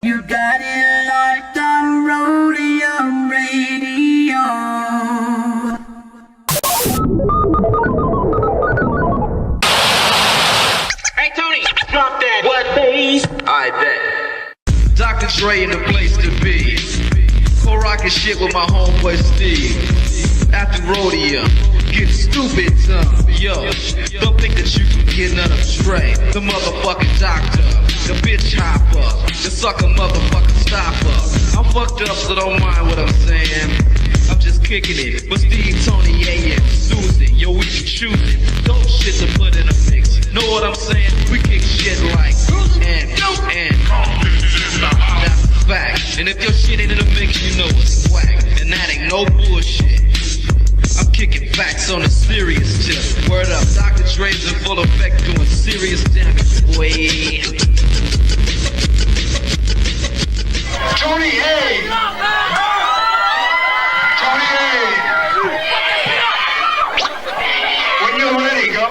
You got it locked on Roadium Radio. Hey Tony, drop that. What bass? I bet. Dr. Dre in the place to be. Co-rockin' shit with my homeboy Steve. After Roadium, get stupid some. Yo, don't think that you can get none of Dre. The motherfucking doctor, the bitch hopper, the sucker motherfucking stopper. I'm fucked up, so don't mind what I'm saying. I'm just kicking it. But Steve, Tony, A.M., Susan, yo, we can choose it. Dope shit to put in a mix. Know what I'm saying? We kick shit like and that's a fact. And if your shit ain't in the mix, you know it's whack. And that ain't no bullshit. I'm kicking facts on a serious tip. Word up, Dr. Dre's in full effect doing serious damage, boy. Tony A! Tony A! When you're ready, go.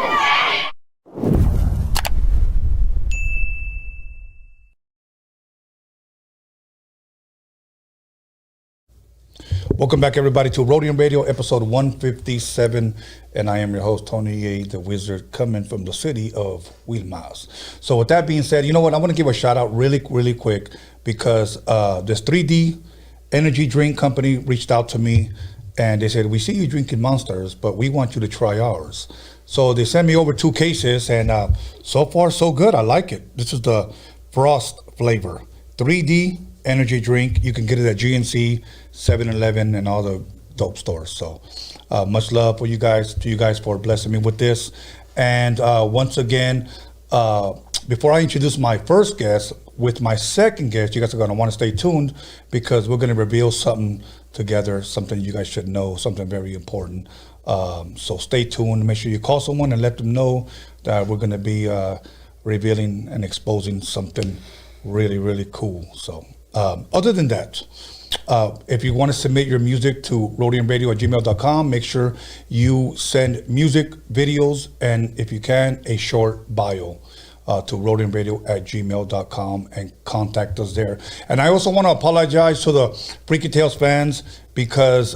Welcome back, everybody, to Roadium Radio, episode 157, and I am your host, Tony A, the Wizard, coming from the city of Wilmington. So with that being said, you know what, I want to give a shout out really quick, because this 3D energy drink company reached out to me, and they said, we see you drinking Monsters, but we want you to try ours. So they sent me over 2 cases, and so far so good. I like it. This is the Frost flavor, 3D energy drink. You can get it at GNC, 7-Eleven, and all the dope stores. So much love for you guys, to you guys, for blessing me with this. And once again, before I introduce my first guest, with my second guest, you guys are going to want to stay tuned, because we're going to reveal something together, something you guys should know, something very important. So stay tuned. Make sure you call someone and let them know that we're going to be revealing and exposing something really cool. So other than that, if you want to submit your music to roadiumradio@gmail.com, make sure you send music, videos, and if you can, a short bio to roadiumradio@gmail.com and contact us there. And I also want to apologize to the Freaky Tales fans, because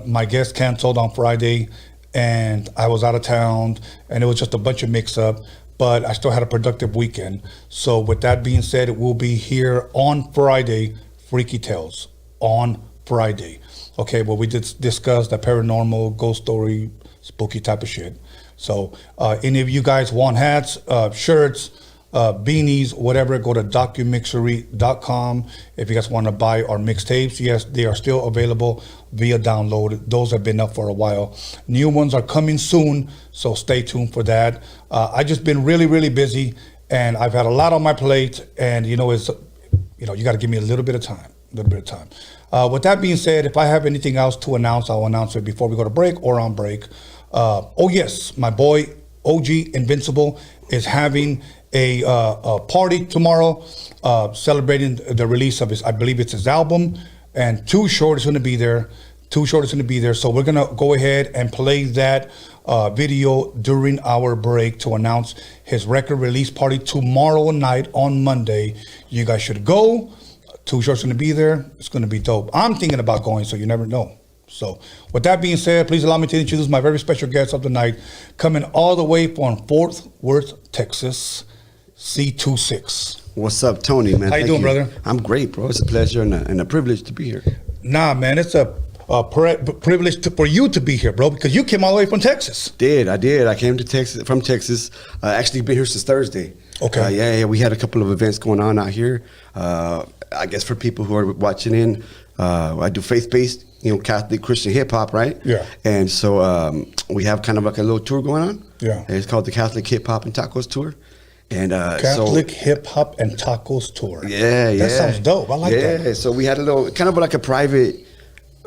my guest canceled on Friday and I was out of town and it was just a bunch of mix-up. But I still had a productive weekend. So with that being said, it will be here on Friday, Freaky Tales, on Friday. Okay, well, we did discuss the paranormal, ghost story, spooky type of shit. So any of you guys want hats, shirts, beanies, whatever, go to DOCUMIXERY.com. If you guys want to buy our mixtapes, yes, they are still available via download. Those have been up for a while. New ones are coming soon, so stay tuned for that. I just been really busy, and I've had a lot on my plate, and you got to give me a little bit of time. With that being said, if I have anything else to announce, I'll announce it before we go to break or on break. Oh yes, my boy OG Invincible is having a party tomorrow, celebrating the release of his, I believe it's his album, and Too Short is going to be there. So we're going to go ahead and play that video during our break to announce his record release party tomorrow night on Monday. You guys should go. Too Short's going to be there. It's going to be dope. I'm thinking about going, so you never know. So with that being said, please allow me to introduce my very special guest of the night, coming all the way from Fort Worth, Texas, C2Six. What's up, Tony, man? How you doing, brother? I'm great, bro. It's a pleasure and a privilege to be here. Nah, man, it's a privilege for you to be here, bro, because you came all the way from Texas. I did. I came from Texas. Actually been here since Thursday. Okay. Yeah. We had a couple of events going on out here. I guess for people who are watching in, I do faith-based, Catholic Christian hip hop, right? Yeah. And so we have kind of like a little tour going on. Yeah. And it's called the Catholic Hip Hop and Tacos Tour. And Catholic Hip Hop and Tacos Tour. Yeah. That sounds dope. I like that. Yeah. So we had a little, kind of like a private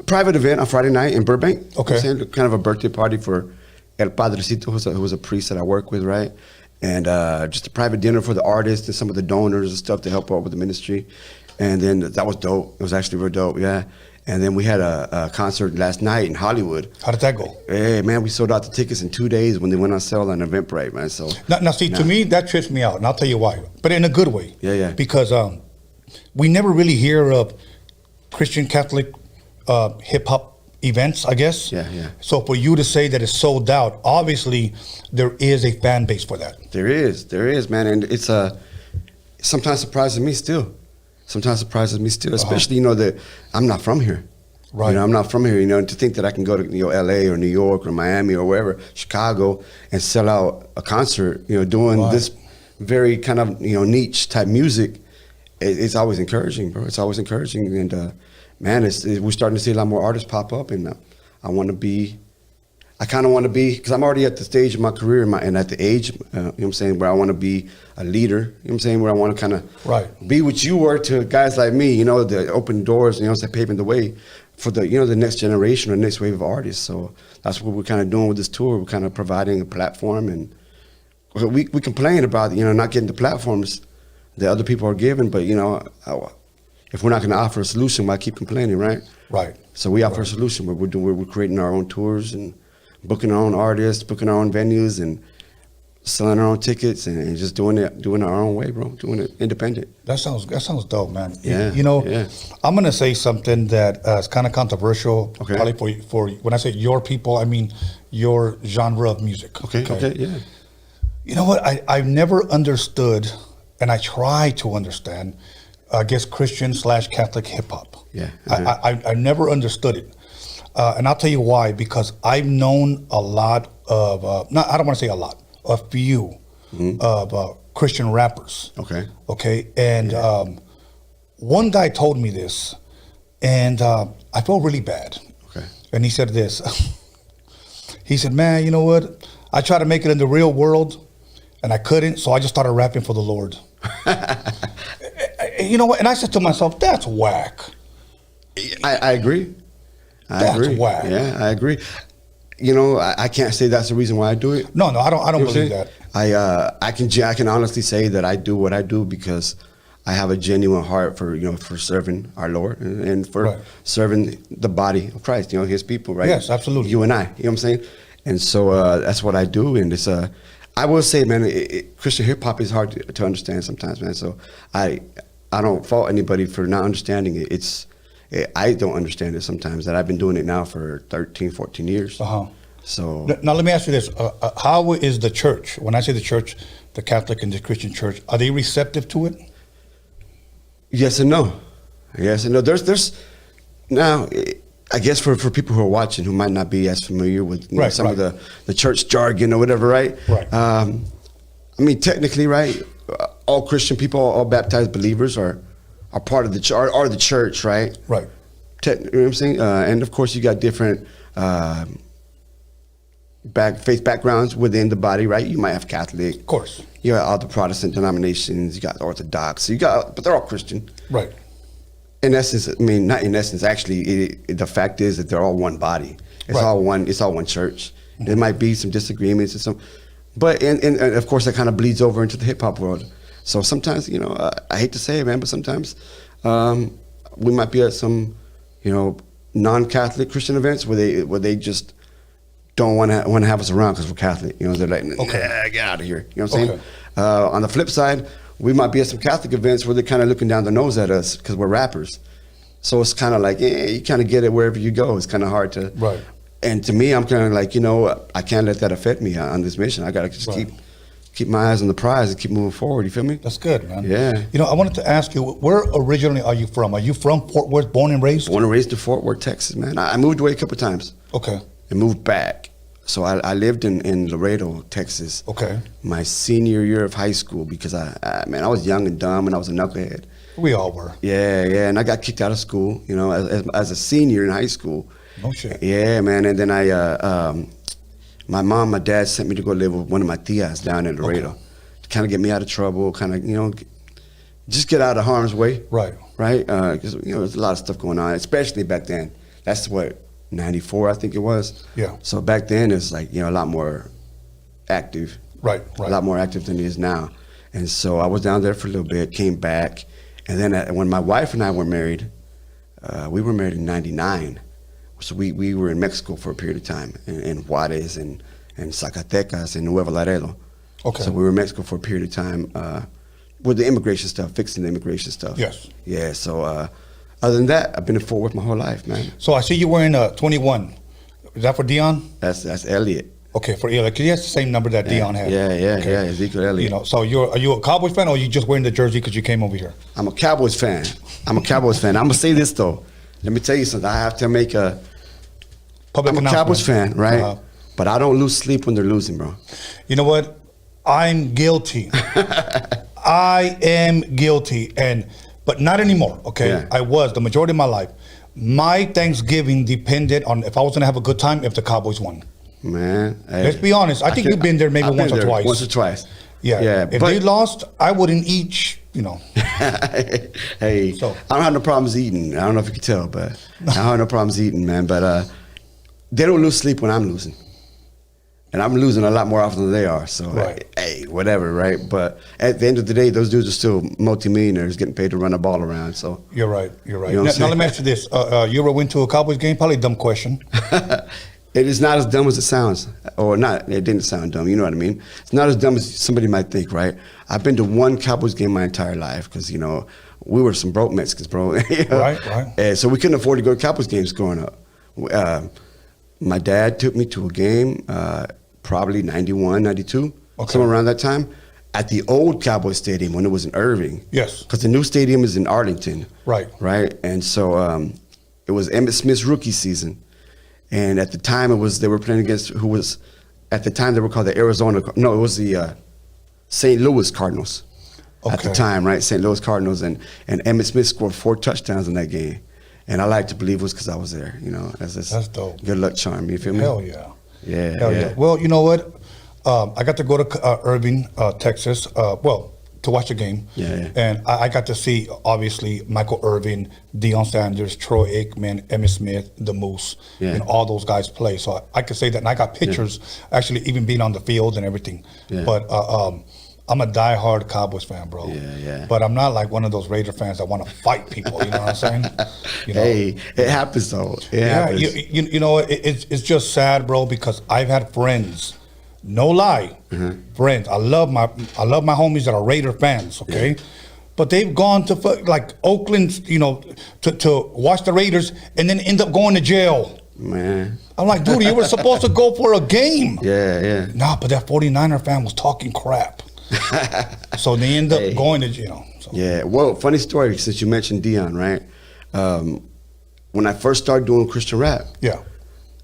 event on Friday night in Burbank. Okay. Kind of a birthday party for El Padrecito, who was a priest that I work with, right? And just a private dinner for the artists and some of the donors and stuff to help out with the ministry. And then that was dope. It was actually real dope, yeah. And then we had a concert last night in Hollywood. How did that go? Hey, man, we sold out the tickets in 2 days when they went on sale on Eventbrite, man. So now see, to me, that trips me out, and I'll tell you why. But in a good way. Yeah. Because we never really hear of Christian Catholic hip hop events, I guess. Yeah, yeah. So for you to say that it's sold out, obviously there is a fan base for that. There is, man, and it's sometimes surprises me still. Especially that I'm not from here. Right. I'm not from here. And to think that I can go to L.A. or New York or Miami or wherever, Chicago, and sell out a concert, doing this very kind of niche type music. It's always encouraging, bro. It's always encouraging, and man, we're starting to see a lot more artists pop up, and I kind of want to be, because I'm already at the stage of my career and at the age, where I want to be a leader, where I want to kind of be what you were to guys like me, the open doors, paving the way for the next generation or next wave of artists. So that's what we're kind of doing with this tour. We're kind of providing a platform, and we complain about not getting the platforms that other people are given, but if we're not going to offer a solution, why keep complaining, right? Right. So we offer a solution. We're creating our own tours and booking our own artists, booking our own venues, and selling our own tickets, and just doing it our own way, bro. Doing it independent. That sounds dope, man. Yeah. I'm gonna say something that is kind of controversial. Okay. Probably for when I say your people, I mean your genre of music. Okay. Yeah. You know what? I've never understood, and I try to understand, I guess Christian/Catholic hip hop. Yeah. I never understood it. And I'll tell you why, because I've known a lot of, I don't want to say a lot, a few of Christian rappers. Okay. And one guy told me this, and I felt really bad. Okay. And he said this. He said, man, you know what? I tried to make it in the real world, and I couldn't, so I just started rapping for the Lord. You know what? And I said to myself, that's whack. I agree. That's whack. Yeah, I agree. I can't say that's the reason why I do it. No, I don't believe that. I can honestly say that I do what I do because I have a genuine heart for for serving our Lord and for serving the body of Christ, His people, right? Yes, absolutely. You and I, what I'm saying? And so that's what I do, and it's I will say, man, Christian hip hop is hard to understand sometimes, man. So I don't fault anybody for not understanding it. I don't understand it sometimes, that I've been doing it now for 13, 14 years. So now let me ask you this. How is the church, when I say the church, the Catholic and the Christian church, are they receptive to it? Yes and no. There's now, I guess for people who are watching who might not be as familiar with some of the church jargon or whatever, right? Right. I mean, technically, right, all Christian people, all baptized believers are part of the church, are the church, right? Right. You know what I'm saying? And of course, you got different faith backgrounds within the body, right? You might have Catholic. Of course. You got all the Protestant denominations. You got Orthodox. But they're all Christian. Right. In essence, I mean, not in essence. Actually, the fact is that they're all one body. It's all one. It's all one church. Mm-hmm. There might be some disagreements and some, but and of course that kind of bleeds over into the hip hop world. So sometimes, I hate to say it, man, but sometimes we might be at some, non-Catholic Christian events where they just don't want to have us around because we're Catholic. They're like, get out of here. You know what I'm saying? On the flip side, we might be at some Catholic events where they're kind of looking down their nose at us because we're rappers. So it's kind of like, you kind of get it wherever you go. It's kind of hard to. Right. And to me, I'm kind of like, I can't let that affect me on this mission. I got to just keep my eyes on the prize and keep moving forward. You feel me? That's good, man. Yeah. I wanted to ask you, where originally are you from? Are you from Fort Worth, born and raised? Born and raised in Fort Worth, Texas, man. I moved away a couple of times. Okay. And moved back. So I lived in Laredo, Texas. Okay. My senior year of high school because I was young and dumb and I was a knucklehead. We all were. Yeah. And I got kicked out of school, as a senior in high school. No shit. Yeah, man. And then my mom, my dad sent me to go live with one of my tias down in Laredo to kind of get me out of trouble, kind of, just get out of harm's way. Right. Right? Because, there's a lot of stuff going on, especially back then. That's what, 94, I think it was. Yeah. So back then it's like, a lot more active. Right. A lot more active than it is now. And so I was down there for a little bit, came back. And then when my wife and I were married, we were married in 99. So we were in Mexico for a period of time, in Juarez and Zacatecas and Nuevo Laredo. Okay. So we were in Mexico for a period of time, with the immigration stuff, fixing the immigration stuff. Yes. Yeah. So other than that, I've been in Fort Worth my whole life, man. So I see you wearing a 21. Is that for Dion? That's Elliot. Okay, for Eli, because he has the same number that Dion had. Yeah, Okay. Ezekiel Elliott. You know, so are you a Cowboys fan, or are you just wearing the jersey because you came over here? I'm a Cowboys fan. I'm gonna say this though. Let me tell you something. I have to make a Public I'm a Cowboys fan, right? Uh-huh. But I don't lose sleep when they're losing, bro. You know what? I'm guilty. I am guilty, but not anymore. Okay, Yeah. I was the majority of my life. My Thanksgiving depended on if I was gonna have a good time if the Cowboys won. Man, hey, Let's be honest. I think you've been there maybe I've once been or there twice. Once or twice. Yeah. If but, they lost, I wouldn't eat. You know. Hey, So- I don't have no problems eating. I don't know if you can tell, but I don't have no problems eating, man. But they don't lose sleep when I'm losing. And I'm losing a lot more often than they are. So, Right. hey, whatever, right? But at the end of the day, those dudes are still multimillionaires getting paid to run the ball around. So, You're right. You're right. You know what I'm Now let me saying? ask you this: you ever went to a Cowboys game? Probably a dumb question. it is not as dumb as it sounds. Or not, it didn't sound dumb. You know what I mean? It's not as dumb as somebody might think, right? I've been to one Cowboys game my entire life because, you know, we were some broke Mexicans, bro. You know? Right. And so we couldn't afford to go to Cowboys games growing up. My dad took me to a game, probably 91, 92, Okay. somewhere around that time, at the old Cowboys Stadium when it was in Irving. Yes. Because the new stadium is in Arlington. Right. Right? And so it was Emmitt Smith's rookie season. And at the time, they were playing against who was, at the time, they were called the it was the St. Louis Cardinals at the Okay. time, right? St. Louis Cardinals. And Emmitt Smith scored 4 touchdowns in that game. And I like to believe it was because I was there, you know. That's dope. Good luck charm, you feel me? Hell yeah. Yeah, Hell yeah. Well, you know what? I got to go to Irving, Texas. To watch the game. Yeah. And I got to see obviously Michael Irvin, Deion Sanders, Troy Aikman, Emmitt Smith, the Moose, Yeah. and all those guys play. So I could say that, and I got pictures actually even being on the field and everything. Yeah. But I'm a diehard Cowboys fan, bro. Yeah. But I'm not like one of those Raider fans that want to fight people. You know what I'm saying? You know? Hey, it happens though. It happens. You know, it's just sad, bro, because I've had friends, no lie, friends. I love my homies that are Raider fans, okay? But they've gone to like Oakland, you know, to watch the Raiders and then end up going to jail. Man. I'm like, dude, you were supposed to go for a game. Yeah. Nah, but that 49er fan was talking crap. So they end up Hey. going to jail. So. Yeah. Well, funny story since you mentioned Deion, right? When I first started doing Christian rap, Yeah.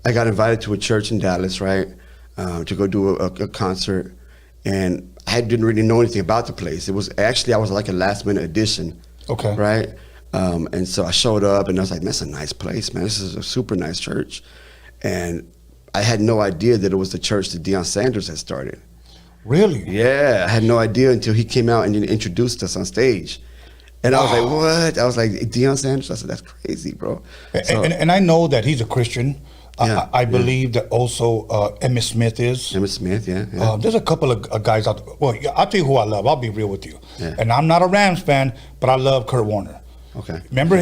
I got invited to a church in Dallas, right, to go do a concert, and I didn't really know anything about the place. It was actually I was like a last minute addition, Okay. right, and so I showed up and I was like, man, that's a nice place, man. This is a super nice church, and I had no idea that it was the church that Deion Sanders had started. Really? Yeah, I had no idea until he came out and introduced us on stage. And I was like, what? I was like, Deion Sanders? I said, that's crazy, bro. So, And I know that he's a Christian. Yeah, I believe that also Emmitt Smith is. Emmitt Smith, yeah. There's a couple of guys out there. Well, I'll tell you who I love. I'll be real with you. Yeah. And I'm not a Rams fan, but I love Kurt Warner. Okay. Remember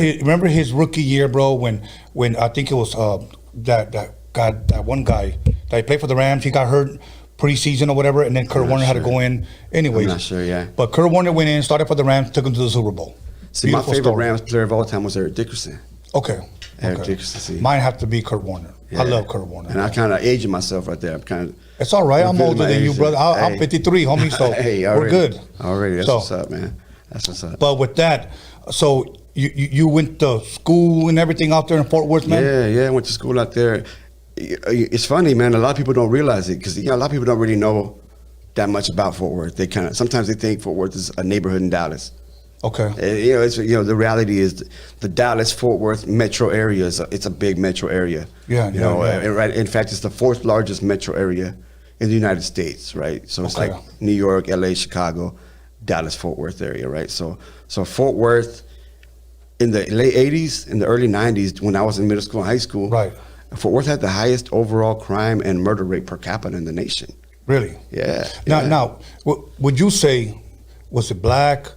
his rookie year, bro, when I think it was that one guy that played for the Rams, he got hurt preseason or whatever, and then Kurt Warner had to go in. Anyways, I'm not sure, yeah. But Kurt Warner went in, started for the Rams, took him to the Super Bowl. See, Beautiful my favorite story. Rams player of all time was Eric Dickerson. Okay. Eric okay. Dickerson, see. Mine have to be Kurt Warner. Yeah. I love Kurt Warner. And I kind of aging myself right there. I'm kind of. It's all right. I'm older than you, brother. I'm 53, homie. So hey, we're good. Already, that's So- what's up, man. That's what's up. But with that, so you went to school and everything out there in Fort Worth, man? Yeah, I went to school out there. It's funny, man. A lot of people don't realize it because a lot of people don't really know that much about Fort Worth. They sometimes they think Fort Worth is a neighborhood in Dallas. Okay. The reality is the Dallas-Fort Worth metro area it's a big metro area. Yeah, yeah. and right. In fact, it's the 4th largest metro area in the United States, right? So it's Okay. like New York, LA, Chicago, Dallas-Fort Worth area, right? So Fort Worth in the late 80s, in the early 90s, when I was in middle school and high school, Right. Fort Worth had the highest overall crime and murder rate per capita in the nation. Really? Yeah. Now, would you say, was it black,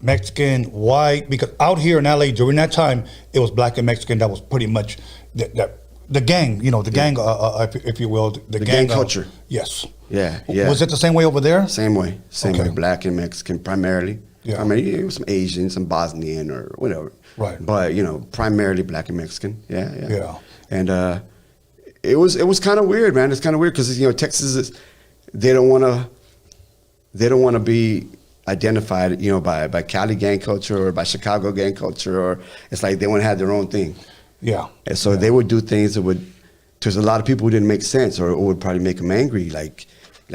Mexican, white? Because out here in LA during that time, it was black and Mexican that was pretty much that the gang, the gang, if you will, the gang culture. Yes. Yeah, yeah. Was it the same way over there? Same way, Okay. way. Black and Mexican primarily. Yeah. I mean, some Asian, some Bosnian or whatever. Right. But primarily Black and Mexican. Yeah, yeah. Yeah. And it was kind of weird, man. It's kind of weird because Texas is they don't want to be identified, by Cali gang culture or by Chicago gang culture, or it's like they want to have their own thing. Yeah. And so they would do things that would, to a lot of people, who didn't make sense or would probably make them angry. Like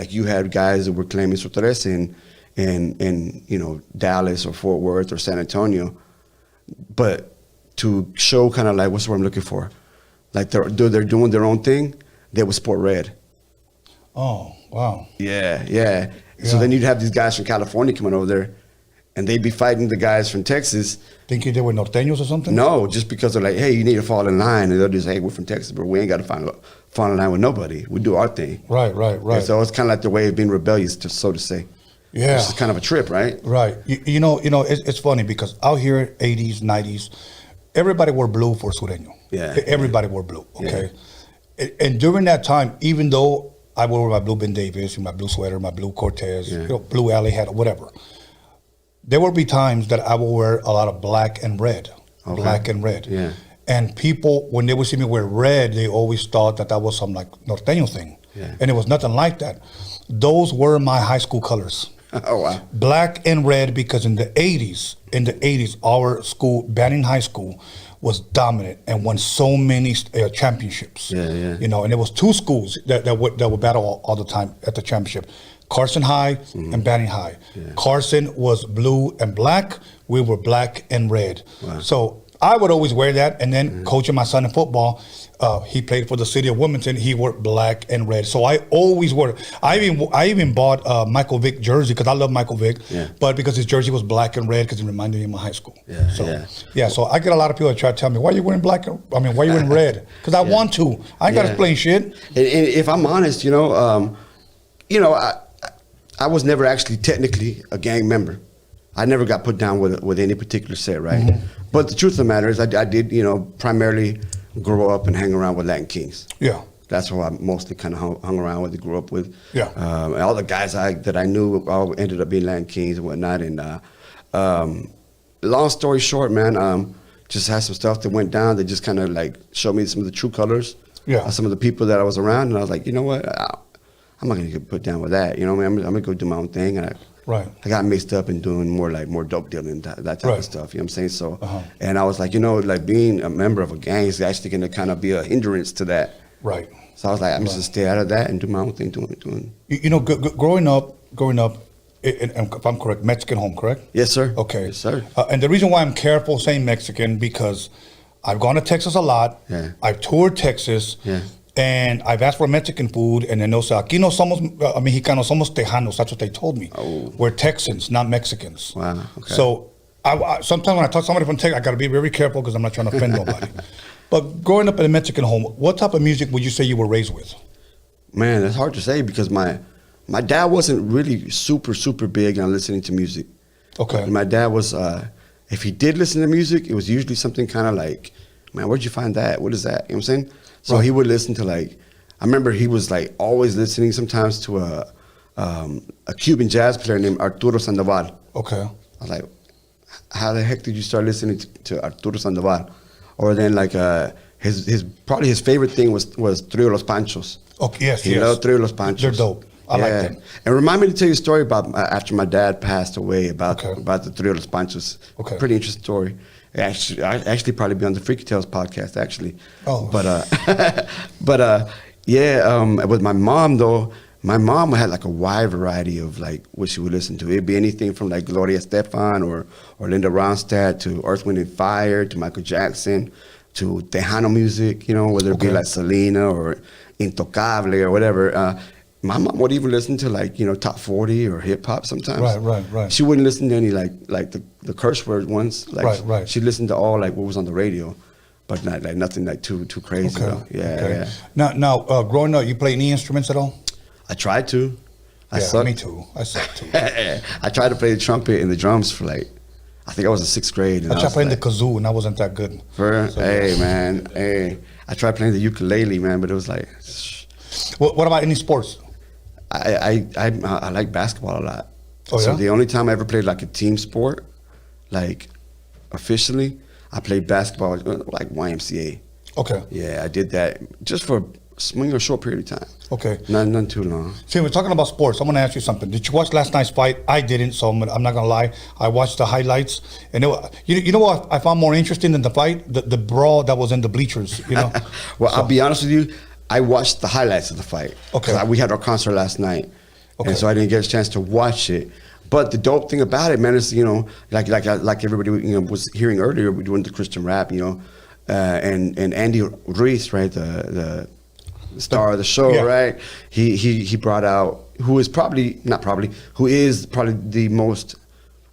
you had guys that were claiming Sotores in Dallas or Fort Worth or San Antonio, but to show kind of like, what's the word I'm looking for? Like they're doing their own thing, they would sport red. Oh, wow. Yeah. So then you'd have these guys from California coming over there, and they'd be fighting the guys from Texas. Thinking they were norteños or something? No, just because they're like, hey, you need to fall in line. And they'll just say, hey, we're from Texas, but we ain't got to fall in line with nobody. We do our thing. Right. And so it's kind of like their way of being rebellious, so to say. Yeah. It's kind of a trip, right? Right. It's funny because out here, 80s, 90s, everybody wore blue for Sureño. Yeah. Everybody wore blue, okay? Yeah. And during that time, even though I wore my blue Ben Davis, my blue sweater, my blue Cortez, blue alley hat, whatever, there will be times that I will wear a lot of black and red. Okay. Black and red. Yeah. And people, when they would see me wear red, they always thought that was some like norteño thing. Yeah. And it was nothing like that. Those were my high school colors. Oh, wow. Black and red, because in the 80s, our school, Banning High School, was dominant and won so many championships. Yeah. And there was two schools that would battle all the time at the championship. Carson High and Banning High. Yeah. Carson was blue and black. We were black and red. Wow. So I would always wear that. And then coaching my son in football, he played for the city of Wilmington. He wore black and red. So I always wore. I even bought Michael Vick jersey because I love Michael Vick. Yeah. But because his jersey was black and red because it reminded me of my high school. Yeah. So I get a lot of people that try to tell me, why are you wearing why are you wearing red? Because I want to. I ain't got to explain shit. And if I'm honest, I was never actually technically a gang member. I never got put down with any particular set, right? Mm-hmm. But the truth of the matter is I did, primarily grow up and hang around with Latin Kings. Yeah. That's who I mostly kind of hung around with and grew up with. Yeah. And all the guys that I knew all ended up being Latin Kings and whatnot. And long story short, man, just had some stuff that went down that just kind of like showed me some of the true colors. Yeah. Some of the people that I was around. And I was like, you know what? I'm not going to get put down with that. I'm going to go do my own thing. And I got mixed up in doing more dope dealing, that type of stuff. You know what I'm saying? So, and I was like, being a member of a gang is actually going to kind of be a hindrance to that. Right. So I was like, I'm just going to stay out of that and do my own thing, doing. Growing up, if I'm correct, Mexican home, correct? Yes, sir. Okay. Yes, sir. And the reason why I'm careful saying Mexican, because I've gone to Texas a lot. Yeah. I've toured Texas. Yeah. And I've asked for Mexican food, and then they'll say, aquí no somos mexicanos, somos tejanos. That's what they told me. Oh. We're Texans, not Mexicans. Wow, okay. So I sometimes when I talk to somebody from Texas, I got to be very careful because I'm not trying to offend nobody. But growing up in a Mexican home, what type of music would you say you were raised with? Man, it's hard to say because my dad wasn't really super, super big on listening to music. Okay. My dad was, if he did listen to music, it was usually something kind of like, man, where'd you find that? What is that? You know what I'm saying? So he would listen to I remember he was always listening sometimes to a Cuban jazz player named Arturo Sandoval. Okay. I was like, how the heck did you start listening to Arturo Sandoval? Or then probably his favorite thing was Trio Los Panchos. Okay, yes, He loved Trio Los Panchos. They're dope. I like them. And remind me to tell you a story about after my dad passed away about the Trio Los Panchos. Okay. Pretty interesting story. I actually probably be on the Freaky Tales podcast actually. Oh. With my mom though, my mom had a wide variety of what she would listen to. It'd be anything from Gloria Estefan or Linda Ronstadt to Earth, Wind and Fire to Michael Jackson to Tejano music, whether it be Selena or Intocable or whatever. My mom would even listen to top 40 or hip hop sometimes. Right. She wouldn't listen to any the curse word ones. Right. She listened to all what was on the radio, but not nothing too crazy. Okay. Yeah. Now, growing up, you play any instruments at all? I tried to. I sucked. Me too. I sucked too. I tried to play the trumpet and the drums for I think I was in 6th grade. I tried playing the kazoo and I wasn't that good. Hey man, hey. I tried playing the ukulele, man, but it was like. What about any sports? I like basketball a lot. Oh, so yeah? the only time I ever played like a team sport, like officially, I played basketball like YMCA. Okay. Yeah, I did that just for a short period of time. Okay. None too long. See, we're talking about sports. I'm going to ask you something. Did you watch last night's fight? I didn't, so I'm not going to lie. I watched the highlights, and you know what I found more interesting than the fight? The brawl that was in the bleachers. You know. Well, I'll be honest with you. I watched the highlights of the fight. Okay. We had our concert last night, Okay. and so I didn't get a chance to watch it. But the dope thing about it, man, is like everybody was hearing earlier, we're doing the Christian rap, and Andy Ruiz, right, the star of the show, Yeah. right? He brought out who is probably the most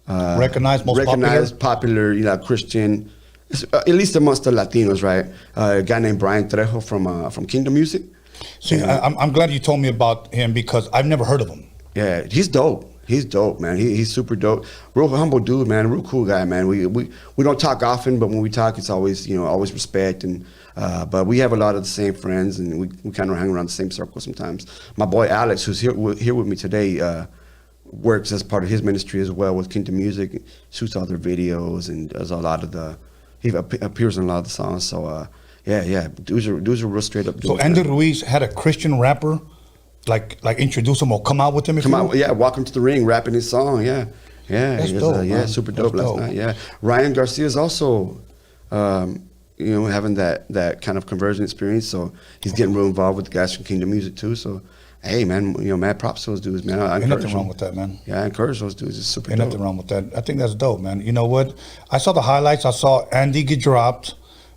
recognized, popular, Christian, at least amongst the Latinos, right? A guy named Brian Trejo from Kingdom Music. See, I'm glad you told me about him because I've never heard of him. Yeah, he's dope. He's dope, man. He's super dope. Real humble dude, man. Real cool guy, man. We don't talk often, but when we talk, it's always always respect. And but we have a lot of the same friends, and we kind of hang around the same circle sometimes. My boy Alex, who's here with me today, works as part of his ministry as well with Kingdom Music. Shoots all their videos and does a lot of he appears in a lot of the songs. So yeah, dudes are real straight up. So Andy Ruiz had a Christian rapper. Like introduce him or come out with him. Walk him to the ring, rapping his song. Yeah, That's dope, man. super dope That's last dope. night. Yeah, Ryan Garcia is also, having that kind of conversion experience. So he's getting real involved with the guys from Kingdom Music too. So, hey, man, mad props to those dudes, man. I Ain't encourage nothing wrong them. with that, man. Yeah, I encourage those dudes. It's super Ain't dope. nothing wrong with that. I think that's dope, man. You know what? I saw the highlights. I saw Andy get dropped,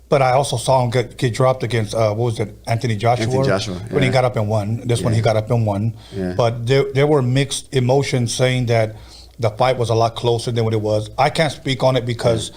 but I also saw him get dropped against Anthony Joshua. Anthony Joshua, When he yeah. got up and won. This one he got up and won. Yeah. But there were mixed emotions saying that the fight was a lot closer than what it was. I can't speak on it because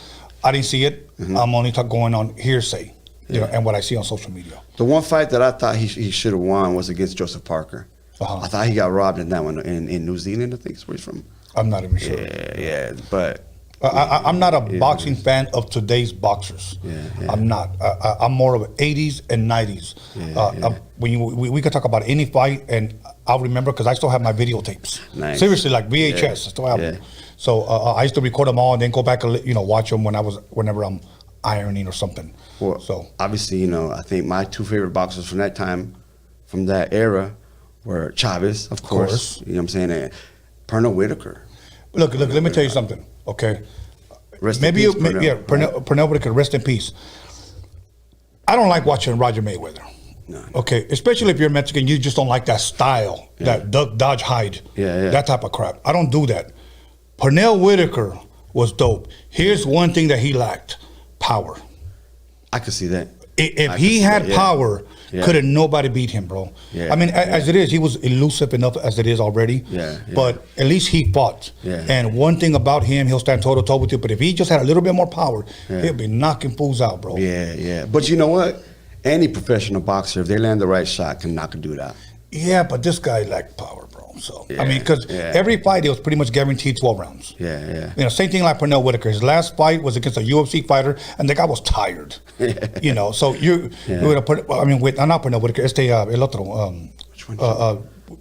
I didn't see it. Mm-hmm. I'm only going on hearsay, and what I see on social media. The one fight that I thought he should have won was against Joseph Parker. Uh-huh. I thought he got robbed in that one in New Zealand. I think is where he's from. I'm not even sure. Yeah, but. I'm not a boxing fan of today's boxers. Yeah. I'm not. I'm more of 80s and 90s. When we could talk about any fight, and I'll remember because I still have my videotapes. Nice. Seriously, like VHS, Yeah. I still have them. Yeah. So I used to record them all and then go back and watch them whenever I'm ironing or something. Well, so obviously, I think my two favorite boxers from that time, from that era, were Chavez, of course. You know what I'm saying, and Pernell Whitaker. Look. Let me tell you something. Okay. Rest in peace, Pernell. Pernell Whitaker, rest in peace. I don't like watching Roger Mayweather. No. Okay, especially if you're Mexican, you just don't like that style, that duck, dodge, hide, that type of crap. I don't do that. Pernell Whitaker was dope. Here's one thing that he lacked: power. I could see that. If he had power, couldn't nobody beat him, bro. Yeah. I mean, as it is, he was elusive enough as it is already. Yeah. But at least he fought. Yeah. And one thing about him, he'll stand toe to toe with you. But if he just had a little bit more power, he'll be knocking fools out, bro. Yeah. But you know what? Any professional boxer, if they land the right shot, can knock a dude out. Yeah, but this guy lacked power, bro. So Yeah, I mean, because every fight it was pretty much guaranteed 12 rounds. Yeah. Same thing like Pernell Whitaker. His last fight was against a UFC fighter, and the guy was tired. So you're gonna put. I mean, not Pernell Whitaker. It's el otro. Which one?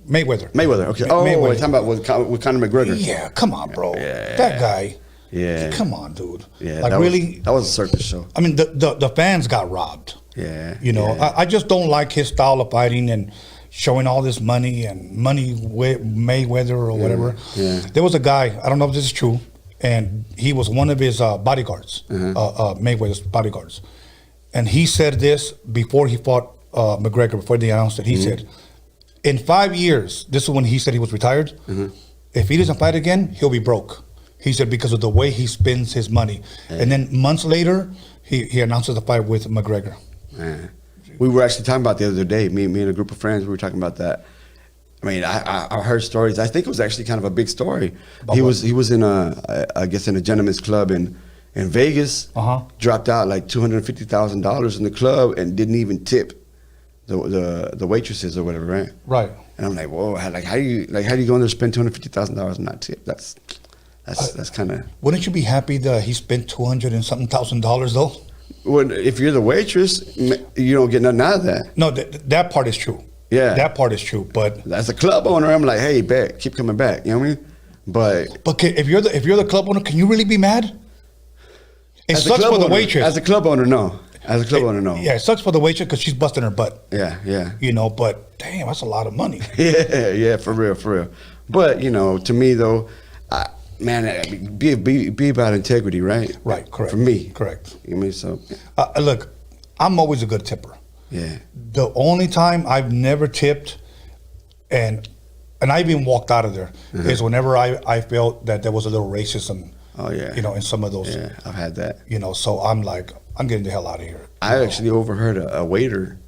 Mayweather. Okay. Oh, Mayweather. we're talking about with Conor McGregor. Yeah, come on, bro. Yeah. That guy. Yeah. Come on, dude. Yeah. Like really. That was a circus show. I mean, the fans got robbed. Yeah. I just don't like his style of fighting and showing all this money with Mayweather or whatever. Yeah. There was a guy, I don't know if this is true, and he was one of his bodyguards, Mayweather's bodyguards. And he said this before he fought McGregor, before they announced it. He said, in 5 years, this is when he said he was retired, if he doesn't fight again, he'll be broke. He said because of the way he spends his money. And then months later, he announces the fight with McGregor. Man. We were actually talking about the other day, me and a group of friends, we were talking about that. I mean, I heard stories. I think it was actually kind of a big story. He was in I guess in a gentleman's club in Vegas, dropped out like $250,000 in the club and didn't even tip the waitresses or whatever, right? Right. And I'm like, whoa, how do you go in there and spend $250,000 and not tip? That's kind of. Wouldn't you be happy that he spent $200 and something thousand though? Well, if you're the waitress, you don't get nothing out of that. No, that part is true. Yeah. That part is true. But As a club owner, I'm like, hey, bet, keep coming back. You know what I mean? But if you're the club owner, can you really be mad? It sucks for the waitress. As a club owner, no. As a club owner, no. Yeah, it sucks for the waitress because she's busting her butt. Yeah. You know, but damn, that's a lot of money. Yeah, for real. But, you know, to me, though, man, be about integrity, right? Right, correct. For me. Correct. You know what I mean? So, Look, I'm always a good tipper. yeah. The only time I've never tipped, and I even walked out of there, is whenever I felt that there was a little racism. Oh, yeah. You know, in some of those. Yeah, I've had that. You know, so I'm like, I'm getting the hell out of here. I actually overheard a waiter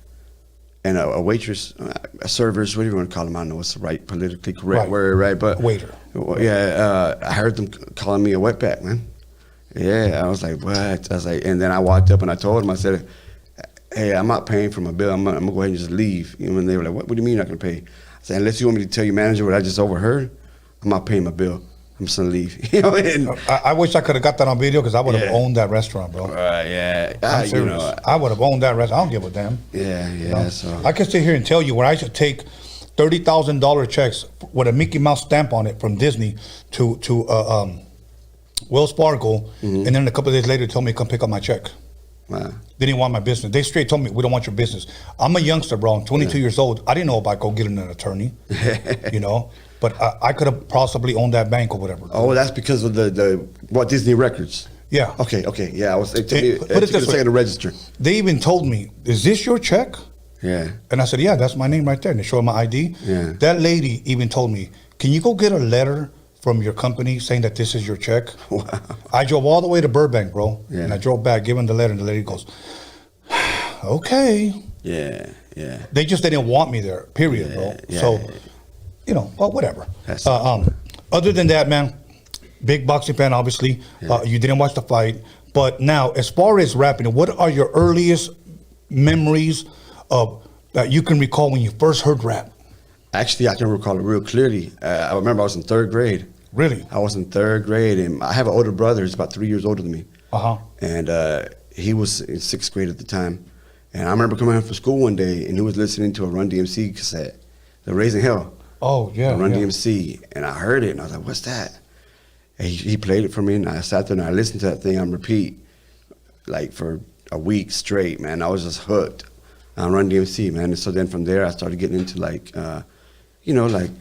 and a waitress, a servers, whatever you want to call them. I don't know what's the right politically correct word, right? But waiter. Yeah, I heard them calling me a wetback, man. Yeah, I was like, what? I was like, and then I walked up and I told them, I said, hey, I'm not paying for my bill. I'm gonna go ahead and just leave. You know, and they were like, what do you mean you're not gonna pay? I said, unless you want me to tell your manager what I just overheard, I'm not paying my bill. I'm just gonna leave. You know, and, I wish I could have got that on video because I would have owned that restaurant, bro. yeah, I'm serious. you know, I would have owned that restaurant. I don't give a damn. yeah. You know? So I could sit here and tell you when I should take $30,000 checks with a Mickey Mouse stamp on it from Disney to Wells Fargo, and then a couple of days later told me to come pick up my check. wow. They didn't want my business. They straight told me, we don't want your business. I'm a youngster, bro. I'm 22 years old. I didn't know about go getting an attorney, you know. But I could have possibly owned that bank or whatever. Oh, that's because of the Walt Disney Records. Yeah. Okay. Yeah, it took me Put a it this way. second to register. They even told me, is this your check? Yeah. And I said, yeah, that's my name right there. And they showed my ID. Yeah. That lady even told me, can you go get a letter from your company saying that this is your check? Wow. I drove all the way to Burbank, bro. Yeah. And I drove back, giving the letter, and the lady goes, okay. Yeah. They just didn't want me there, period, bro. Yeah. So, you know, well, whatever. That's Other than that, man, big boxing fan, obviously. Yeah. You didn't watch the fight. But now, as far as rapping, what are your earliest memories of that you can recall when you first heard rap? Actually, I can recall it real clearly. I remember I was in 3rd grade. Really? I was in 3rd grade, and I have an older brother. He's about 3 years older than me. Uh-huh. And he was in 6th grade at the time. And I remember coming home from school one day, and he was listening to a Run DMC cassette, the Raising Hell. Oh, yeah. Run yeah. DMC. And I heard it, and I was like, what's that? And he played it for me, and I sat there and I listened to that thing on repeat, like for a week straight, man. I was just hooked on Run DMC, man. And so then from there, I started getting into like, you know, like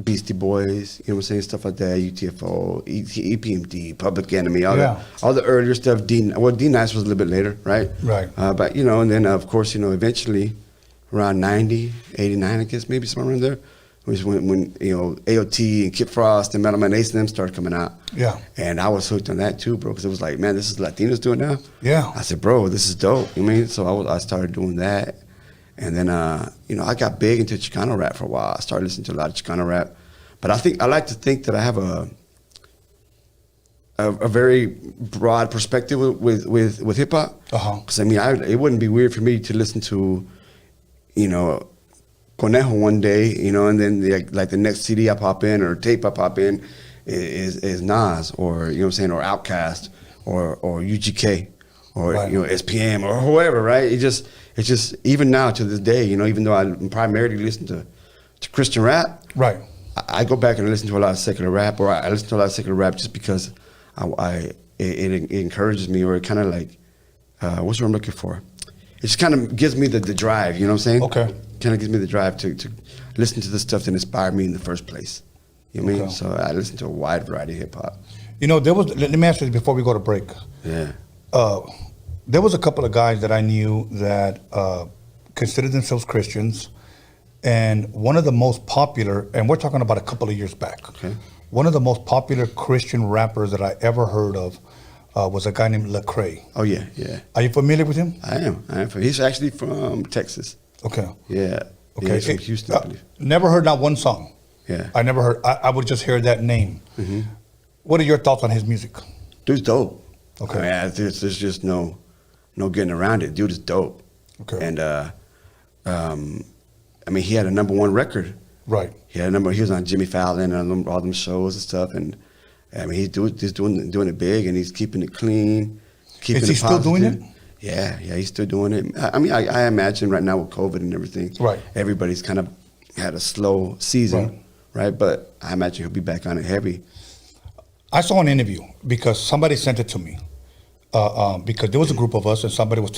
Beastie Boys, you know what I'm saying, stuff like that, UTFO, EPMD, Public Enemy, all the earlier stuff. D Nice was a little bit later, right? Right. But, you know, and then, of course, you know, eventually around 90, 89, I guess, maybe somewhere around there, was when you know, AOT and Kid Frost and Metal Man Ace and them started coming out. Yeah. And I was hooked on that too, bro, because it was like, man, this is Latinos doing now? Yeah. I said, bro, this is dope. You know what I mean? So I started doing that. And then, you know, I got big into Chicano rap for a while. I started listening to a lot of Chicano rap. But I like to think that I have a very broad perspective with hip hop. Because I mean, it wouldn't be weird for me to listen to, you know, Conejo one day, you know, and then like the next CD I pop in or tape I pop in is Nas, or you know what I'm saying, or Outkast, or UGK, or you know, SPM or whoever, right? It's just even now to this day, you know, even though I primarily listen to Christian rap, right? I go back and listen to a lot of secular rap, or I listen to a lot of secular rap just because it encourages me, or it kind of like, what's what I'm looking for? It just kind of gives me the drive, you know what I'm saying? Okay. Kind of gives me the drive to listen to the stuff that inspired me in the first place. You know what I mean? Okay. So I listen to a wide variety of hip hop. You know, let me ask you this before we go to break. Yeah. There was a couple of guys that I knew that considered themselves Christians, and one of the most popular, and we're talking about a couple of years back, Okay. one of the most popular Christian rappers that I ever heard of was a guy named Lecrae. Oh, yeah. Are you familiar with him? I am. He's actually from Texas. Okay. Yeah. Okay. Yeah, he's from Houston, I believe. Never heard not one song. Yeah. I never heard. I would just hear that name. Mm-hmm. What are your thoughts on his music? Dude's dope. Okay. I mean, there's just no getting around it. Dude is dope. Okay. And I mean, he had a #1 record. Right. He was on Jimmy Fallon and all them shows and stuff. And I mean, he's doing it big, and he's keeping it clean. keeping Is he it still doing positive. it? Yeah, he's still doing it. I mean, I imagine right now with COVID and everything, Right. everybody's kind of had a slow season, right? But I imagine he'll be back on it heavy. I saw an interview because somebody sent it to me. Because there was a group of us and somebody was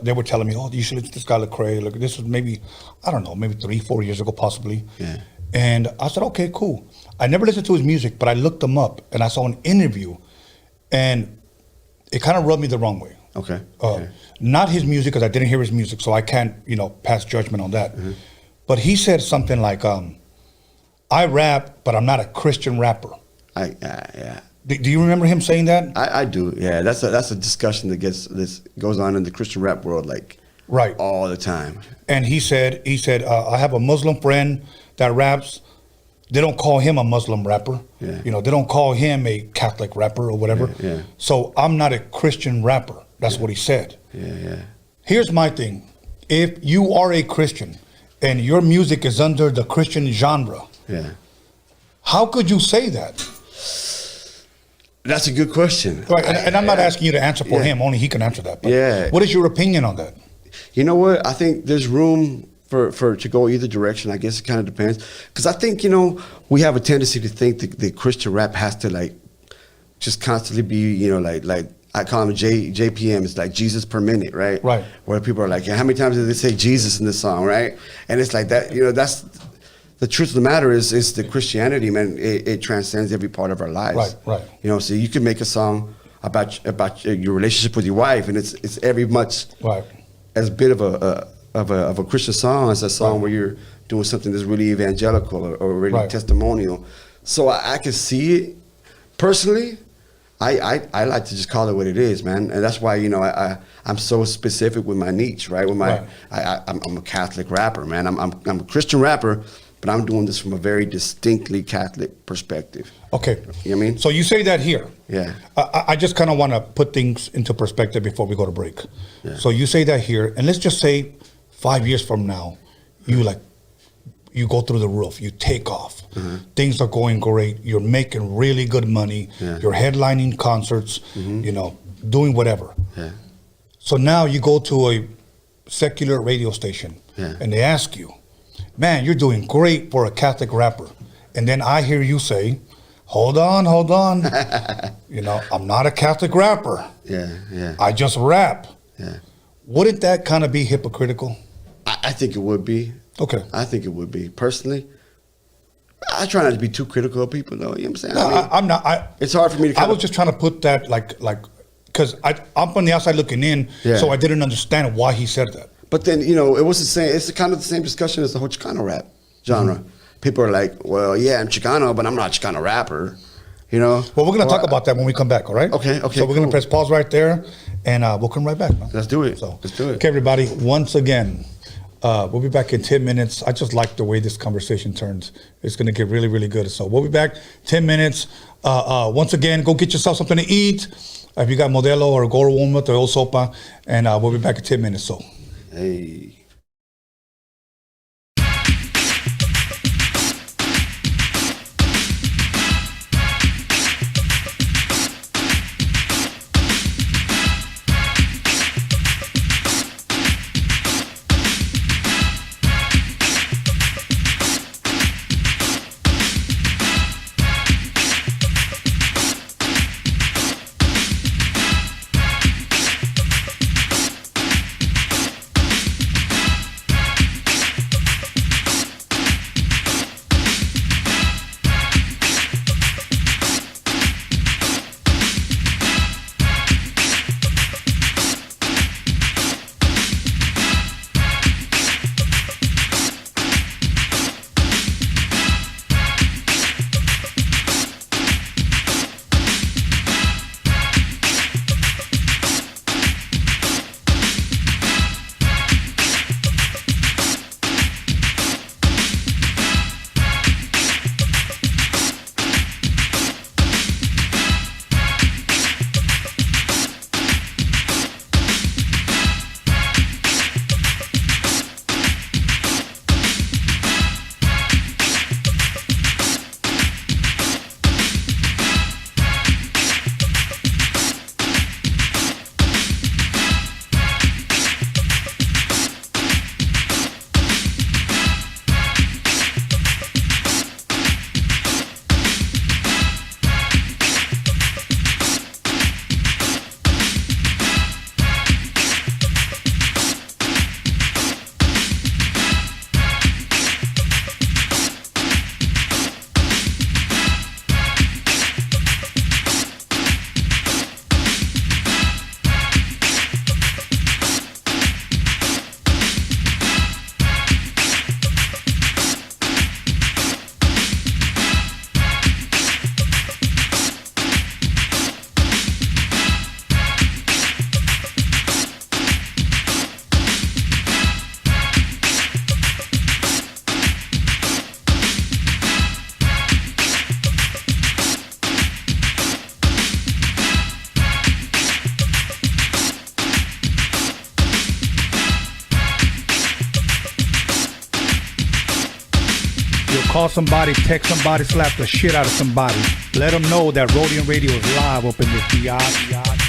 they were telling me, oh, you should listen to this guy Lecrae. Look, this was maybe, I don't know, maybe 3-4 years ago possibly. Yeah. And I said, okay, cool. I never listened to his music, but I looked him up and I saw an interview and it kind of rubbed me the wrong way. Okay. Not his music, because I didn't hear his music, so I can't, pass judgment on that. Mm-hmm. But he said something like, I rap, but I'm not a Christian rapper. Yeah. Do you remember him saying that? I do. Yeah, that's a discussion that goes on in the Christian rap world, like right, all the time. And he said, I have a Muslim friend that raps. They don't call him a Muslim rapper. Yeah. They don't call him a Catholic rapper or whatever. Yeah. So I'm not a Christian rapper. That's what he said. Yeah. Here's my thing. If you are a Christian and your music is under the Christian genre, how could you say that? That's a good question. Right, and I'm not asking you to answer for him. Only he can answer that. But what is your opinion on that? You know what? I think there's room for to go either direction. I guess it kind of depends. Because I think, we have a tendency to think that Christian rap has to, like, just constantly be, like I call him JPM. It's like Jesus per minute, right? Right. Where people are like, how many times did they say Jesus in this song, right? And it's like that, that's... The truth of the matter is the Christianity, man. It transcends every part of our lives. Right. So you can make a song about your relationship with your wife, and it's every much as bit of a Christian song as a song where you're doing something that's really evangelical or really testimonial. So I can see it personally. I like to just call it what it is, man, and that's why I'm so specific with my niche, right? With my I'm a Catholic rapper, man. I'm a Christian rapper. But I'm doing this from a very distinctly Catholic perspective. Okay. You know what I mean? So you say that here. Yeah. I just kind of want to put things into perspective before we go to break. Yeah. So you say that here, and let's just say 5 years from now, you go through the roof, you take off. Mm-hmm. Things are going great. You're making really good money. Yeah. You're headlining concerts, doing whatever. Yeah. So now you go to a secular radio station, and they ask you, man, you're doing great for a Catholic rapper. And then I hear you say, hold on. I'm not a Catholic rapper. Yeah. I just rap. Yeah. Wouldn't that kind of be hypocritical? I think it would be. Okay. I think it would be. Personally, I try not to be too critical of people, though. You know what I'm saying? No, I'm not. It's hard for me to I was just trying to put that like, because I'm from the outside looking in, so I didn't understand why he said that. But then, it was the same. It's kind of the same discussion as the whole Chicano rap genre. Mm-hmm. People are like, well, yeah, I'm Chicano, but I'm not a Chicano rapper. Well, we're going to talk about that when we come back, all right? Okay. So we're going to press pause right there, and we'll come right back, man. Let's do it. Okay, everybody, once again, we'll be back in 10 minutes. I just like the way this conversation turns. It's going to get really, really good. So we'll be back 10 minutes. Once again, go get yourself something to eat. If you got Modelo or Goro Walnut or El Sopa, and we'll be back in 10 minutes. So. Hey. Call somebody, text somebody, slap the shit out of somebody. Let them know that Roadium Radio is live up in this biatch.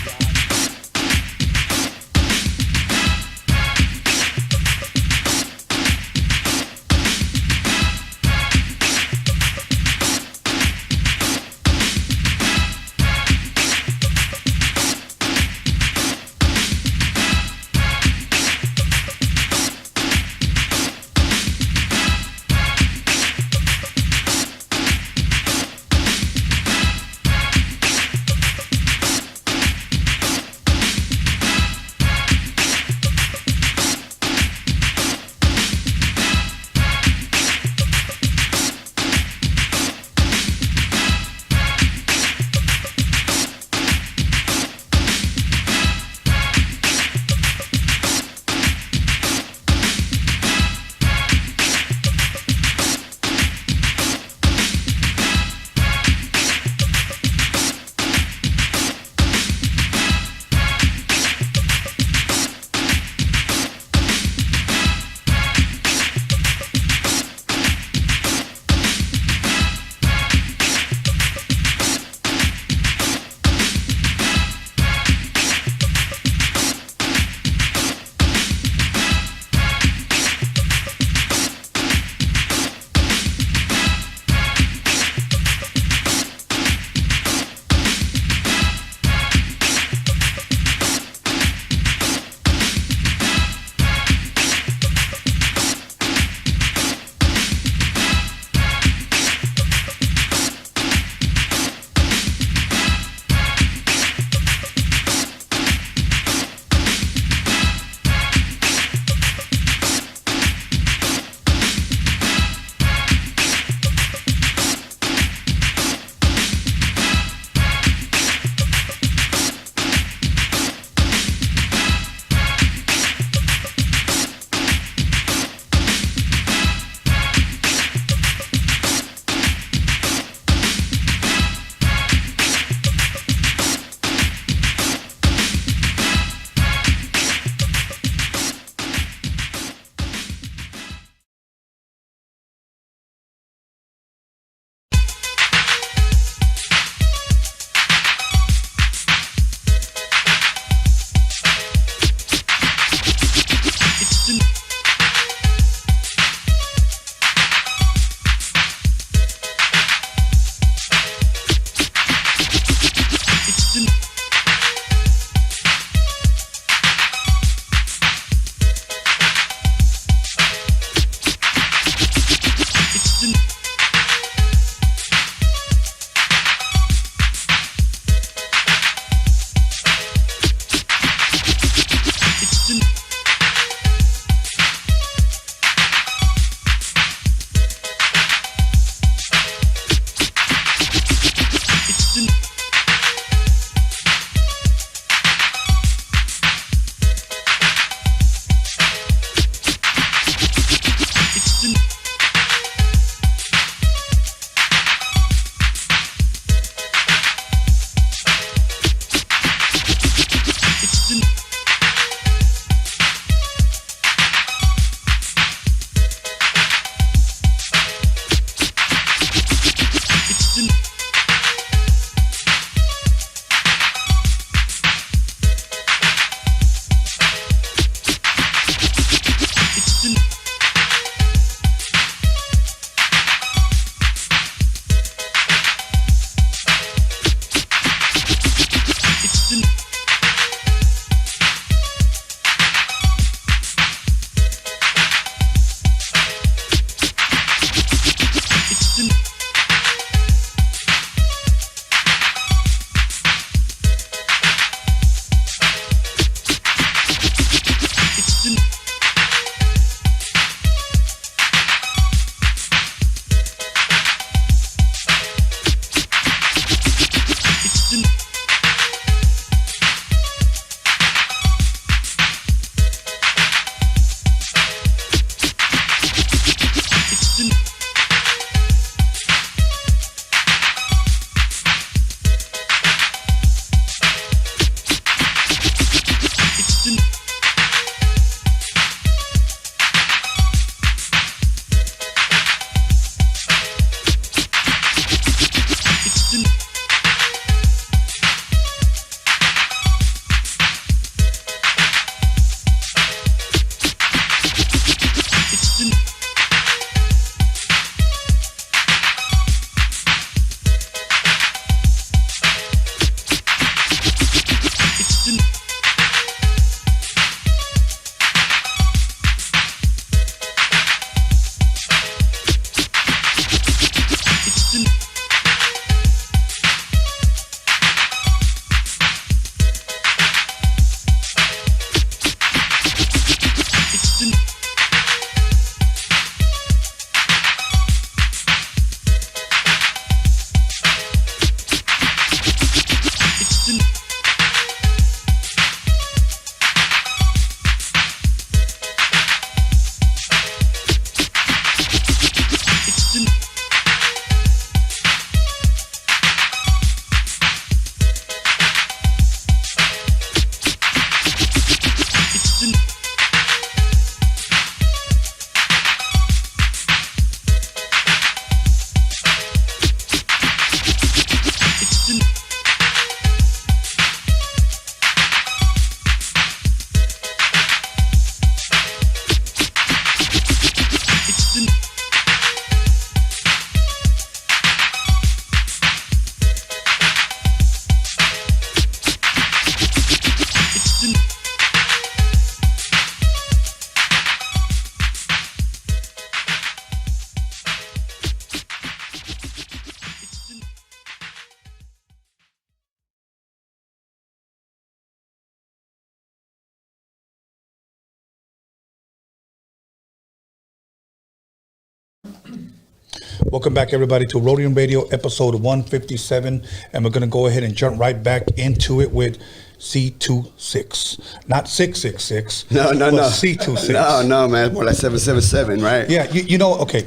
Welcome back, everybody, to Roadium Radio, episode 157. And we're going to go ahead and jump right back into it with C2Six. Not 666. No. C2Six. No, man. More like 777, right? Yeah, you know, okay.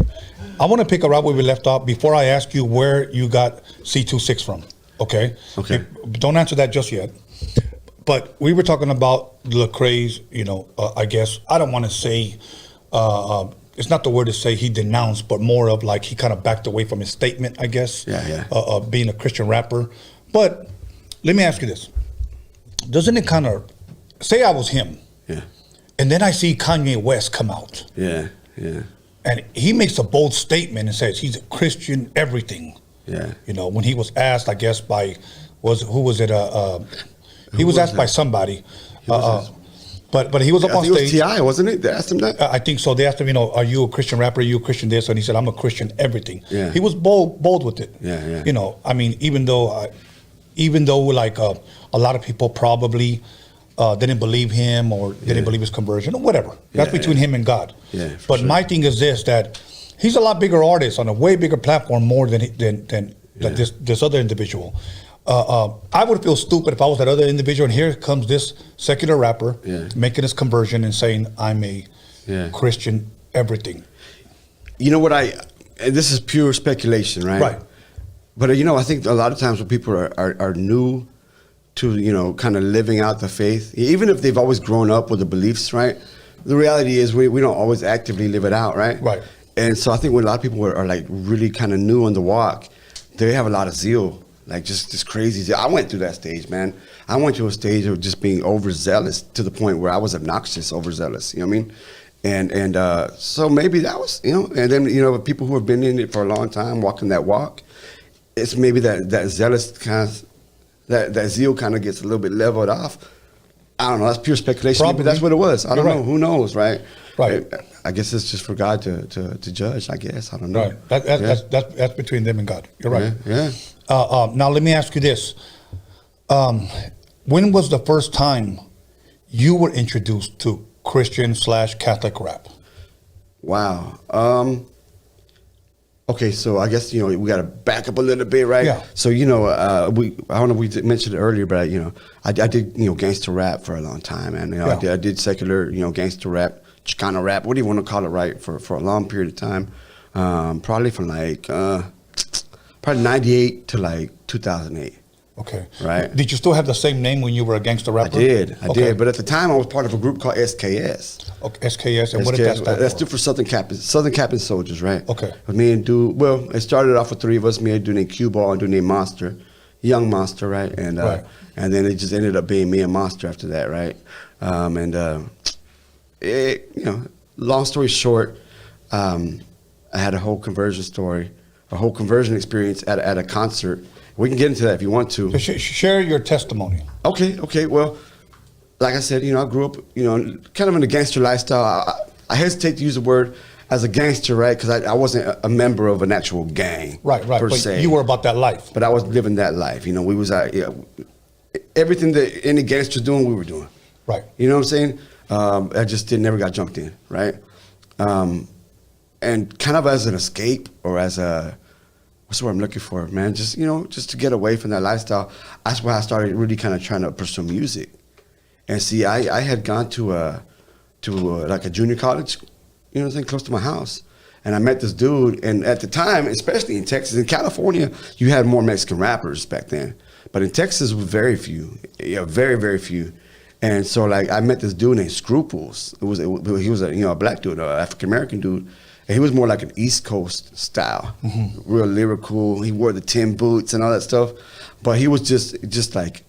I want to pick up right where we left off before I ask you where you got C2Six from, okay? Okay. Don't answer that just yet. But we were talking about Lecrae's, you know, I guess, I don't want to say, it's not the word to say he denounced, but more of like he kind of backed away from his statement, I guess. Yeah. Being a Christian rapper. But let me ask you this. Doesn't it kind of, say I was him. Yeah. And then I see Kanye West come out. Yeah. And he makes a bold statement and says he's a Christian everything. Yeah. You know, when he was asked, I guess by, who was it? He was asked by somebody. But he was up on stage. I think it was T.I., wasn't it? They asked him that? I think so. They asked him, you know, are you a Christian rapper? Are you a Christian this? And he said, I'm a Christian everything. Yeah. He was bold with it. Yeah. You know, I mean, even though like a lot of people probably didn't believe him or didn't believe his conversion or whatever. That's between him and God. Yeah, but my thing is this, that he's a lot bigger artist on a way bigger platform more than this other individual. I would feel stupid if I was that other individual, and here comes this secular rapper making his conversion and saying, I'm a Christian everything. You know what and this is pure speculation, right? Right. But, you know, I think a lot of times when people are new to, you know, kind of living out the faith, even if they've always grown up with the beliefs, right? The reality is we don't always actively live it out, right? Right. And so I think when a lot of people are like really kind of new on the walk, they have a lot of zeal. Like just crazy. I went through that stage, man. I went to a stage of just being overzealous to the point where I was obnoxious, overzealous. You know what I mean? And so maybe that was, you know. And then, you know, people who have been in it for a long time, walking that walk, it's maybe that zealous kind of that zeal kind of gets a little bit leveled off. I don't know. That's pure speculation. Probably. Maybe that's what it was. I don't know. Who knows, right? Right. I guess it's just for God to judge. I guess I don't know. Right. That's between them and God. You're right. Yeah. Now let me ask you this: when was the first time you were introduced to Christian/Catholic rap? Wow. Okay, so I guess, you know, we got to back up a little bit, right? Yeah. So, you know, I don't know if we mentioned it earlier, but, you know, I did, you know, gangster rap for a long time, and, you know, I did secular, you know, gangster rap, Chicano rap, what do you want to call it, right, for a long period of time, probably from like, probably 98 to like 2008. Okay. Right. Did you still have the same name when you were a gangster rapper? I did. But at the time, I was part of a group called SKS. Okay, SKS. And what did that stand for? That stood for Southern Captain Soldiers, right? Okay. With me and dude, well, it started off with three of us, me and a dude named Q-Ball and a dude named Monster, Young Monster, right? And and then it just ended up being me and Monster after that, right? You know, long story short, I had a whole conversion story, a whole conversion experience at a concert. We can get into that if you want to. Share your testimony. Okay. Well, like I said, you know, I grew up, you know, kind of in a gangster lifestyle. I hesitate to use the word as a gangster, right? Because I wasn't a member of an actual gang, right. Per but se. You were about that life. But I was living that life. You know, we was everything that any gangster doing, we were doing. Right. You know what I'm saying? I just never got jumped in, right? And kind of as an escape or as what's the word I'm looking for, man? Just, you know, just to get away from that lifestyle. That's why I started really kind of trying to pursue music. And see, I had gone to like a junior college, you know what I'm saying, close to my house. And I met this dude, and at the time, especially in Texas, in California, you had more Mexican rappers back then. But in Texas, was very few, very, very few. And so, like, I met this dude named Scruples. He was a black dude, an African-American dude. And he was more like an East Coast style, real lyrical. He wore the tin boots and all that stuff. But he was just like,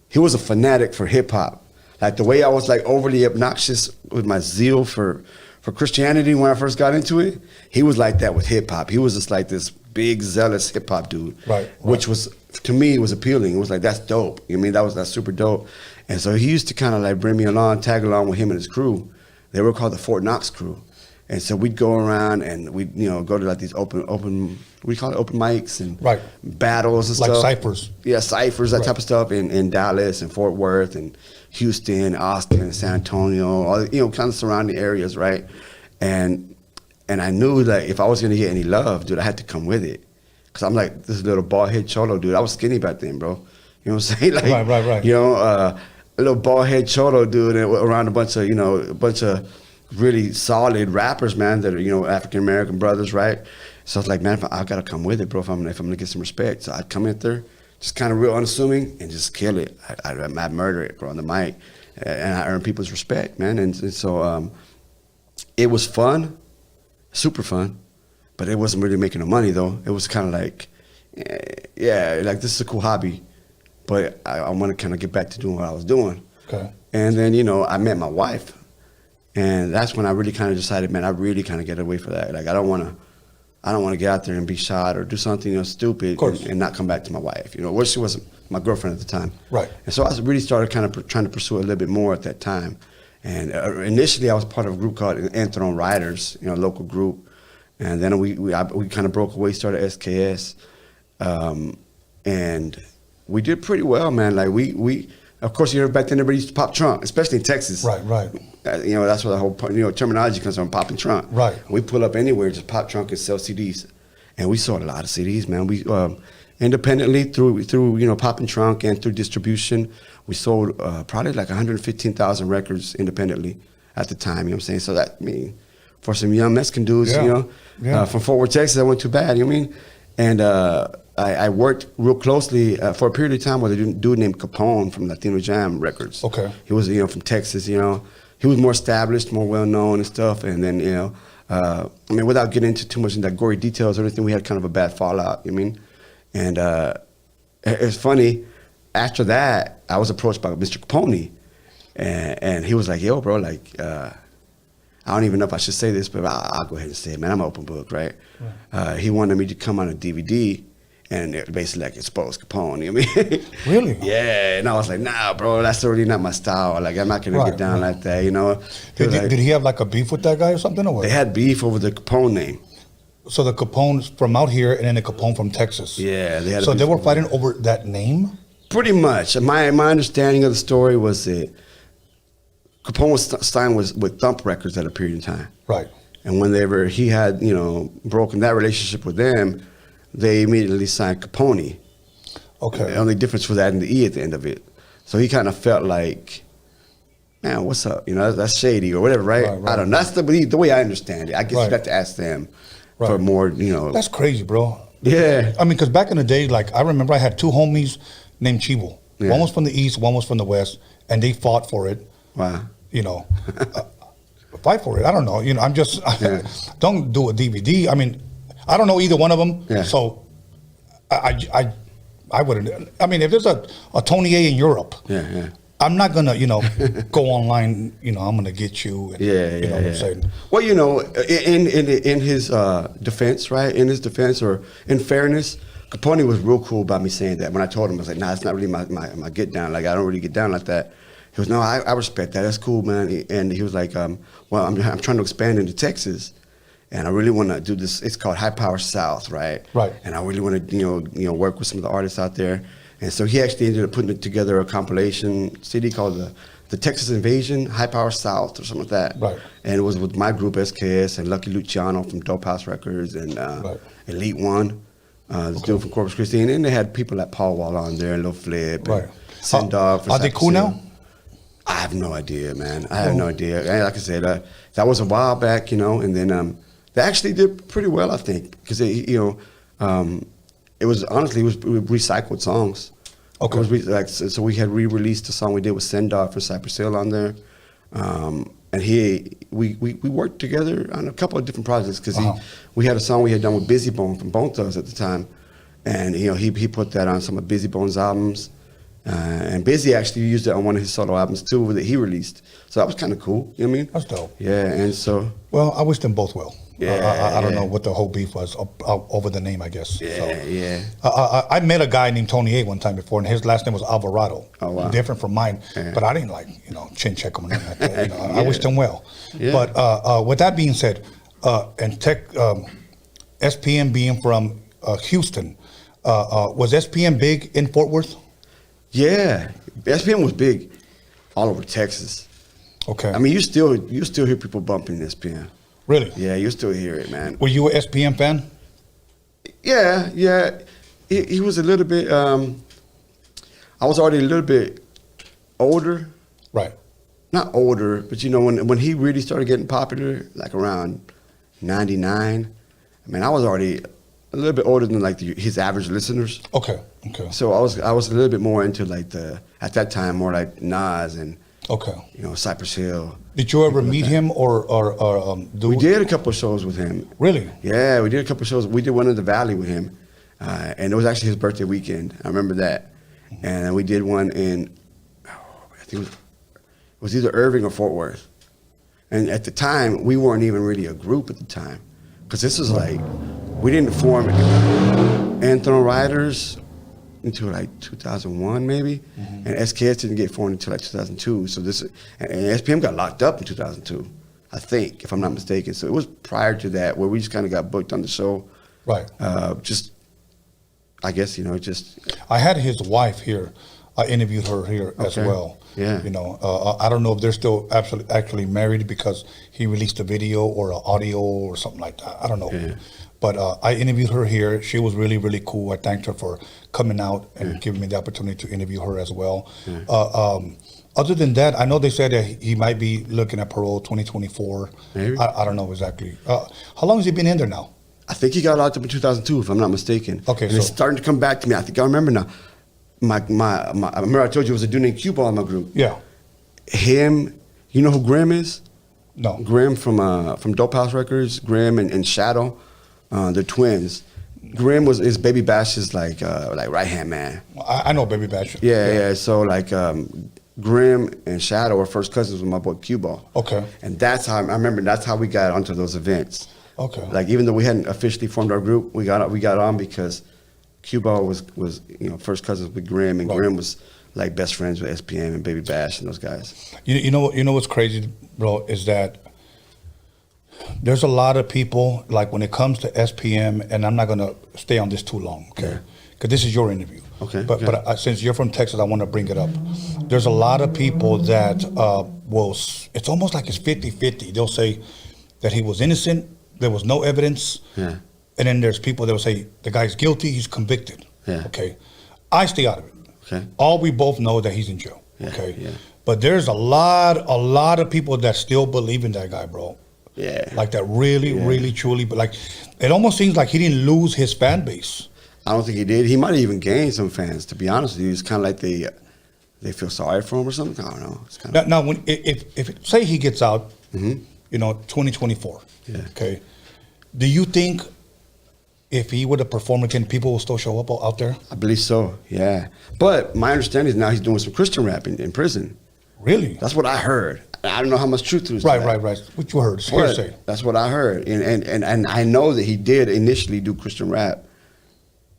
he was a fanatic for hip hop. Like the way I was like overly obnoxious with my zeal for Christianity when I first got into it, he was like that with hip hop. He was just like this big zealous hip hop dude, right. Which was, to me, it was appealing. It was like, that's dope. You know what I mean? That's super dope. And so he used to kind of like bring me along, tag along with him and his crew. They were called the Fort Knox crew. And so we'd go around and we'd, you know, go to like these open we call it open mics and battles and like stuff. Like ciphers. Yeah, ciphers, that type of stuff in Dallas and Fort Worth and Houston, Austin, San Antonio, all, you know, kind of surrounding areas, right? And And I knew that if I was gonna get any love, dude, I had to come with it. Cause I'm like this little bald head cholo, dude. I was skinny back then, bro. You know what I'm saying? Like, Right. You know, a little bald head cholo, dude, and around a bunch of really solid rappers, man, that are, you know, African American brothers, right? So I was like, man, I gotta come with it, bro, if I'm gonna get some respect. So I'd come in there, just kind of real unassuming, and just kill it. I'd murder it, bro, on the mic, and I earned people's respect, man. And so it was fun, super fun, but it wasn't really making no money though. It was kind of like, yeah, like this is a cool hobby, but I want to kind of get back to doing what I was doing. Okay. And then, you know, I met my wife, and that's when I really kind of decided, man, I really kind of get away from that. Like, I don't want to get out there and be shot or do something, you know, stupid and not come back to my wife. You know, well, she wasn't my girlfriend at the time. Right. And so I really started kind of trying to pursue it a little bit more at that time. And initially, I was part of a group called Enthroned Riders, you know, a local group. And then we kind of broke away, started SKS, and we did pretty well, man. Like we of course, you know, back then everybody used to pop trunk, especially in Texas. Right. You know, that's where the whole, you know, terminology comes from, popping trunk. Right. We pull up anywhere, just pop trunk and sell CDs, and we sold a lot of CDs, man. We independently through you know, popping trunk and through distribution, we sold probably like 115,000 records independently at the time. You know what I'm saying? So that, I mean, for some young Mexican dudes, you know, from Fort Worth, Texas, that wasn't too bad. You know what I mean? And I worked real closely for a period of time with a dude named COMPTON from Latino Jam Records. Okay. He was, you know, from Texas, you know. He was more established, more well-known and stuff. And then, you know, I mean, without getting into too much in that gory details or anything, we had kind of a bad fallout, you know what I mean? And it's funny, after that, I was approached by Mr. Capone. And he was like, yo, bro, like, I don't even know if I should say this, but I'll go ahead and say it, man. I'm an open book, right? He wanted me to come on a DVD and it basically like expose Capone, you know what I mean? Really? Yeah, and I was like, nah, bro, that's already not my style. Like, I'm not gonna get down like that, you know? Did he have like a beef with that guy or something? Or what? They had beef over the Capone name. So the Capone's from out here and then the Capone from Texas. Yeah, they had. So they were fighting over that name? Pretty much. My understanding of the story was that Capone was signed with Thump Records at a period of time. Right. And whenever he had, you know, broken that relationship with them, they immediately signed Capone. Okay. The only difference was adding the E at the end of it. So he kind of felt like, man, what's up? You know, that's shady or whatever, right? I don't know. That's the way I understand it. I guess you have to ask them for more, you know. That's crazy, bro. Yeah. I mean, because back in the day, like, I remember I had two homies named Chivo. Yeah. One was from the East, one was from the West, and they fought for it. Wow. You know, fight for it. I don't know. You know, I'm just, don't do a DVD. I mean, I don't know either one of them. Yeah. So I wouldn't. I mean, if there's a Tony A in Europe, I'm not gonna, you know, go online. You know, I'm gonna get you. And, you know what I'm saying? Well, you know, in his defense, right? In his defense, or in fairness, Capone was real cool about me saying that. When I told him, I was like, nah, it's not really my get down. Like, I don't really get down like that. He goes, no, I respect that. That's cool, man. And he was like, well, I'm trying to expand into Texas. And I really want to do this. It's called High Power South, right? Right. And I really want to, you know, work with some of the artists out there. And so he actually ended up putting together a compilation CD called the Texas Invasion, High Power South, or something like that. Right. And it was with my group SKS and Lucky Luciano from Dope House Records and Elite One, this dude from Corpus Christi. And then they had people like Paul Wall on there, Lil Flip, and Send-Off. Are they cool now? I have no idea, man. I have no idea. And like I said, that was a while back, you know, and then they actually did pretty well, I think, because you know, it was honestly recycled songs. Okay. It was so we had re-released the song we did with Send-Off for Cypress Hill on there, and we worked together on a couple of different projects because we had a song we had done with Busy Bone from Bone Thugs at the time, and you know he put that on some of Busy Bone's albums. And Busy actually used it on one of his solo albums too that he released. So that was kind of cool. You know what I mean? That's dope. Yeah, and so. Well, I wish them both well. Yeah, I don't know what the whole beef was over the name, I guess. Yeah, I met a guy named Tony A one time before, and his last name was Alvarado. Oh, wow. Different from mine, but I didn't like, you know, chin check him or nothing like that. You know, I wished him well. Yeah. But with that being said, and SPM being from Houston, was SPM big in Fort Worth? Yeah, SPM was big all over Texas. Okay. I mean, you still hear people bumping SPM. Really? Yeah, you still hear it, man. Were you a SPM fan? Yeah. He was a little bit. I was already a little bit older. Right. Not older, but you know, when he really started getting popular, like around '99. I mean, I was already a little bit older than like his average listeners. Okay. So I was a little bit more into like at that time more like Nas and Cypress Hill. Did you ever meet him or We did a couple of shows with him. Really? Yeah, we did a couple of shows. We did one in the Valley with him, and it was actually his birthday weekend. I remember that. And we did one in, I think it was either Irving or Fort Worth. And at the time, we weren't even really a group at the time, because this was like, we didn't form Anthem Riders until like 2001 maybe, and SKS didn't get formed until like 2002. So and SPM got locked up in 2002, I think, if I'm not mistaken. So it was prior to that where we just kind of got booked on the show. Right. I guess, I had his wife here. I interviewed her here as well. Yeah. I don't know if they're still actually married because he released a video or an audio or something like that. I don't know. Yeah. But I interviewed her here. She was really, really cool. I thanked her for coming out and giving me the opportunity to interview her as well. Yeah. Other than that, I know they said that he might be looking at parole 2024. Maybe. I don't know exactly. How long has he been in there now? I think he got locked up in 2002, if I'm not mistaken. Okay, and it's starting to come back to me. I think I remember now. I remember I told you it was a dude named Cuba in my group. Yeah. Him, you know who Grim is? No. Grim from Dope House Records. Grim and Shadow, they're twins. Grim is Baby Bash's like right hand man. I know Baby Bash. Yeah. So like Grim and Shadow were first cousins with my boy Cuba. Okay. And that's how I remember. That's how we got onto those events. Okay. Like even though we hadn't officially formed our group, we got on because Cuba was first cousins with Grim, and Grim was like best friends with SPM and Baby Bash and those guys. You know what's crazy, bro, is that there's a lot of people, like when it comes to SPM, and I'm not gonna stay on this too long, okay? Because this is your interview. Okay. But since you're from Texas, I want to bring it up. There's a lot of people that it's almost like it's 50-50. They'll say that he was innocent. There was no evidence. Yeah. And then there's people that will say the guy's guilty, he's convicted. Yeah. Okay. I stay out of it. Okay. All we both know that he's in jail. Yeah, okay. yeah. But there's a lot of people that still believe in that guy, bro. Yeah. Like that really truly, but like it almost seems like he didn't lose his fan base. I don't think he did. He might have even gained some fans, to be honest with you. It's kind of like they feel sorry for him or something. I don't know. It's kind of Now when if say he gets out, 2024. Yeah. Okay. Do you think if he would have performed again, people will still show up out there? I believe so, yeah. But my understanding is now he's doing some Christian rap in prison. Really? That's what I heard. I don't know how much truth there is to Right. that. What you heard? It's But hearsay. that's what I heard. And I know that he did initially do Christian rap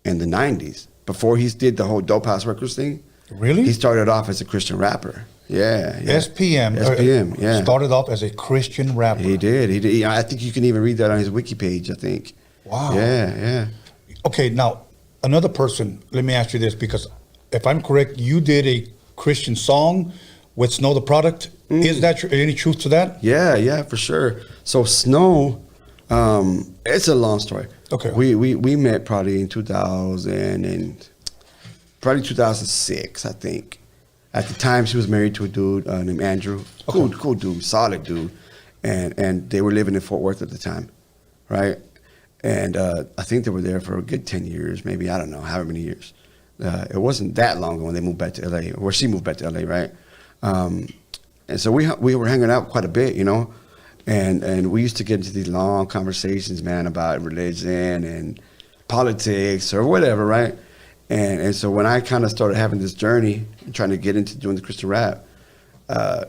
in the 90s. Before he did the whole Dope House Records thing. Really? He started off as a Christian rapper. Yeah. SPM yeah. started off as a Christian rapper. He did. I think you can even read that on his wiki page, I think. Wow. Yeah. Okay, now, another person, let me ask you this, because if I'm correct, you did a Christian song with Snow the Product. Is that any truth to that? Yeah, for sure. So Snow, it's a long story. Okay. We met probably in 2006, I think. At the time, she was married to a dude named Andrew. Cool dude, solid dude. And they were living in Fort Worth at the time, right? And I think they were there for a good 10 years, maybe, I don't know, however many years. It wasn't that long ago when they moved back to LA, or she moved back to LA, right? And so we were hanging out quite a bit, and we used to get into these long conversations, man, about religion and politics or whatever, right? And so when I kind of started having this journey and trying to get into doing the Christian rap, I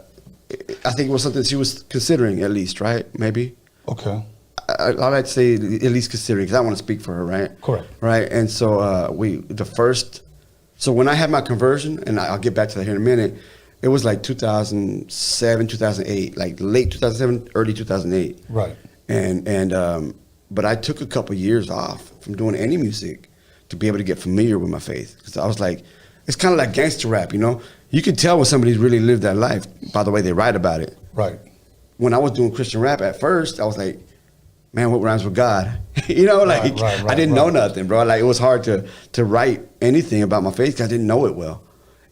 think it was something she was considering at least, right? Maybe. Okay. I like to say at least considering, because I want to speak for her, right? Correct. Right, and so so when I had my conversion, and I'll get back to that here in a minute, it was like 2007, 2008, like late 2007, early 2008. Right. But I took a couple years off from doing any music to be able to get familiar with my faith, because I was like, it's kind of like gangster rap, You can tell when somebody's really lived that life by the way they write about it. Right. When I was doing Christian rap at first, I was like, man, what rhymes with God? You know, like I didn't know nothing, bro. Like it was hard to write anything about my faith because I didn't know it well.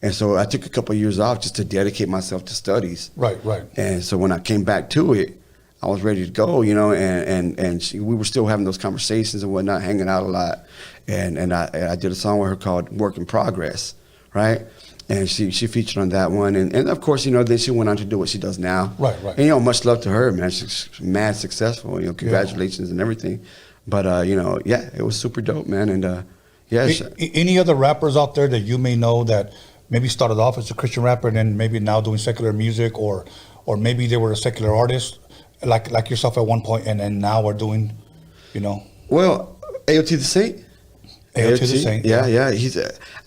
And so I took a couple of years off just to dedicate myself to studies. Right. And so when I came back to it, I was ready to go, you know, and we were still having those conversations and whatnot, hanging out a lot. And I did a song with her called Work in Progress, right? And she featured on that one. And of course, you know, then she went on to do what she does now. Right. And, you know, much love to her, man. She's mad successful, you know, congratulations and everything. But, you know, yeah, it was super dope, man. And, yeah. Any other rappers out there that you may know that maybe started off as a Christian rapper and then maybe now doing secular music, or maybe they were a secular artist like yourself at one point and then now are doing, you know? Well, AOT the Saint. AOT the Saint. Yeah. He's.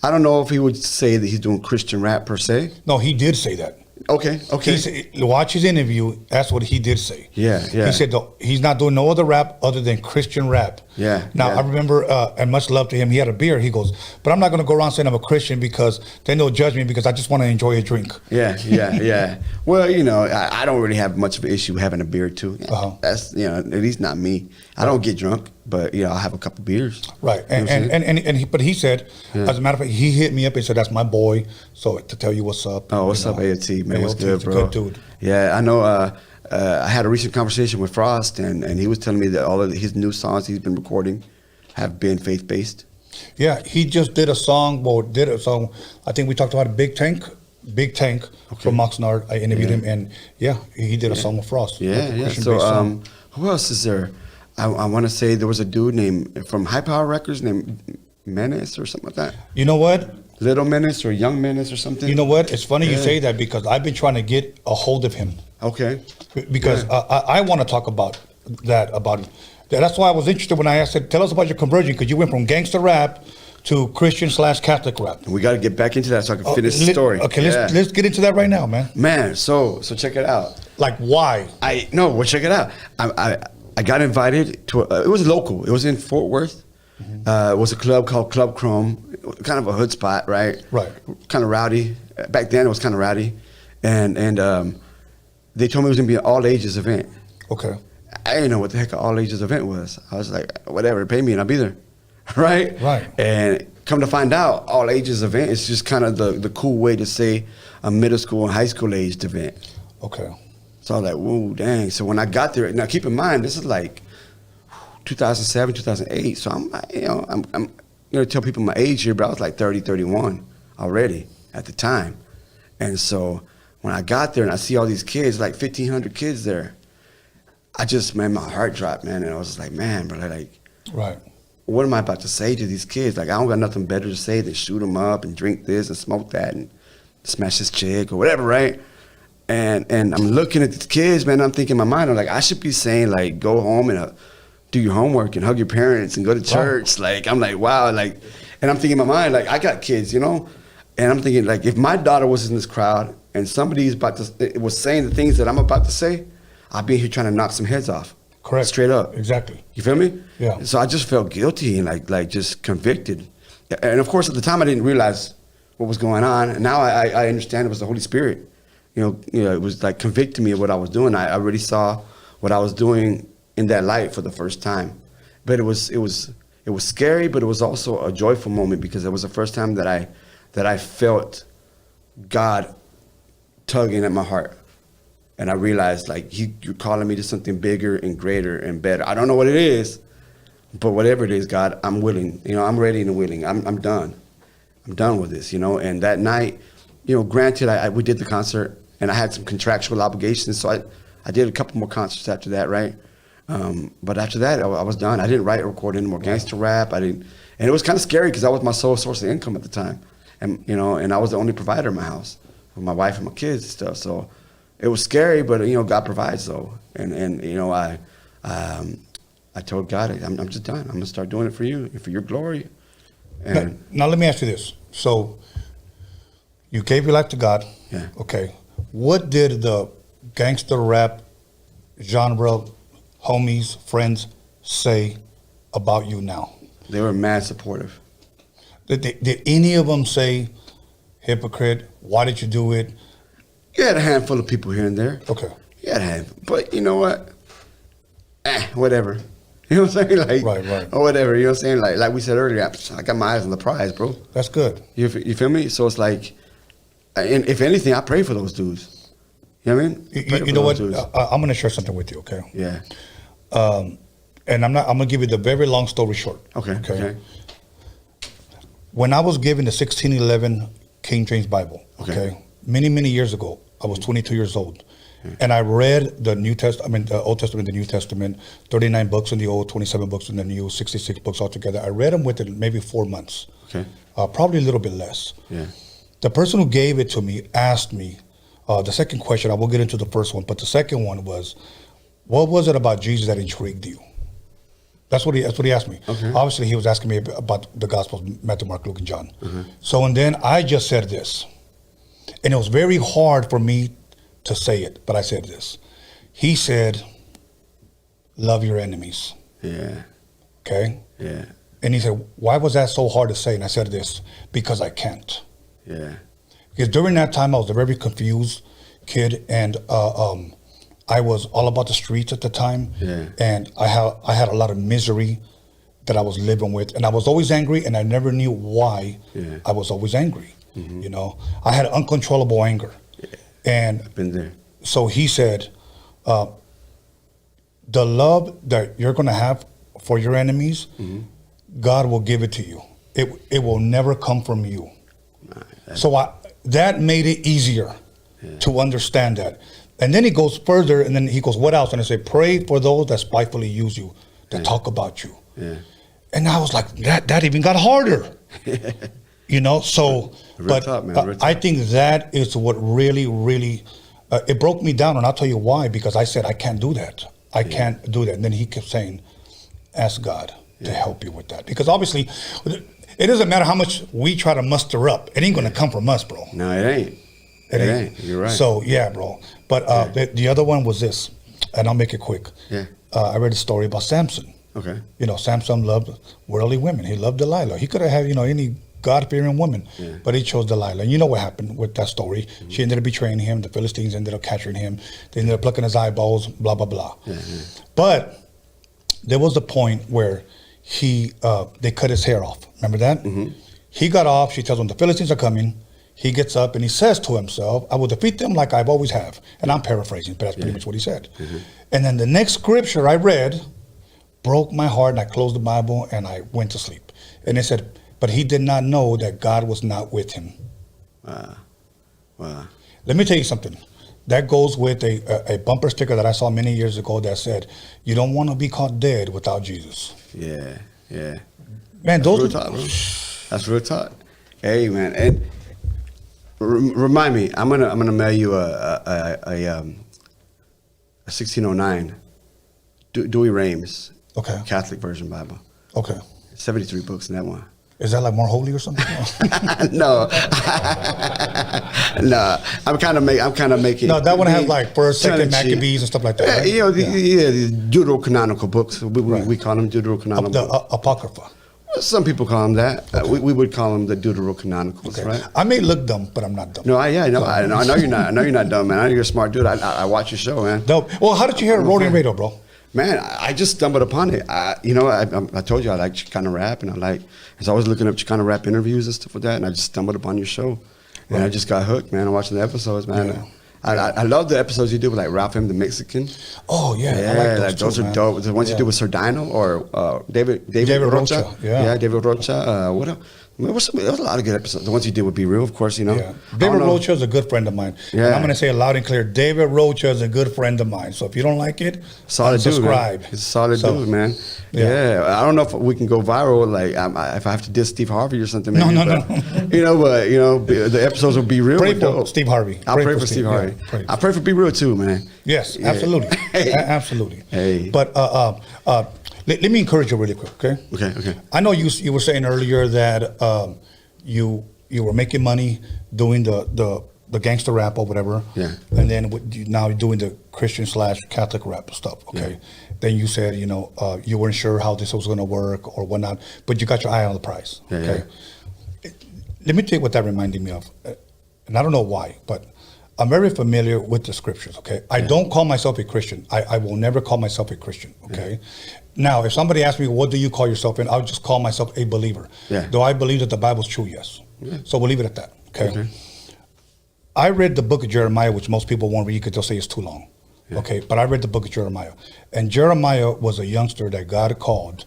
I don't know if he would say that he's doing Christian rap per se. No, he did say that. Okay. Watch his interview. That's what he did say. Yeah. He said he's not doing no other rap other than Christian rap. Yeah. Now, I remember, and much love to him, he had a beer. He goes, but I'm not going to go around saying I'm a Christian because then they'll judge me because I just want to enjoy a drink. Yeah. Well, you know, I don't really have much of an issue having a beer too. That's, you know, at least not me. I don't get drunk, but, you know, I'll have a couple beers. Right. But he said, as a matter of fact, he hit me up and said, that's my boy. So to tell you what's up. Oh, what's up, AOT, man? What's good, bro? A good dude. Yeah, I know. I had a recent conversation with Frost, and he was telling me that all of his new songs he's been recording have been faith-based. Yeah, he just did a song. I think we talked about Big Tank from Oxnard. I interviewed him, and he did a song with Frost. Yeah. So who else is there? I want to say there was a dude named from High Power Records named Menace or something like that. You know what? Little Menace or Young Menace or something. You know what? It's funny you say that because I've been trying to get a hold of him. Okay. Because I want to talk about that. That's why I was interested when I asked, tell us about your conversion, because you went from gangster rap to Christian/Catholic rap. We got to get back into that so I can finish the story. Okay, let's get into that right now, man. Man, so check it out. Like why? Check it out. I got invited to it was local. It was in Fort Worth. It was a club called Club Chrome, kind of a hood spot, right? Right. Kind of rowdy. Back then it was kind of rowdy, and they told me it was gonna be an all ages event. Okay. I didn't know what the heck an all ages event was. I was like, whatever, pay me and I'll be there, right? Right. And come to find out, all ages event is just kind of the cool way to say a middle school and high school aged event. Okay. So I was like, whoa, dang. So when I got there, now keep in mind, this is like 2007, 2008. So I'm going to tell people my age here, but I was like 30, 31 already at the time. And so when I got there and I see all these kids, like 1,500 kids there, man, my heart dropped, man. And I was like, man, bro, like, right. What am I about to say to these kids? Like, I don't got nothing better to say than shoot them up and drink this and smoke that and smash this chick or whatever, right? And I'm looking at these kids, man. I'm thinking in my mind, I'm like, I should be saying, like, go home and do your homework and hug your parents and go to church. Wow. Like, I'm like, wow. Like, and I'm thinking in my mind, like, I got kids, you know? And I'm thinking, like, if my daughter was in this crowd and somebody's was saying the things that I'm about to say, I'd be here trying to knock some heads off. Correct. Straight up. Exactly. You feel me? Yeah. So I just felt guilty and like just convicted. And of course, at the time, I didn't realize what was going on. And now I understand it was the Holy Spirit. You know, it was like convicting me of what I was doing. I already saw what I was doing in that light for the first time. But it was scary, but it was also a joyful moment because it was the first time that I felt God tugging at my heart. And I realized, like, you're calling me to something bigger and greater and better. I don't know what it is, but whatever it is, God, I'm willing. You know, I'm ready and willing. I'm done. I'm done with this, you know. And that night, you know, granted, we did the concert, and I had some contractual obligations, so I did a couple more concerts after that, right? But after that, I was done. I didn't write or record any more gangster rap. And it was kind of scary because that was my sole source of income at the time. And, you know, and I was the only provider in my house with my wife and my kids and stuff. So it was scary, but, you know, God provides, though. And you know, I told God, I'm just done. I'm going to start doing it for you and for your glory. And now let me ask you this. So you gave your life to God. Yeah. Okay. What did the gangster rap genre homies, friends say about you now? They were mad supportive. Did any of them say, hypocrite, why did you do it? You had a handful of people here and there. Okay. You had a handful. But you know what? whatever. You know what I'm saying? Like, Right. Or whatever. You know what I'm saying? Like we said earlier, I got my eyes on the prize, bro. That's good. You feel me? So it's like, and if anything, I pray for those dudes. You know what I mean? You know what? I'm going to share something with you, okay? Yeah. And I'm going to give you the very long story short. Okay. When I was given the 1611 King James Bible, okay, many years ago, I was 22 years old. And I read the the Old Testament, the New Testament, 39 books in the Old, 27 books in the New, 66 books altogether. I read them within maybe 4 months. Okay. Probably a little bit less. Yeah. The person who gave it to me asked me, the second question, I will get into the first one, but the second one was, what was it about Jesus that intrigued you? That's what he asked me. Okay. Obviously, he was asking me about the Gospels, Matthew, Mark, Luke, and John. So, and then I just said this. And it was very hard for me to say it, but I said this. He said, love your enemies. Yeah. Okay? Yeah. And he said, why was that so hard to say? And I said this, because I can't. Yeah. Because during that time, I was a very confused kid, and I was all about the streets at the time. Yeah. And I had a lot of misery that I was living with, and I was always angry, and I never knew why I was always angry. You know, I had uncontrollable anger. And I've been there. So he said, the love that you're going to have for your enemies, God will give it to you. It will never come from you. So that made it easier to understand that. And then he goes further, and then he goes, what else? And I say, pray for those that spitefully use you, that talk about you. Yeah. And I was like, that even got harder. You know, so, Real talk, man. Real I talk. think that is what really, it broke me down. And I'll tell you why, because I said, I can't do that. I can't do that. And then he kept saying, ask God to help you with that. Because obviously, it doesn't matter how much we try to muster up. It ain't going to come from us, bro. No, it ain't. It ain't. You're right. So, yeah, bro. But the other one was this, and I'll make it quick. Yeah. I read a story about Samson. Okay. You know, Samson loved worldly women. He loved Delilah. He could have had, any God-fearing woman, but he chose Delilah. And you know what happened with that story. She ended up betraying him. The Philistines ended up capturing him. They ended up plucking his eyeballs, blah, blah, blah. But there was a point where they cut his hair off. Remember that? He got off. She tells him the Philistines are coming. He gets up and he says to himself, I will defeat them like I've always have. And I'm paraphrasing, but that's pretty much what he said. And then the next scripture I read broke my heart, and I closed the Bible and I went to sleep. And it said, but he did not know that God was not with him. Wow. Let me tell you something. That goes with a bumper sticker that I saw many years ago that said, you don't want to be caught dead without Jesus. Yeah. Man, That's real talk, bro. That's real talk. Hey, man, and remind me, I'm gonna mail you a 1609 Dewey Rames, Okay. Catholic version Bible. Okay. 73 books in that one. Is that like more holy or something? No, no. I'm kind of making. No, that one has like First, Second tongue-in-cheek. Maccabees and stuff like that, right? You know, the deuterocanonical books. We call them deuterocanonical. The books. Apocrypha. Some people call them that. We would call them the deuterocanonicals, Okay. right? I may look dumb, but I'm not dumb. No, I know you're not. I know you're not dumb, man. I know you're a smart dude. I watch your show, man. Dope. Well, how did you hear Roadium Radio, bro? Man, I just stumbled upon it. I told you I like Chicano rap, and I was always looking up Chicano rap interviews and stuff like that, and I just stumbled upon your show, and I just got hooked, man. I'm watching the episodes, man. Yeah. I love the episodes you do with like Ralph M. the Mexican. Oh yeah, Yeah, I like those too, are man. dope. The ones you Yeah. do with Sardino or David Rocha. Yeah. David Rocha. What else? There was a lot of good episodes. The ones you did with Be Real, of course, you know. Yeah. I David don't know. Rocha is a good friend of mine. Yeah. And I'm going to say it loud and clear. David Rocha is a good friend of mine. So if you don't like it, Solid dude, subscribe. man. He's a solid dude, man. yeah. Yeah. I don't know if we can go viral, like if I have to diss Steve Harvey or something. No, maybe, no, but, you know, the episodes will be real. Pray with for dope. Steve Harvey. I'll pray for Steve Harvey. Yeah, I pray for Be Real too, man. Yes, Yeah. absolutely. Hey. Absolutely. Hey. But let me encourage you really quick, okay? Okay. I know you were saying earlier that you were making money doing the gangster rap or whatever. Yeah. And then now you're doing the Christian/Catholic rap stuff, okay? Yeah. Then you said, you weren't sure how this was going to work or whatnot, but you got your eye on the prize, Yeah, okay? Let me tell you what that reminded me of. And I don't know why, but I'm very familiar with the scriptures, okay? I don't call myself a Christian. I will never call myself a Christian, okay? Now, if somebody asks me, what do you call yourself in? I'll just call myself a believer. Do I believe that the Bible's true? Yes. So we'll leave it at that, okay? I read the book of Jeremiah, which most people won't read because they'll say it's too long, okay? But I read the book of Jeremiah. And Jeremiah was a youngster that God called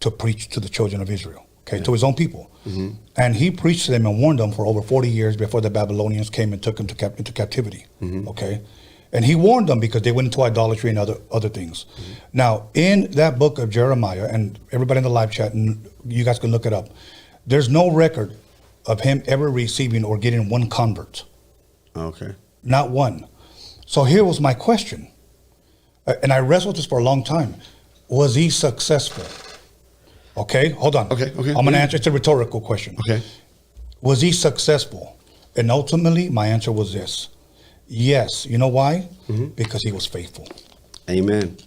to preach to the children of Israel, okay, to his own people. And he preached to them and warned them for over 40 years before the Babylonians came and took him into captivity, okay? And he warned them because they went into idolatry and other things. Now, in that book of Jeremiah, and everybody in the live chat, and you guys can look it up, there's no record of him ever receiving or getting one convert. Okay. Not one. So here was my question, and I wrestled this for a long time. Was he successful? Okay, hold on. Okay. I'm going to answer. It's a rhetorical question. Okay. Was he successful? And ultimately, my answer was this. Yes. You know why? Because he was faithful. Amen.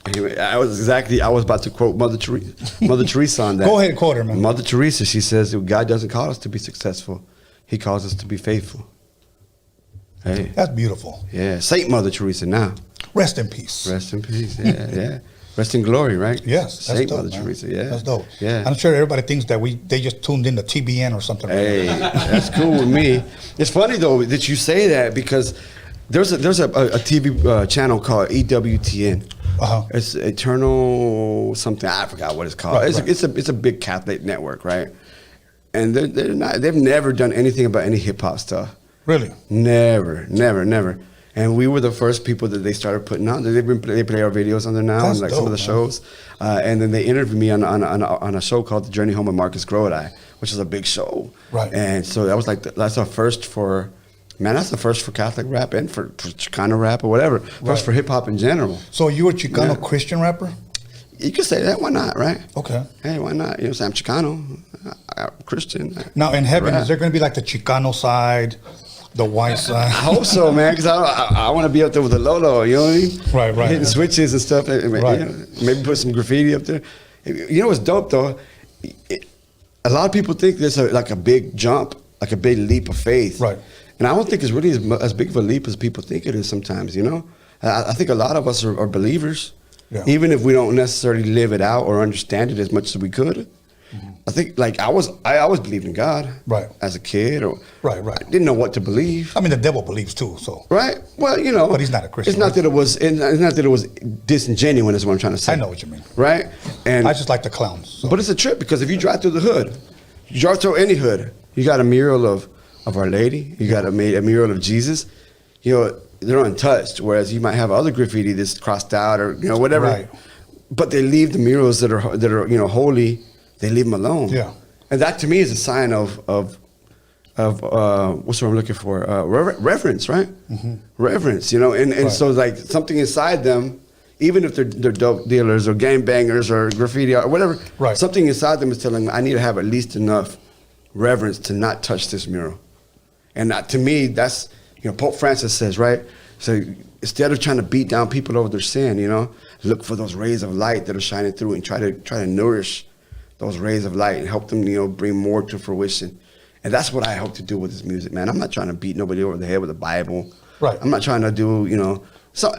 I was about to quote Mother Teresa on that. Go ahead, quote her, man. Mother Teresa, she says, God doesn't call us to be successful. He calls us to be faithful. Hey. That's beautiful. Yeah. Saint Mother Teresa now. Rest in peace. Rest in peace. Yeah. Rest in glory, right? Yes, that's Saint dope, Mother man. Teresa, yeah. That's dope. Yeah. I'm sure everybody thinks that they just tuned in to TBN or something. Hey, that's cool with me. It's funny though that you say that because there's a TV channel called EWTN. It's Eternal something. I forgot what it's called. It's a big Catholic network, right? And they've never done anything about any hip hop stuff. Really? Never. And we were the first people that they started putting on. They play our videos on there now, That's and like dope, some of the man. shows. And then they interviewed me on a show called The Journey Home with Marcus Groadi, which is a big show. Right. And so that was that's our first for, man, that's the first for Catholic rap and for Chicano rap or whatever. First for hip hop in general. So you a Chicano Christian rapper? You could say that. Why not, right? Okay. Hey, why not? You know what I'm saying? I'm Chicano, I'm Christian. Now in heaven, rap. is there going to be like the Chicano side, the white side? I hope so, man, because I want to be up there with the Lolo, you know what I mean? Right. Hitting switches and stuff. You know, maybe put some graffiti up there. You know what's dope, though? A lot of people think there's like a big jump, like a big leap of faith. Right. And I don't think it's really as big of a leap as people think it is sometimes, you know? I think a lot of us are believers, even if we don't necessarily live it out or understand it as much as we could. I think, like, I always believed in God, as a kid, or I didn't know what to believe. I mean, the devil believes too, so Well, you know, but he's not a Christian. It's not that it was disingenuous. Is what I'm trying to say. I know what you mean, right? And I just like the clowns. So. But it's a trip because if you drive through the hood, you drive through any hood, you got a mural of Our Lady, you got a mural of Jesus. You know, they're untouched. Whereas you might have other graffiti that's crossed out or whatever. Right. But they leave the murals that are holy. They leave them alone. Yeah. And that to me is a sign of what's what I'm looking for? Reverence, right? Reverence, and so like something inside them, even if they're dope dealers or gangbangers or graffiti or whatever, something inside them is telling them, I need to have at least enough reverence to not touch this mural. And to me, that's, Pope Francis says, right? So instead of trying to beat down people over their sin, look for those rays of light that are shining through and try to nourish those rays of light and help them, bring more to fruition. And that's what I hope to do with this music, man. I'm not trying to beat nobody over the head with the Bible. Right. I'm not trying to do, so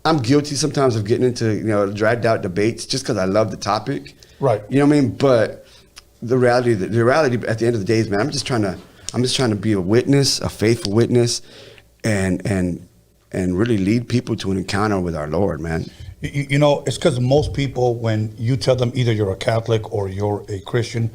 I'm guilty sometimes of getting into, dragged out debates just because I love the topic. Right. You know what I mean? But the reality at the end of the day is, man, I'm just trying to be a witness, a faithful witness, and really lead people to an encounter with our Lord, man. It's because most people, when you tell them either you're a Catholic or you're a Christian,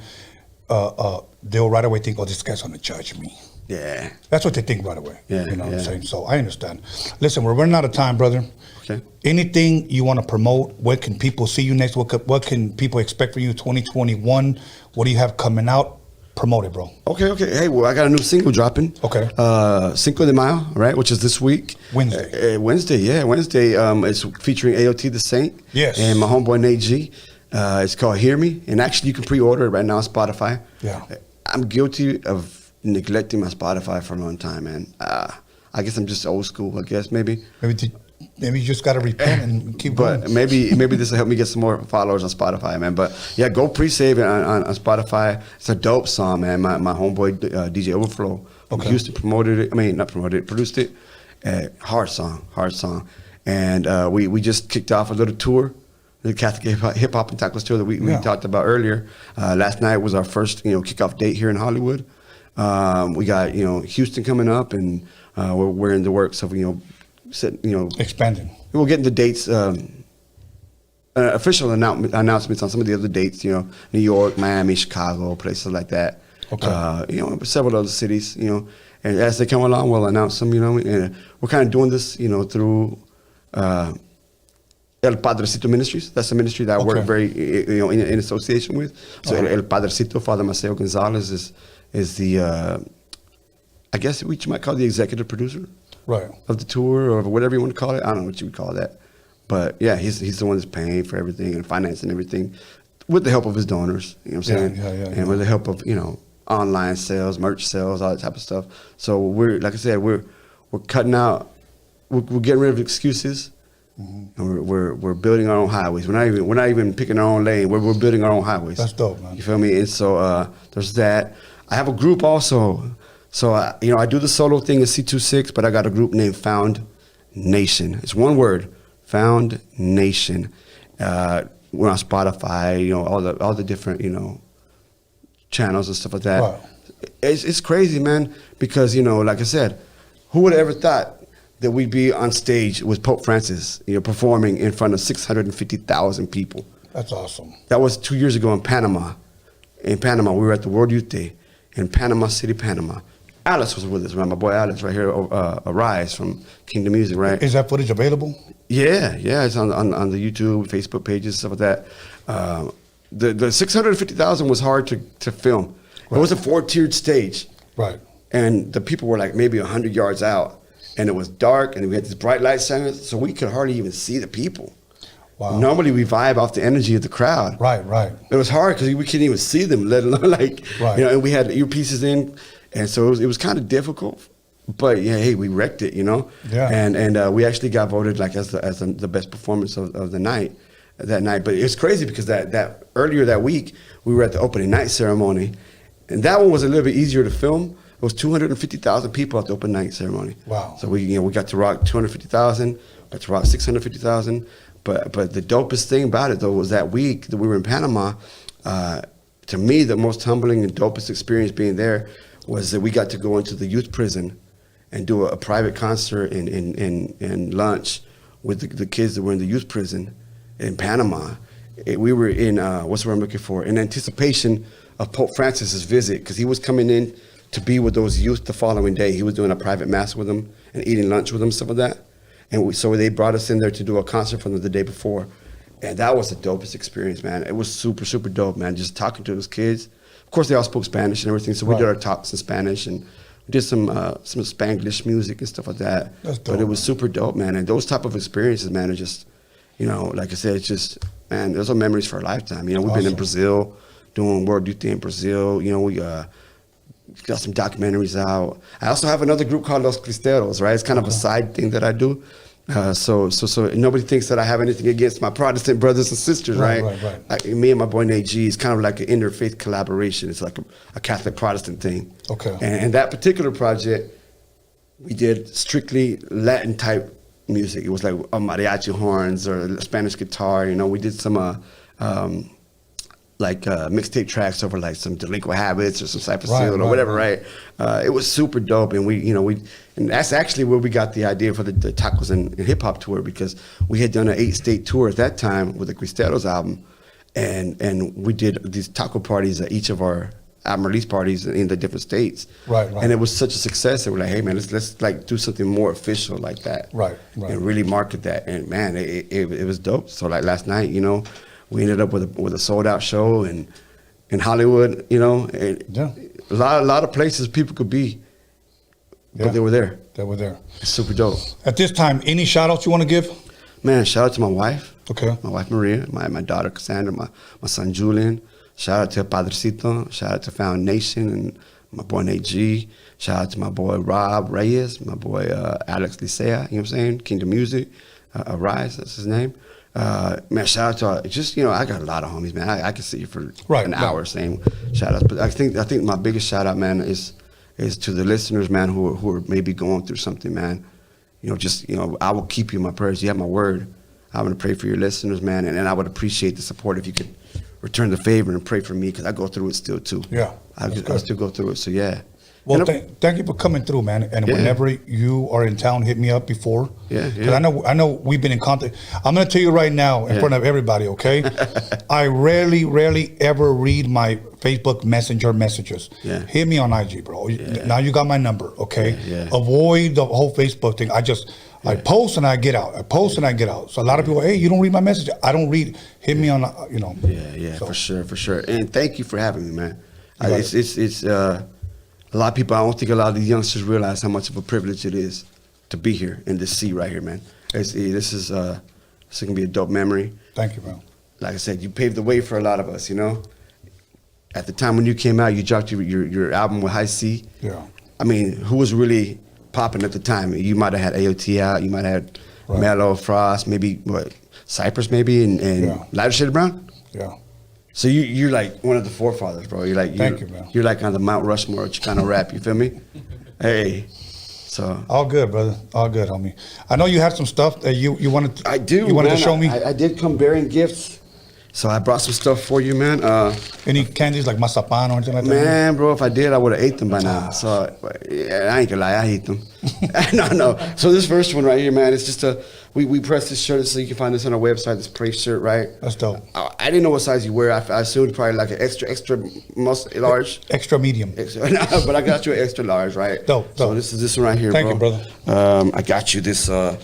they'll right away think, oh, this guy's going to judge me. Yeah. That's what they think right away. Yeah, what I'm saying? So I understand. Listen, we're running out of time, brother. Okay. Anything you want to promote? Where can people see you next? What can people expect from you 2021? What do you have coming out? Promote it, bro. Okay. Hey, well, I got a new single dropping. Okay. Cinco de Mayo, right, which is this week. Wednesday. Wednesday. It's featuring AOT the Saint. Yes. And my homeboy Nate G. It's called Hear Me. And actually, you can pre-order it right now on Spotify. Yeah. I'm guilty of neglecting my Spotify for a long time, man. I guess I'm just old school, I guess, maybe. Maybe you just got to repent and keep going. But maybe this will help me get some more followers on Spotify, man. But yeah, go pre-save it on Spotify. It's a dope song, man. My homeboy DJ Overflow from Houston produced it. Hard song. And we just kicked off a little tour, the Catholic Hip Hop and Tacos tour that we talked about earlier. Last night was our first, kickoff date here in Hollywood. We got, Houston coming up, and we're in the works of, expanding. We'll get into dates, official announcements on some of the other dates, New York, Miami, Chicago, places like that. Okay. Several other cities, and as they come along, we'll announce them, and we're kind of doing this, through El Padrecito Ministries. That's the ministry that I work very, in association with. So El Padrecito, Father Maceo Gonzalez is the, I guess what you might call the executive producer, right, of the tour, or whatever you want to call it. I don't know what you would call that, but yeah, he's the one that's paying for everything and financing everything, with the help of his donors. You know what I'm saying? And with the help of online sales, merch sales, all that type of stuff. So we're, like I said, we're cutting out. We're getting rid of excuses. Mm-hmm. And we're building our own highways. We're not even picking our own lane. We're building our own highways. That's dope, man. You feel me? And so there's that. I have a group also. So I do the solo thing at C2Six, but I got a group named Found Nation. It's one word, Found Nation. We're on Spotify. All the different channels and stuff like that. Wow. It's crazy, man. Because like I said, who would have ever thought that we'd be on stage with Pope Francis, performing in front of 650,000 people. That's awesome. That was 2 years ago in Panama. In Panama, we were at the World Youth Day in Panama City, Panama. Alice was with us, right? My boy Alice right here, Arise from Kingdom Music, right? Is that footage available? Yeah, it's on the YouTube, Facebook pages, stuff like that. The 650,000 was hard to film. Right. It was a 4-tiered stage. Right. And the people were like maybe 100 yards out. And it was dark, and we had these bright light signs, so we could hardly even see the people. Wow. Normally, we vibe off the energy of the crowd. Right. It was hard because we couldn't even see them, let alone and we had earpieces in, and so it was kind of difficult. But yeah, hey, we wrecked it, Yeah. And we actually got voted as the best performance of the night that night. But it's crazy because that earlier that week we were at the opening night ceremony, and that one was a little bit easier to film. It was 250,000 people at the open night ceremony. Wow. So we got to rock 250,000, got to rock 650,000. But the dopest thing about it though was that week that we were in Panama. To me, the most humbling and dopest experience being there was that we got to go into the youth prison and do a private concert and lunch with the kids that were in the youth prison in Panama. We were in what's the word I'm looking for? In anticipation of Pope Francis's visit, because he was coming in to be with those youth the following day. He was doing a private mass with them and eating lunch with them, stuff like that. And so they brought us in there to do a concert for them the day before. And that was the dopest experience, man. It was super, super dope, man. Just talking to those kids. Of course, they all spoke Spanish and everything, so we did our talks in Spanish, and we did some Spanglish music and stuff like that. That's dope. But it was super dope, man. And those type of experiences, man, are just, like I said, it's just, man, those are memories for a lifetime. We've been in Brazil, doing World Youth Day in Brazil. We got some documentaries out. I also have another group called Los Cristeros, right? It's kind of a side thing that I do. So nobody thinks that I have anything against my Protestant brothers and sisters, right? Like me and my boy Nate G, it's kind of like an interfaith collaboration. It's like a Catholic Protestant thing. Okay. And that particular project, we did strictly Latin type music. It was like mariachi horns or Spanish guitar. We did some mixtape tracks over like some Delinquent Habits or some Cypress Hill or whatever, right? It was super dope, and and that's actually where we got the idea for the Tacos and Hip Hop tour, because we had done an 8-state tour at that time with the Cristeros album, and we did these taco parties at each of our album release parties in the different states. Right. And it was such a success that we're like, hey man, let's like do something more official like that. Right. And really market that, and man, it was dope. So like last night, we ended up with a sold out show in Hollywood, and a lot of places people could be, but they were there. They were there. It's super dope. At this time, any shout outs you want to give? Man, shout out to my wife. Okay. My wife Maria, my daughter Cassandra, my son Julian. Shout out to Padrecito. Shout out to Found Nation and my boy Nate G. Shout out to my boy Rob Reyes, my boy Alex Licea, you know what I'm saying? Kingdom Music, Arise, that's his name. Man, shout out to I got a lot of homies, man. I can see you for an hour saying shout outs, but I think my biggest shout out, man, is to the listeners, man, who are maybe going through something, man. I will keep you in my prayers. You have my word. I'm going to pray for your listeners, man, and I would appreciate the support if you could return the favor and pray for me, because I go through it still too. Yeah, I still go through it. So yeah. Well, thank you for coming through, man. And whenever you are in town, hit me up before. Yeah. Because I know we've been in contact. I'm going to tell you right now in front of everybody, okay? I rarely ever read my Facebook Messenger messages. Yeah. Hit me on IG, bro. Now you got my number, okay? Yeah. Avoid the whole Facebook thing. I post and I get out. I post and I get out. So a lot of people, hey, you don't read my message. I don't read. Hit me on, Yeah, so. For sure. And thank you for having me, man. It's a lot of people, I don't think a lot of the youngsters realize how much of a privilege it is to be here in this seat right here, man. This is going to be a dope memory. Thank you, man. Like I said, you paved the way for a lot of us, At the time when you came out, you dropped your album with High C. Yeah. I mean, who was really popping at the time? You might have had AOT out, you might have had Mellow, Frost, maybe, Cypress maybe, and Lighter Shade of Brown? Yeah. So you're like one of the forefathers, bro. Thank you, man. You're like on the Mount Rushmore of Chicano rap. You feel me? Hey, so all good, brother. All good, homie. I know you have some stuff that you wanted. I do. You wanted to show me. I did come bearing gifts, so I brought some stuff for you, man. Any candies like masapan or anything like that? Man, bro, if I did, I would have ate them by now. So I ain't gonna lie, I hate them. No. So this first one right here, man, it's just we pressed this shirt so you can find this on our website. This Praise shirt, right? That's dope. I didn't know what size you wear. I assumed probably like an extra large. Extra medium. But I got you an extra large, right? Dope. So this is this one right here, Thank bro. you, brother. I got you this. The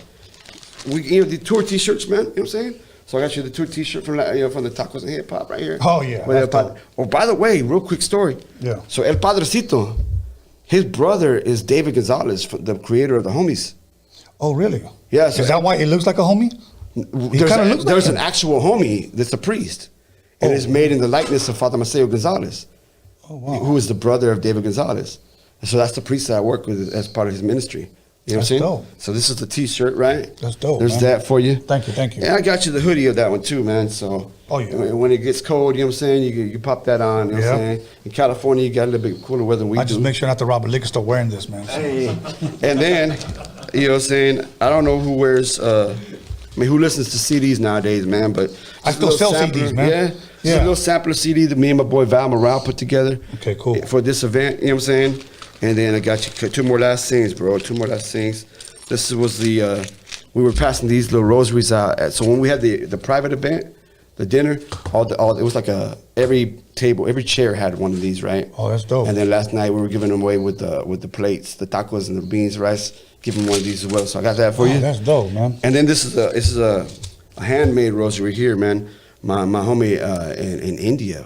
tour T-shirts, man. You know what I'm saying? So I got you the tour T-shirt from the Tacos and Hip Hop right here. Oh yeah. That's dope. Oh, by the way, real quick story. Yeah. So El Padrecito, his brother is David Gonzalez, the creator of the Homies. Oh really? Yeah. So is that why it looks like a homie? There's an actual homie that's a priest, and it's made in the likeness of Father Maceo Gonzalez, who is the brother of David Gonzalez. And so that's the priest that I work with as part of his ministry. You know what I'm saying? Dope. So this is the T-shirt, right? That's dope. There's that for you. Thank you. And I got you the hoodie of that one too, man. So when it gets cold, you know what I'm saying, you pop that on. You know what I'm saying? In California, you got a little bit cooler weather than we do. I just make sure not to rob a liquor store wearing this, man. Hey. And then, you know what I'm saying, I don't know who wears, who listens to CDs nowadays, man, but I still sell CDs, man. Yeah. Just a little sampler CD that me and my boy Val Morale put together. Okay, cool. For this event, you know what I'm saying? And then I got you two more last things, bro. This was we were passing these little rosaries out. So when we had the private event, the dinner, it was like every table, every chair had one of these, right? Oh, that's dope. And then last night we were giving them away with the plates, the tacos and the beans, rice. Give them one of these as well. So I got that for you. That's dope, man. And then this is a handmade rosary here, man. My homie in India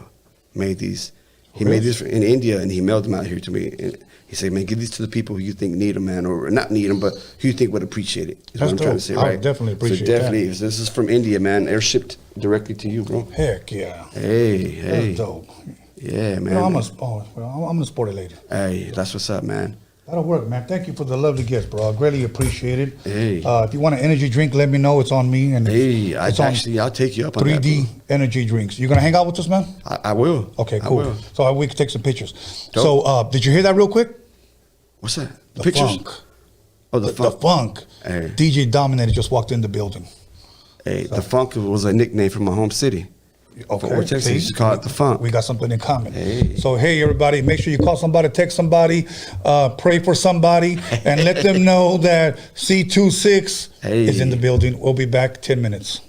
made these. He made this in India and he mailed them out here to me. And he said, man, give these to the people who you think need them, man, or not need them, but who you think would appreciate it. Is what I'm trying to say, right? I definitely appreciate that. This is from India, man. Air shipped directly to you, bro. Heck yeah. Hey. That's dope. Yeah, man. I'm a sporty lady. Hey, that's what's up, man. That'll work, man. Thank you for the lovely gifts, bro. I greatly appreciate it. Hey. If you want an energy drink, let me know. It's on me. And I'll take you up on 3D energy drinks. You gonna hang out with us, man? I will. Okay, cool. I will. So we can take some pictures. Dope. So did you hear that real quick? What's that? The Pictures? funk. Oh, the funk. The funk. Hey. DJ Dominator just walked in the building. Hey, the funk was a nickname from my home city. Okay. Fort Texas, you used to call it the funk. We got something in common. Hey. So, hey, everybody, make sure you call somebody, text somebody, pray for somebody, and let them know that C2Six is in the building. We'll be back 10 minutes.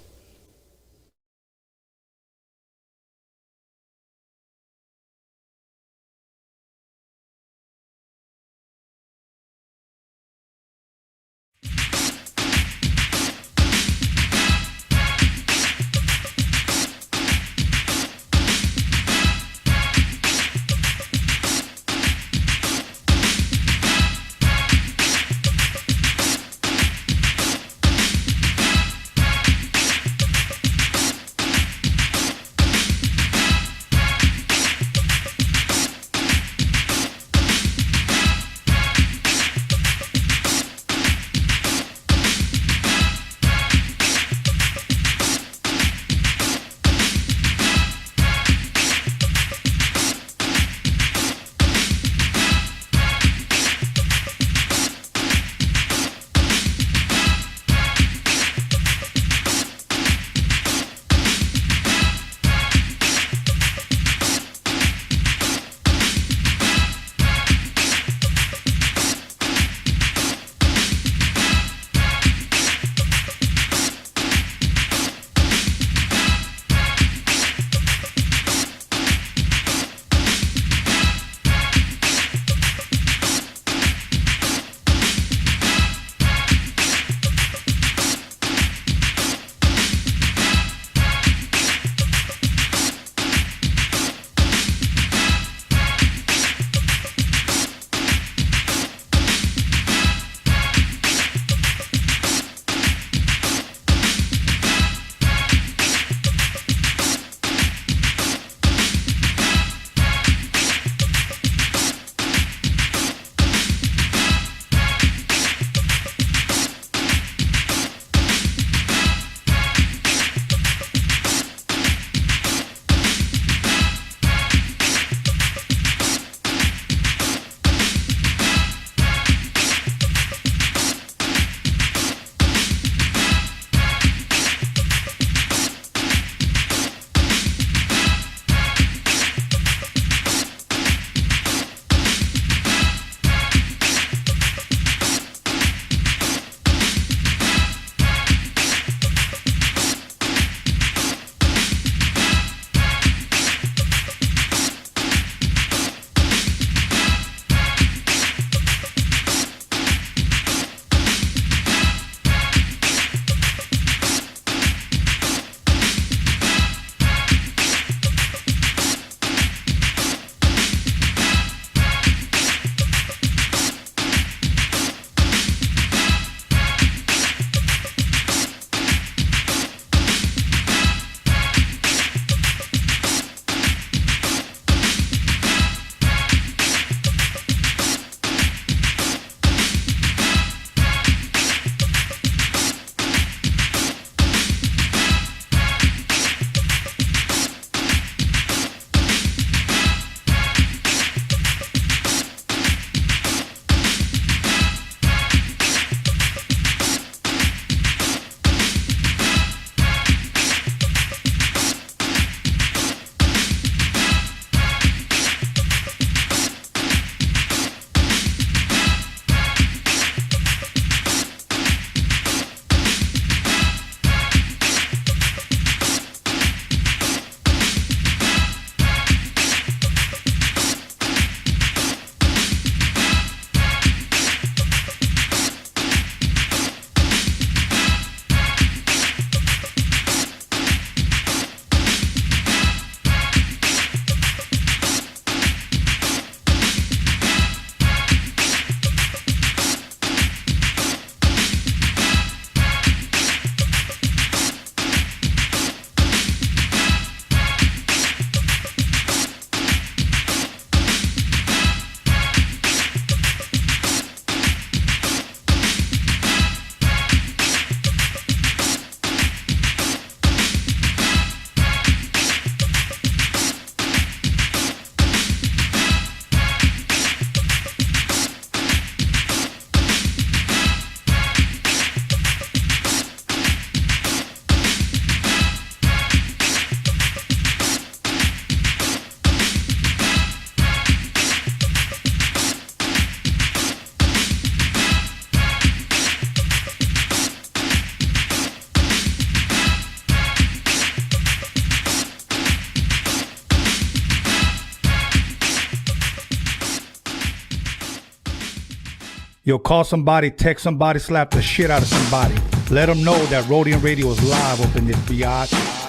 Yo, call somebody, text somebody, slap the shit out of somebody. Let them know that Roadium Radio is live up in this biatch.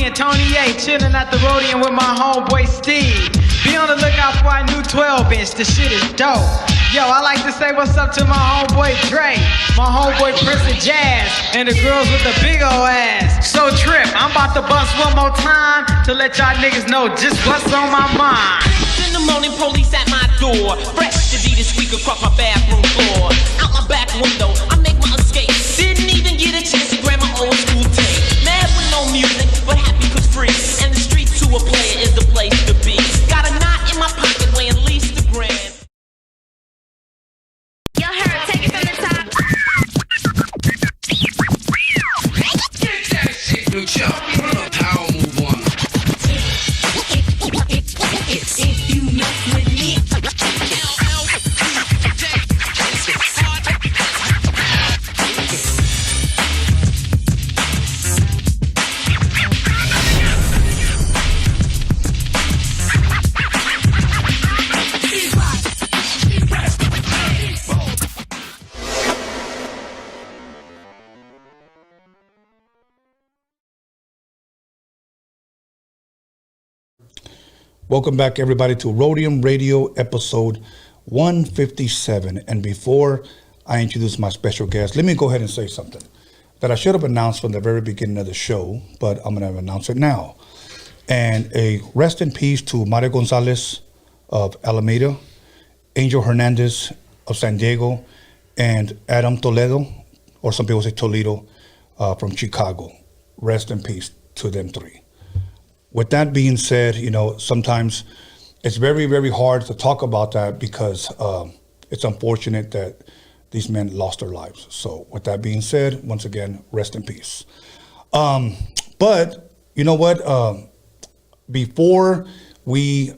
and Tony A chilling at the Roadium with my homeboy Steve. Be on the lookout for our new 12-inch, the shit is dope. Yo, I like to say what's up to my homeboy Dre, my homeboy Prince of Jazz, and the girls with the big ol' ass. So Trip, I'm about to bust one more time to let y'all niggas know just what's on my mind. In the morning, police at my door. Fresh to be this week across my bathroom floor. Out my back window, I make my escape. Didn't even get a chance to grab my old school tape. Mad with no music, but happy cause free. And the street to a player is the place to be. Got a knot in my pocket weighing at least a gram. Y'all heard, take it from the top. Take that shit, new chop. Power move on. If you mess with me, Welcome back, everybody, to Roadium Radio episode 157. And before I introduce my special guest, let me go ahead and say something that I should have announced from the very beginning of the show, but I'm going to announce it now. And a rest in peace to Mario Gonzalez of Alameda, Angel Hernandez of San Diego, and Adam Toledo, or some people say Toledo, from Chicago. Rest in peace to them three. With that being said, you know, sometimes it's very, very hard to talk about that because it's unfortunate that these men lost their lives. So with that being said, once again, rest in peace. But you know what? Before we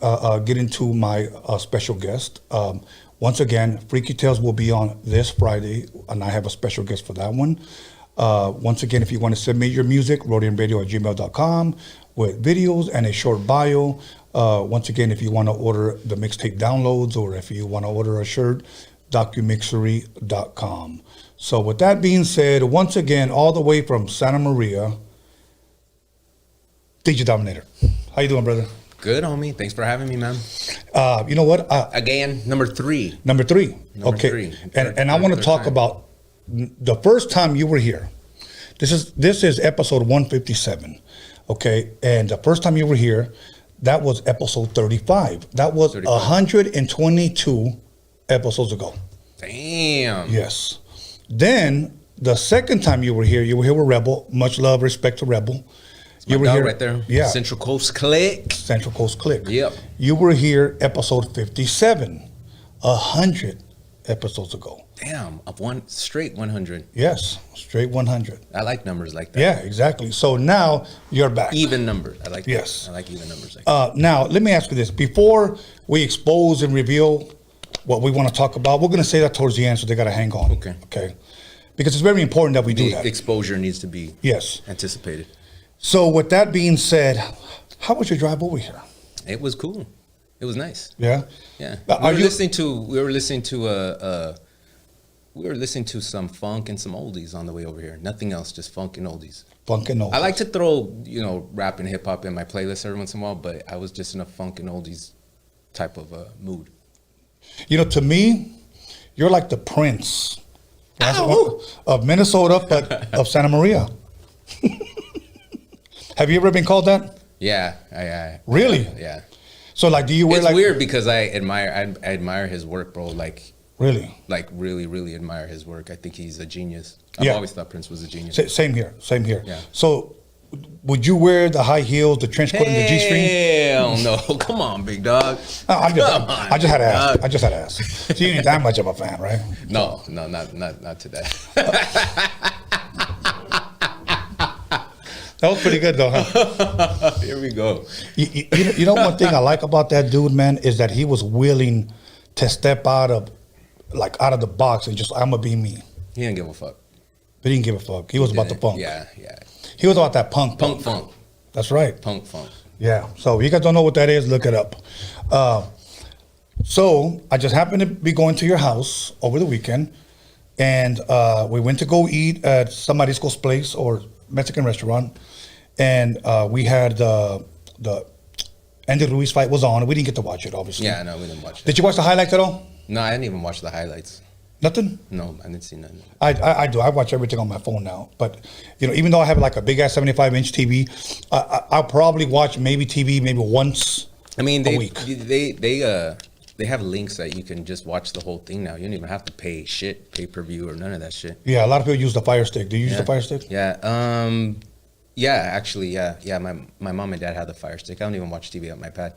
get into my special guest, once again, Freaky Tales will be on this Friday, and I have a special guest for that one. Once again, if you want to submit your music, roadiumradio@gmail.com with videos and a short bio. Once again, if you want to order the mixtape downloads or if you want to order a shirt, DOCUMIXERY.com. So with that being said, once again, all the way from Santa Maria, DJ Dominator. How you doing, brother? Good, homie. Thanks for having me, man. You know what? Again, number three. Number three. Number okay. three. And I want to talk about the first time you were here. This is episode 157. Okay. And the first time you were here, that was episode 35. That was 35. 122 episodes ago. Damn. Yes. Then the second time you were here with Rebel. Much love, respect to Rebel. You were here right there. Yeah. Central Coast Click. Central Coast Click. Yep. You were here episode 57, 100 episodes ago. Damn, of one straight 100. Yes, straight 100. I like numbers like that. Yeah, exactly. So now you're back. Even numbers. I like yes. That. I like even numbers like that. Now, let me ask you this. Before we expose and reveal what we want to talk about, we're going to say that towards the end, so they got to hang on. Okay. Okay. Because it's very important that we do that. Exposure needs to be anticipated. So with that being said, how was your drive over here? It was cool. It was nice. Yeah? Yeah. We were listening to some funk and some oldies on the way over here. Nothing else, just funk and oldies. Funk and oldies. I like to throw, rap and hip hop in my playlist every once in a while, but I was just in a funk and oldies type of mood. To me, you're like the Prince of Minnesota, but of Santa Maria. Have you ever been called that? Yeah. I really? Yeah. So do you wear It's weird because I admire his work, bro. Really? Really, really admire his work. I think he's a genius. I've always thought Prince was a genius. Same here. Yeah. So would you wear the high heels, the trench coat, and the G-string? Hell no. Come on, big dog. I just had to ask. I just had to ask. So you ain't that much of a fan, right? No, not today. That was pretty good, though, huh? Here we go. You know one thing I like about that dude, man, is that he was willing to step out of the box and just, I'm gonna be me. He didn't give a fuck. But he didn't give a fuck. He was about the funk. Yeah. He was about that punk funk. That's right. Punk funk. Yeah. So if you guys don't know what that is, look it up. So I just happened to be going to your house over the weekend, and we went to go eat at some Marisco's place or Mexican restaurant, and we had the Andy Ruiz fight was on. We didn't get to watch it, obviously. Yeah, no, we didn't watch it. Did you watch the highlights at all? No, I didn't even watch the highlights. Nothing? No, I didn't see nothing. I do. I watch everything on my phone now. But, even though I have a big-ass 75-inch TV, I'll probably watch TV maybe once a week. they have links that you can just watch the whole thing now. You don't even have to pay pay-per-view or none of that shit. Yeah, a lot of people use the Fire Stick. Do you use the Fire Stick? Yeah. Yeah, actually, yeah. My mom and dad have the Fire Stick. I don't even watch TV on my pad.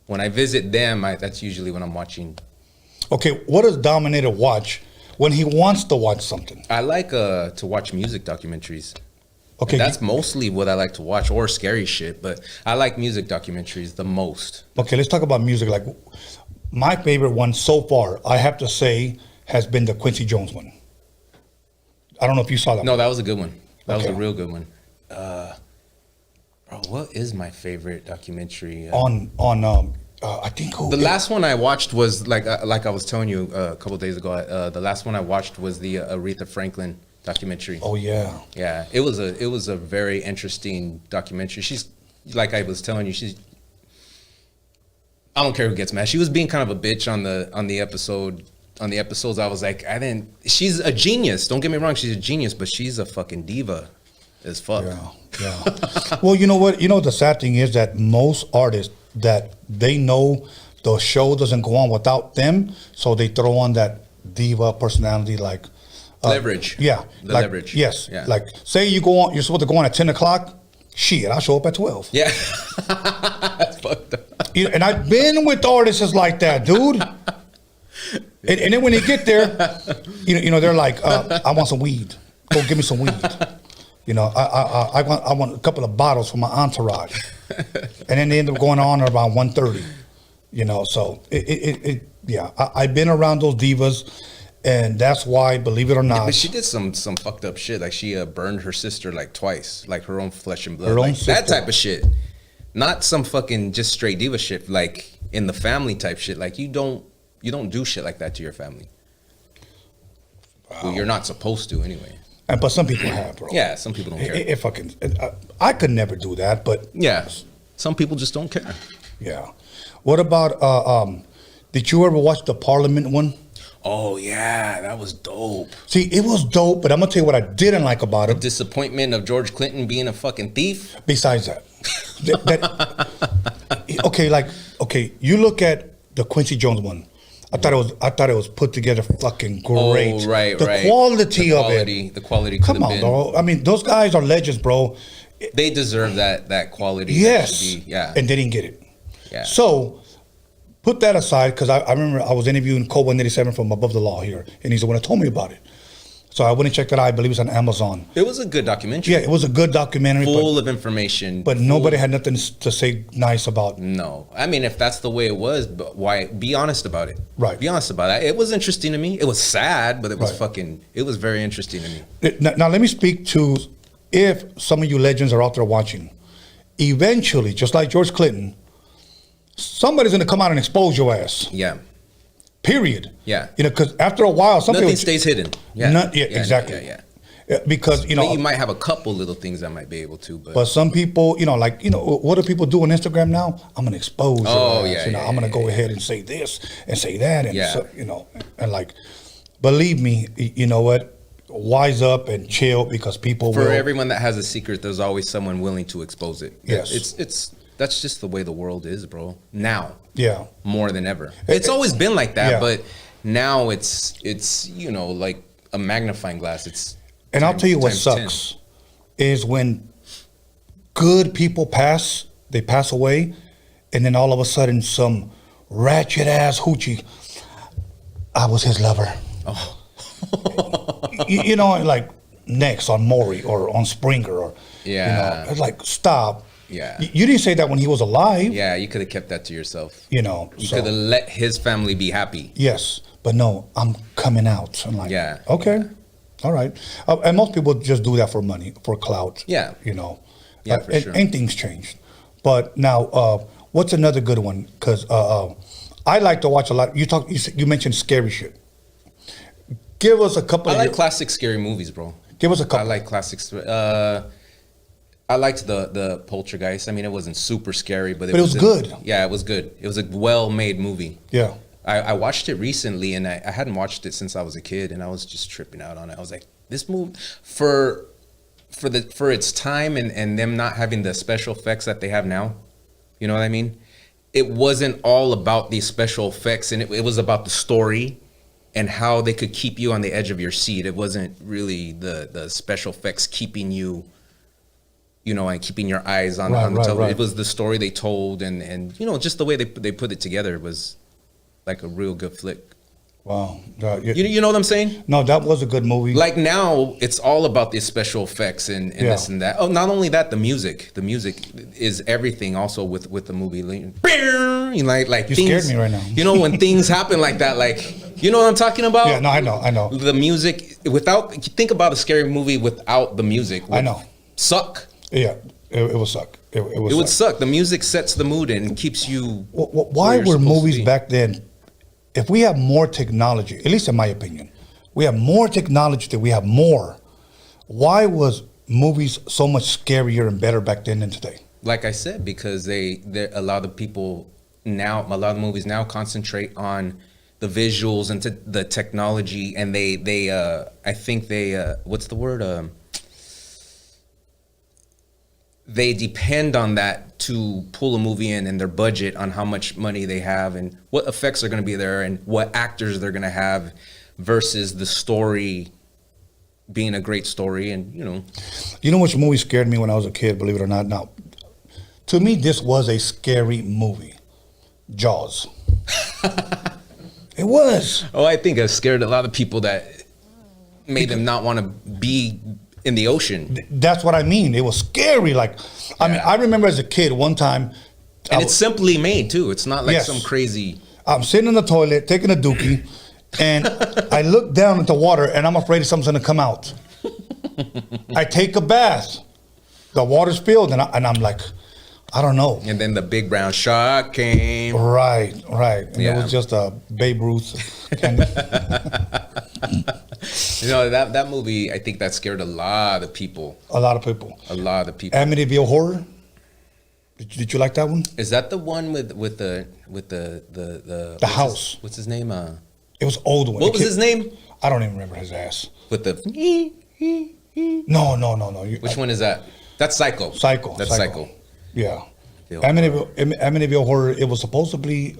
When I visit them, that's usually when I'm watching. Okay, what does Dominator watch when he wants to watch something? I like to watch music documentaries. Okay, and that's mostly what I like to watch, or scary shit. But I like music documentaries the most. Okay, let's talk about music. Like, my favorite one so far, I have to say, has been the Quincy Jones one. I don't know if you saw that. No, that was a good one. That was Okay. a real good one. Bro, what is my favorite documentary? I think the last one I watched was like I was telling you a couple of days ago. The last one I watched was the Aretha Franklin documentary. Oh yeah, yeah. It was a very interesting documentary. She's like I was telling you. I don't care who gets mad. She was being kind of a bitch on the episode. On the episodes, I was like, she's a genius. Don't get me wrong, she's a genius, but she's a fucking diva as fuck. Yeah. Well, you know what? You know the sad thing is that most artists that they know the show doesn't go on without them, so they throw on that diva personality like leverage. Yeah, leverage. Yes, yeah. Like say you're supposed to go on at 10 o'clock. Shit, I'll show up at 12. Yeah, that's fucked up. And I've been with artists like that, dude. And then when they get there, you know, they're like, I want some weed. Go give me some weed. You know, I want a couple of bottles for my entourage. And then they end up going on around 1:30. You know, so I've been around those divas, and that's why, believe it or not. Yeah, but she did some fucked up shit. Like she burned her sister like twice, like her own flesh and blood. Her own like, that sister. type of shit. Not some fucking just straight diva shit. Like in the family type shit. Like you don't do shit like that to your family. Wow. Well, you're not supposed to anyway. But some people have, bro. Yeah, some people don't care. I could never do that, but yeah, some people just don't care. Yeah. What about? Did you ever watch the Parliament one? Oh yeah, that was dope. See, it was dope, but I'm gonna tell you what I didn't like about it. The disappointment of George Clinton being a fucking thief. Besides that, okay, you look at the Quincy Jones one. I thought it was put together fucking great. Oh, right. The quality of it. The quality. Come on, bro. I mean, those guys are legends, bro. They deserve that quality. Yes. Yeah. And they didn't get it. Yeah. So put that aside, because I remember I was interviewing Code 187 from Above the Law here, and he's the one that told me about it. So I went and checked it out. I believe it's on Amazon. It was a good documentary. Yeah, it was a good documentary. Full of information. But nobody had nothing to say nice about. No. I mean, if that's the way it was, but why? Be honest about it. Right. Be honest about it. It was interesting to me. It was sad, but it was it was very interesting to me. Now let me speak to, if some of you legends are out there watching, eventually, just like George Clinton, somebody's going to come out and expose your ass. Yeah. Period. Yeah. You know, because after a while, nothing stays hidden. Yeah. Exactly. Yeah. Because, you know, you might have a couple little things that might be able to, but some people, you know, like, you know, what do people do on Instagram now? I'm going to expose your ass. You know, I'm going to go ahead and say this and say that. And, so, you know, and like, believe me, you know what? Wise up and chill, because people For everyone that has a secret, there's always someone willing to expose it. Yes. That's just the way the world is, bro. Now. Yeah. More than ever. It's always been like that, Yeah. but now it's you know, like a magnifying glass. And I'll tell you what sucks is when good people pass away, and then all of a sudden some ratchet ass hoochie, I was his lover. Oh. you know, like next on Maury or on Springer or you know, it's like, stop. Yeah. You didn't say that when he was alive. Yeah, you could have kept that to yourself. You know. You could have let his family be happy. Yes. But no, I'm coming out. I'm like, yeah. Okay. Yeah. All right. And most people just do that for money, for clout. Yeah. You know. Yeah, for sure. And things changed. But now, what's another good one? Because I like to watch a lot. You mentioned scary shit. Give us a couple. I like classic scary movies, bro. Give us a couple. I like classics. I liked the Poltergeist. I mean, it wasn't super scary, but it was good. Yeah, it was good. It was a well-made movie. Yeah. I watched it recently, and I hadn't watched it since I was a kid, and I was just tripping out on it. I was like, this movie for its time and them not having the special effects that they have now. You know what I mean? it wasn't all about the special effects, and it was about the story and how they could keep you on the edge of your seat. It wasn't really the special effects keeping you, you know, and keeping your eyes on the television. Right. It was the story they told, and you know, just the way they put it together was like a real good flick. Wow. You know what I'm saying? No, that was a good movie. Like now, it's all about the special effects and this and that. Oh, not only that, the music. The music is everything. Also with the movie, you know, like you things, scared me right now. You know, when things happen like that, like you know what I'm talking about? Yeah, no, I know. The music without. Think about a scary movie without the music. I know. Suck. Yeah, it would suck. It would suck. The music sets the mood and keeps you. Why were movies back then? If we have more technology, at least in my opinion, we have more technology than we have more. Why was movies so much scarier and better back then than today? Like I said, because a lot of people now, a lot of movies now concentrate on the visuals and the technology, and they I think they what's the word? They depend on that to pull a movie in, and their budget on how much money they have and what effects are going to be there and what actors they're going to have versus the story being a great story. And you know which movie scared me when I was a kid, believe it or not? Now, to me, this was a scary movie. Jaws. It was. Oh, I think it scared a lot of people that made them not want to be in the ocean. That's what I mean. It was scary. Like, I mean, I remember as a kid one time. And it's simply made too. It's not like some crazy. I'm sitting in the toilet taking a dookie, and I look down into water, and I'm afraid something's gonna come out. I take a bath. The water's filled, and I'm like, I don't know. And then the big brown shark came. Right. And it was just a Babe Ruth. You know, that movie, I think that scared a lot of people. A lot of people. Amityville Horror. Did you like that one? Is that the one with the house? What's his name? It was old one. What was his name? I don't even remember his ass. With the No. Which one is that? That's Psycho. That's Psycho. Yeah. Amityville Horror. It was supposed to be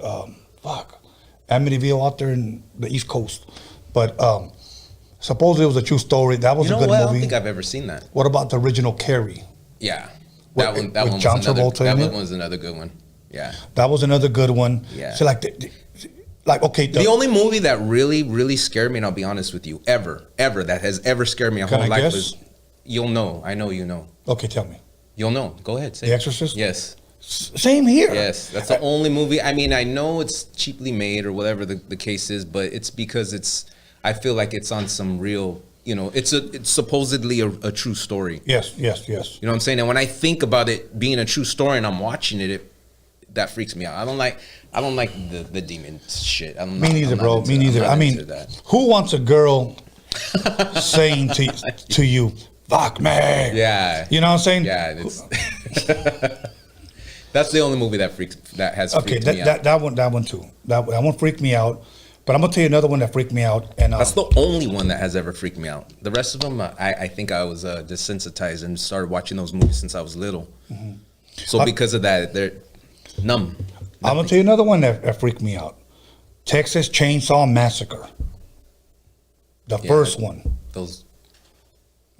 Amityville out there in the East Coast, but supposedly it was a true story. That was a good movie. I don't think I've ever seen that. What about the original Carrie? Yeah, that one was another good one. Yeah, that was another good one. Yeah, so like okay. The only movie that really scared me, and I'll be honest with you, ever that has ever scared me a whole life was. You'll know. I know you know. Okay, tell me. You'll know. Go ahead. Say The Exorcist? Yes. Same here. Yes, that's the only movie. I mean, I know it's cheaply made or whatever the case is, but it's because I feel like it's on some real, it's supposedly a true story. Yes. You know what I'm saying? And when I think about it being a true story and I'm watching it, that freaks me out. I don't like the demon shit. Me neither, bro. Me neither. I mean, who wants a girl saying to you, "Fuck me"? Yeah. You know what I'm saying? Yeah. That's the only movie that has freaked me out. That one too. That one freaked me out. But I'm gonna tell you another one that freaked me out. And that's the only one that has ever freaked me out. The rest of them, I think I was desensitized and started watching those movies since I was little. Mm-hmm. So because of that, they're numb. I'm gonna tell you another one that freaked me out. Texas Chainsaw Massacre. The first one.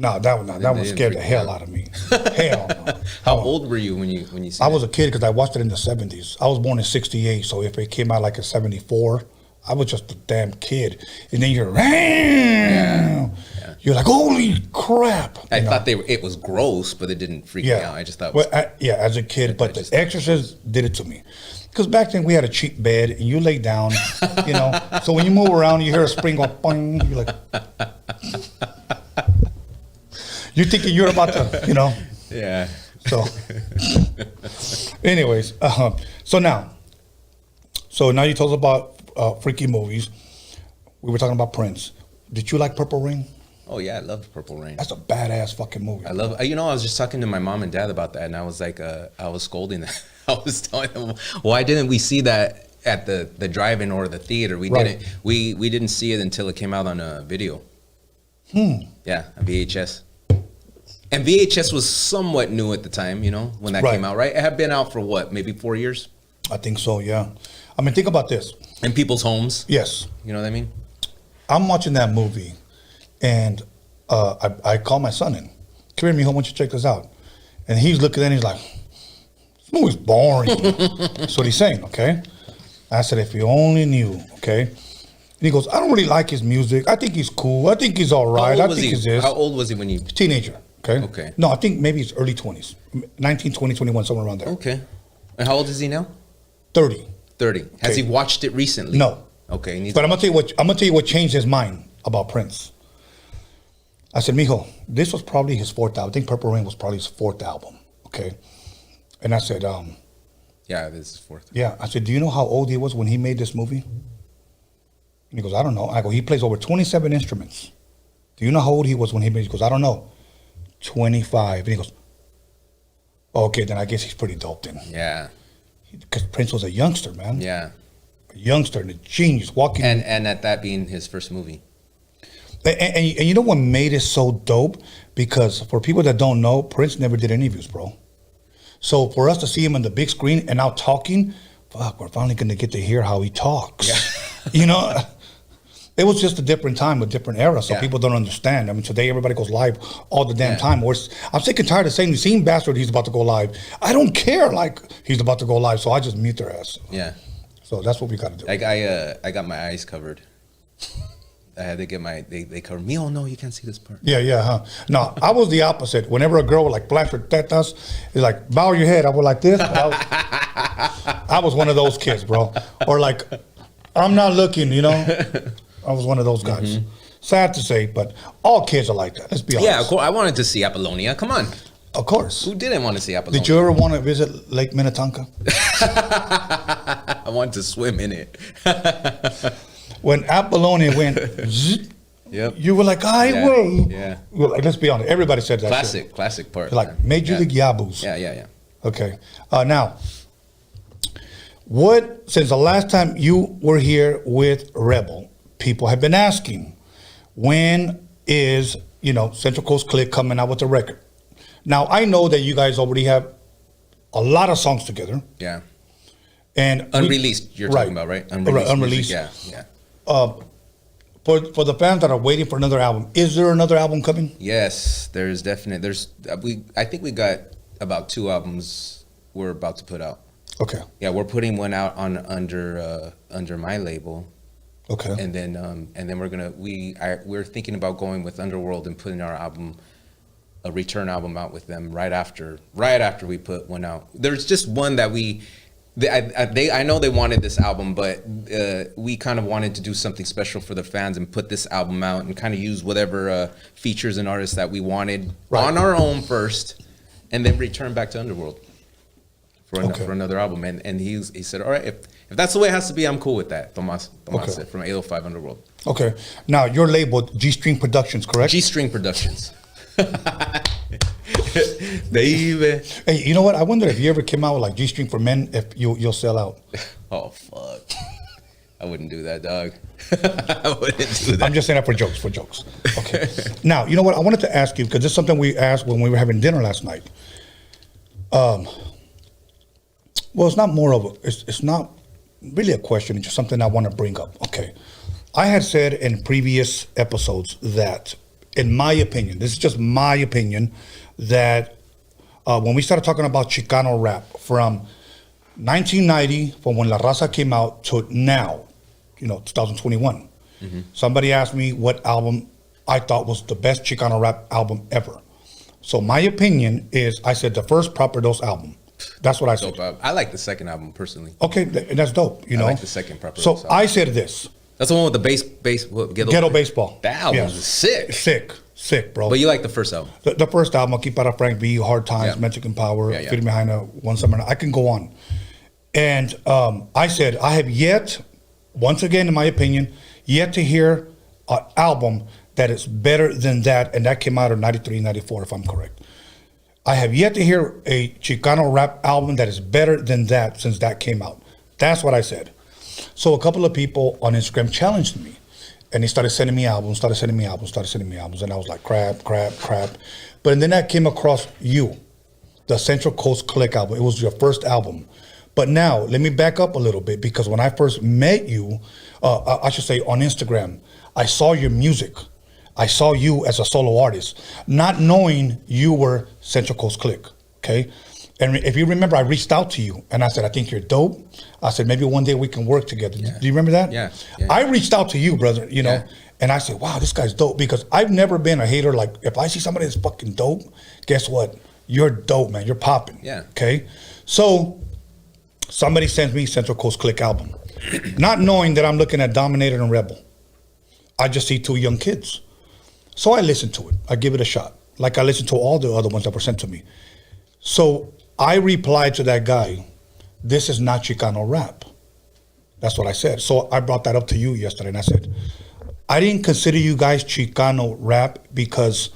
That one scared the hell out of me. Hell no. How old were you when you seen I was a kid because I watched it in the 70s. I was born in 68, so if it came out like in 74, I was just a damn kid. And then you're like, holy crap. I thought it was gross, but it didn't freak me out. I just thought as a kid, but The Exorcist did it to me. Because back then we had a cheap bed and you lay down, so when you move around, you hear a spring go boing, you're like... You're thinking you're about to, Yeah. So, anyways, so now you told us about freaky movies. We were talking about Prince. Did you like Purple Rain? Oh yeah, I loved Purple Rain. That's a badass fucking movie. I love. I was just talking to my mom and dad about that, and I was like, I was scolding them. I was telling them, why didn't we see that at the drive-in or the theater? We didn't see it until it came out on a video. Yeah, a VHS. And VHS was somewhat new at the time, when that came out, right? It had been out for what, maybe 4 years? I think so, yeah. I mean, think about this. In people's homes. Yes. You know what I mean? I'm watching that movie, and I call my son in. Come here, mijo, why don't you check this out? And he's looking at it, he's like, this movie's boring. That's what he's saying, okay? I said, if you only knew, okay? And he goes, I don't really like his music. I think he's cool. I think he's all right. I think he's this. How old was he when you... Teenager, okay? Okay. No, I think maybe it's early 20s. 19, 20, 21, somewhere around there. Okay. And how old is he now? 30. 30. Has Okay. he watched it recently? No. Okay. But I'm gonna tell you what changed his mind about Prince. I said, mijo, this was probably his fourth album. I think Purple Rain was probably his fourth album. Okay. And I said, yeah, this is fourth. yeah. I said, do you know how old he was when he made this movie? And he goes, I don't know. I go, he plays over 27 instruments. Do you know how old he was when he made it? He goes, I don't know. 25. And he goes, okay, then I guess he's pretty dope then. Yeah. Because Prince was a youngster, man. Yeah. A youngster and a genius walking. And at that being his first movie. And you know what made it so dope? Because for people that don't know, Prince never did interviews, bro. So for us to see him on the big screen and now talking, fuck, we're finally going to get to hear how he talks. Yeah. You know, it was just a different time, a different era, so people don't understand. I mean, today everybody goes live all the damn time. I'm sick and tired of saying, seen Bastard, he's about to go live. I don't care, like, he's about to go live, so I just mute their ass. Yeah. So that's what we got to do. I got my eyes covered. I had to get they covered me. Oh no, you can't see this part. Yeah, huh? No, I was the opposite. Whenever a girl would like flash her tetas, it's like, bow your head. I was like this. I was one of those kids, bro. Or like, I'm not looking, you know? I was one of those guys. Mm-hmm. Sad to say, but all kids are like that. Let's be honest. Yeah, of course. I wanted to see Apollonia. Come on. Of course. Who didn't want to see Apollonia? Did you ever want to visit Lake Minnetonka? I wanted to swim in it. When Apollonia went, yep. You were like, I will. Yeah. Well, like, let's be honest. Everybody said that. Classic part. Like Major League Yaboos. Yeah. Okay. Now, since the last time you were here with Rebel, people have been asking, when is, Central Coast Click coming out with a record? Now, I know that you guys already have a lot of songs together. Yeah. And unreleased, you're talking about, right? Unreleased. Yeah. For the fans that are waiting for another album, is there another album coming? Yes, there's definitely. I think we got about 2 albums we're about to put out. Okay. Yeah, we're putting one out under my label. Okay. And then we're thinking about going with Underworld and putting our album, a return album, out with them right after we put one out. There's just one that I know they wanted this album, but we kind of wanted to do something special for the fans and put this album out and kind of use whatever features and artists that we wanted on our own first, and then return back to Underworld for another album. And he said, all right, if that's the way it has to be, I'm cool with that. Tomas said, from 805 Underworld. Okay. Now, your label, G-String Productions, correct? G-String Productions. Baby. Hey, you know what? I wonder if you ever came out with like G-String for Men, if you'll sell out. Oh, fuck. I wouldn't do that, dog. I wouldn't do that. I'm just saying that for jokes. Okay. Now, you know what? I wanted to ask you, because this is something we asked when we were having dinner last night. Well, it's not more of it's not really a question. It's just something I want to bring up. Okay. I had said in previous episodes that, in my opinion, this is just my opinion, that when we started talking about Chicano rap from 1990, from when La Raza came out, to now, 2021, somebody asked me what album I thought was the best Chicano rap album ever. So my opinion is, I said the first Proper Dose album. That's what I said. I like the second album personally. Okay, that's dope. I like the second Proper Dose album. I said this. That's the one with the Ghetto Baseball. That album was sick, bro. But you like the first album? The first album, Aquí para Frank B, Hard Times, Mexican Power, Firme Jaina, One Summer Night. I can go on. And I said, I have yet, once again, in my opinion, yet to hear an album that is better than that, and that came out in 93, 94, if I'm correct. I have yet to hear a Chicano rap album that is better than that since that came out. That's what I said. So a couple of people on Instagram challenged me, and they started sending me albums, and I was like, crap. But then I came across you, the Central Coast Click album. It was your first album. But now, let me back up a little bit, because when I first met you, I should say on Instagram, I saw your music. I saw you as a solo artist, not knowing you were Central Coast Click, okay? And if you remember, I reached out to you, and I said, I think you're dope. I said, maybe one day we can work together. Yeah. Do you remember that? Yeah. I reached out to you, brother, you know, Yeah. and I said, wow, this guy's dope, because I've never been a hater. Like, if I see somebody that's fucking dope, guess what? You're dope, man. You're popping. Yeah. Okay? So somebody sends me Central Coast Click album, not knowing that I'm looking at Dominator and Rebel. I just see two young kids. So I listen to it. I give it a shot, like I listened to all the other ones that were sent to me. So I replied to that guy, this is not Chicano rap. That's what I said. So I brought that up to you yesterday, and I said, I didn't consider you guys Chicano rap because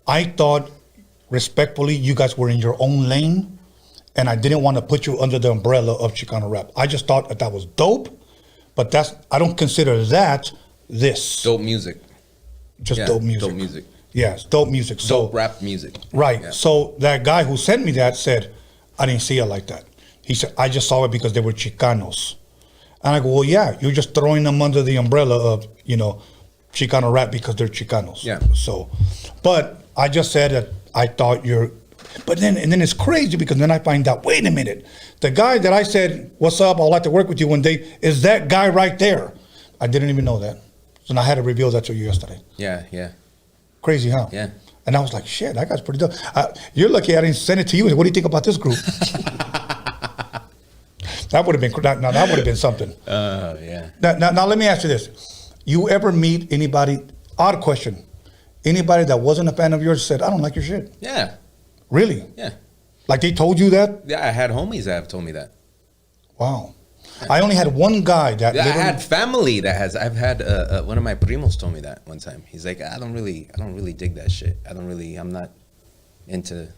I thought, respectfully, you guys were in your own lane, and I didn't want to put you under the umbrella of Chicano rap. I just thought that was dope, but I don't consider that this. Dope music. Just dope music. Dope music. Yes, dope music. So Dope rap music. right. Yeah. So that guy who sent me that said, I didn't see it like that. He said, I just saw it because they were Chicanos. And I go, well, yeah, you're just throwing them under the umbrella of, you know, Chicano rap because they're Chicanos. Yeah. So, but I just said that I thought but then it's crazy, because then I find out, wait a minute, the guy that I said, what's up, I'd like to work with you one day, is that guy right there. I didn't even know that. So I had to reveal that to you yesterday. Yeah. Crazy, huh? Yeah. And I was like, shit, that guy's pretty dope. You're lucky I didn't send it to you. What do you think about this group? That would have been, now that would have been something. Yeah. Now let me ask you this. You ever meet anybody, odd question, anybody that wasn't a fan of yours said, I don't like your shit? Yeah. Really? Yeah. Like they told you that? Yeah, I had homies that have told me that. Wow. I only had one guy that. Yeah, I had family that has. I've had one of my primos told me that one time. He's like, I don't really dig that shit. I'm not into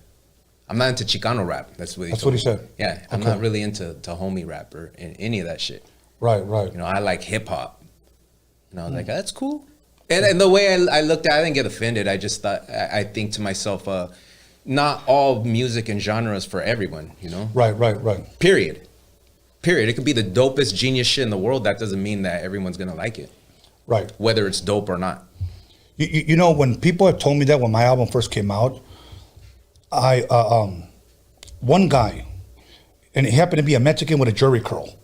Chicano rap. That's what he said. Yeah, I'm not really into homie rap or any of that shit. Right. You know, I like hip hop. And I was like, that's cool. And the way I looked at it, I didn't get offended. I just thought, I think to myself, not all music and genres for everyone, you know? Right. Period. It could be the dopest genius shit in the world. That doesn't mean that everyone's gonna like it. Right. Whether it's dope or not. You know, when people have told me that when my album first came out, one guy, and he happened to be a Mexican with a jury curl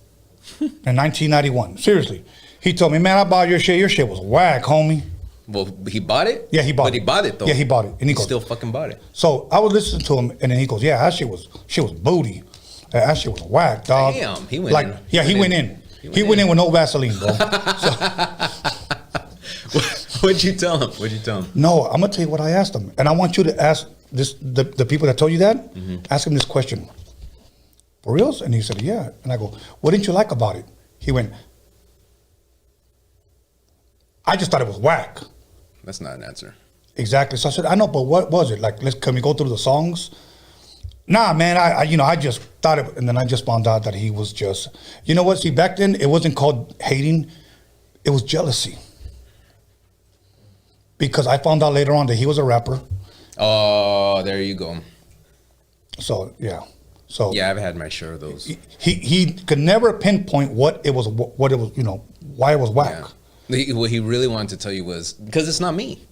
in 1991. Seriously. He told me, man, I bought your shit. Your shit was whack, homie. Well, he bought it? Yeah, he bought it. But he bought it, though. Yeah, he bought it. And he goes, still fucking bought it. So I was listening to him, and then he goes, yeah, that shit was booty. That shit was whack, dog. Damn, he went in. Yeah, he went in. He went in with no Vaseline, bro. What'd you tell him? No, I'm going to tell you what I asked him. And I want you to ask the people that told you that, ask him this question. For reals? And he said, yeah. And I go, what didn't you like about it? He went, I just thought it was whack. That's not an answer. Exactly. So I said, I know, but what was it? Like, can we go through the songs? Nah, man, I just thought it, and then I just found out that he was just, you know what? See, back then, it wasn't called hating. It was jealousy. Because I found out later on that he was a rapper. Oh, there you go. So, yeah. Yeah, I've had my share of those. He could never pinpoint what it was, you know, why it was whack. Yeah. What he really wanted to tell you was, because it's not me.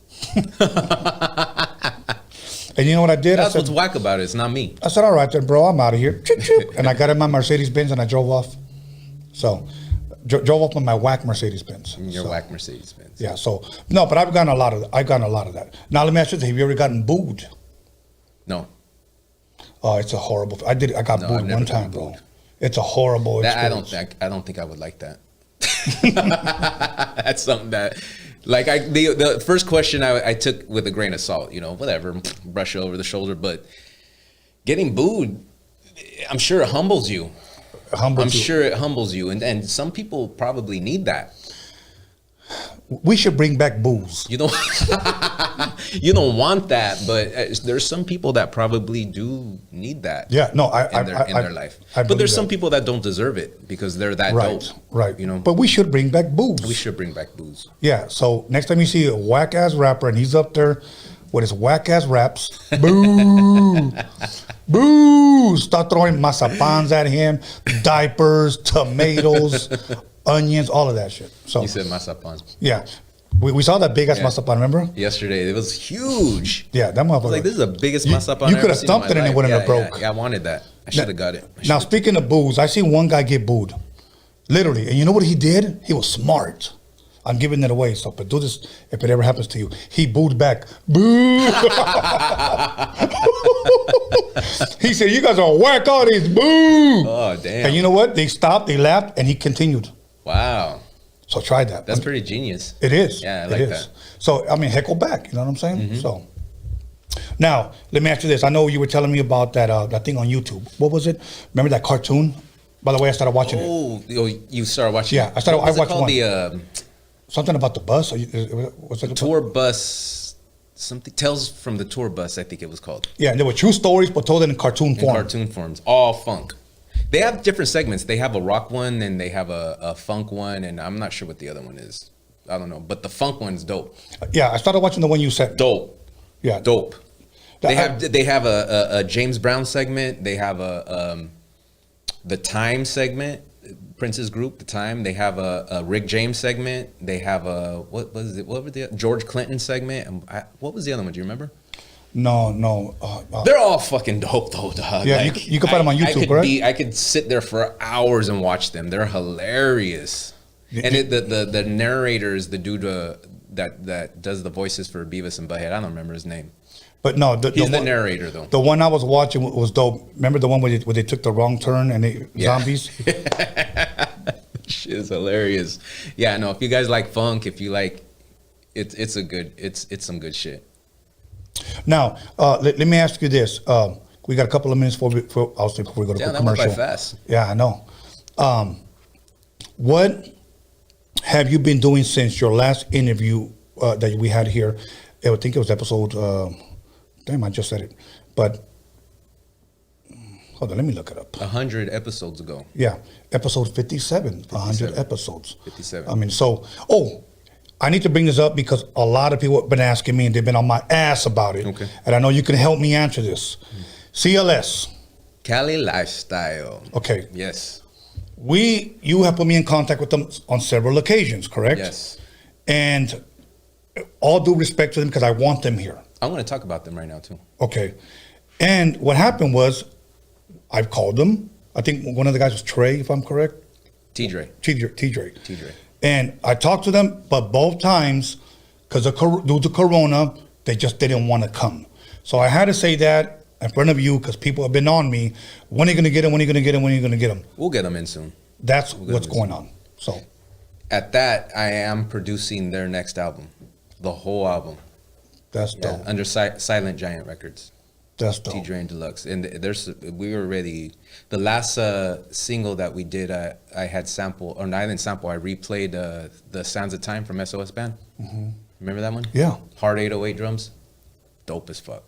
And you know what I did? That's what's whack about it. It's not me. I said, all right then, bro, I'm out of here. Chip, chip. And I got in my Mercedes-Benz and I drove off. So, drove off with my whack Mercedes-Benz. Your whack Mercedes-Benz. Yeah, so, no, but I've gotten a lot of that. Now, let me ask you this. Have you ever gotten booed? No. Oh, it's a horrible, I got booed one time, bro. It's a horrible experience. I don't think I would like that. That's something that, like, the first question I took with a grain of salt, you know, whatever, brush it over the shoulder, but getting booed, I'm sure it humbles you. Sure it humbles you, and some people probably need that. We should bring back booze. You don't want that, but there's some people that probably do need that. Yeah, no, in their life. But there's some people that don't deserve it because they're that dope. Right. You know. But we should bring back booze. We should bring back booze. Yeah. So next time you see a whack ass rapper and he's up there with his whack ass raps, boo, boo, start throwing mazapans at him, diapers, tomatoes, onions, all of that shit. So You said masapan. yeah, we saw that big ass masapan. Remember? Yesterday, it was huge. Yeah, that I was motherfucker. like, this is the biggest masapan you I've could ever have seen in thumped my it and it life. wouldn't have Yeah, broke. Yeah, I wanted that. I should have got it. Now, speaking of booze, I seen one guy get booed. Literally. And you know what he did? He was smart. I'm giving it away. So, but do this if it ever happens to you. He booed back. Boo! He said, you guys are whack all these. Boo! Oh, damn. And you know what? They stopped, they laughed, and he continued. Wow. So try that. That's pretty genius. It is. Yeah, I It like is. that. So, I mean, heckle back. You know what I'm saying? So, now, let me ask you this. I know you were telling me about that thing on YouTube. What was it? Remember that cartoon? By the way, I started watching it. Oh, you started watching Yeah, it. I started. What was I watched it called? one. Something about the bus. What's it? Tour bus, something Tales from the Tour Bus, I think it was called. Yeah, and they were true stories, but told in cartoon In form. cartoon forms, all funk. They have different segments. They have a rock one, and they have a funk one, and I'm not sure what the other one is. I don't know, but the funk one's dope. Yeah, I started watching the one you said. Dope. Yeah, Dope. That- They have a James Brown segment. They have the Time segment, Prince's group, the Time. They have a Rick James segment. They have a what was it? What was the George Clinton segment? And what was the other one? Do you remember? No. They're all fucking dope though, dog. Yeah, you can find them on YouTube, correct? I could sit there for hours and watch them. They're hilarious. And the narrator is the dude that does the voices for Beavis and Butthead. I don't remember his name. But no, He's the narrator though. The one I was watching was dope. Remember the one where they took the wrong turn and they zombies? Shit is hilarious. Yeah, no. If you guys like funk, if you like, it's some good shit. Now, let me ask you this. We got a couple of minutes before we go to Yeah, that commercial. went by fast. Yeah, I know. What have you been doing since your last interview that we had here? I think it was episode. Damn, I just said it. But hold on, let me look it up. 100 episodes ago. Yeah, episode 57. 100 episodes. 57. I mean, I need to bring this up because a lot of people have been asking me and they've been on my ass about it. Okay. And I know you can help me answer this. CLS. Cali Lifestyle. Okay. Yes. You have put me in contact with them on several occasions, correct? Yes. And all due respect to them because I want them here. I'm going to talk about them right now too. Okay. And what happened was I've called them. I think one of the guys was Trey, if I'm correct. TJ. TJ. And I talked to them, but both times, because due to Corona, they just didn't want to come. So I had to say that in front of you because people have been on me. When are you going to get them? When are you going to get them? When are you going to get them? We'll get them in soon. That's what's going on. So at that, I am producing their next album, the whole album. That's dope. Under Silent Giant Records. That's dope. T-Drain Deluxe. And we were ready. The last single that we did, I had sample, or not even sample, I replayed the Sounds of Time from SOS Band. Mm-hmm. Remember that one? Yeah. Hard 808 drums. Dope as fuck.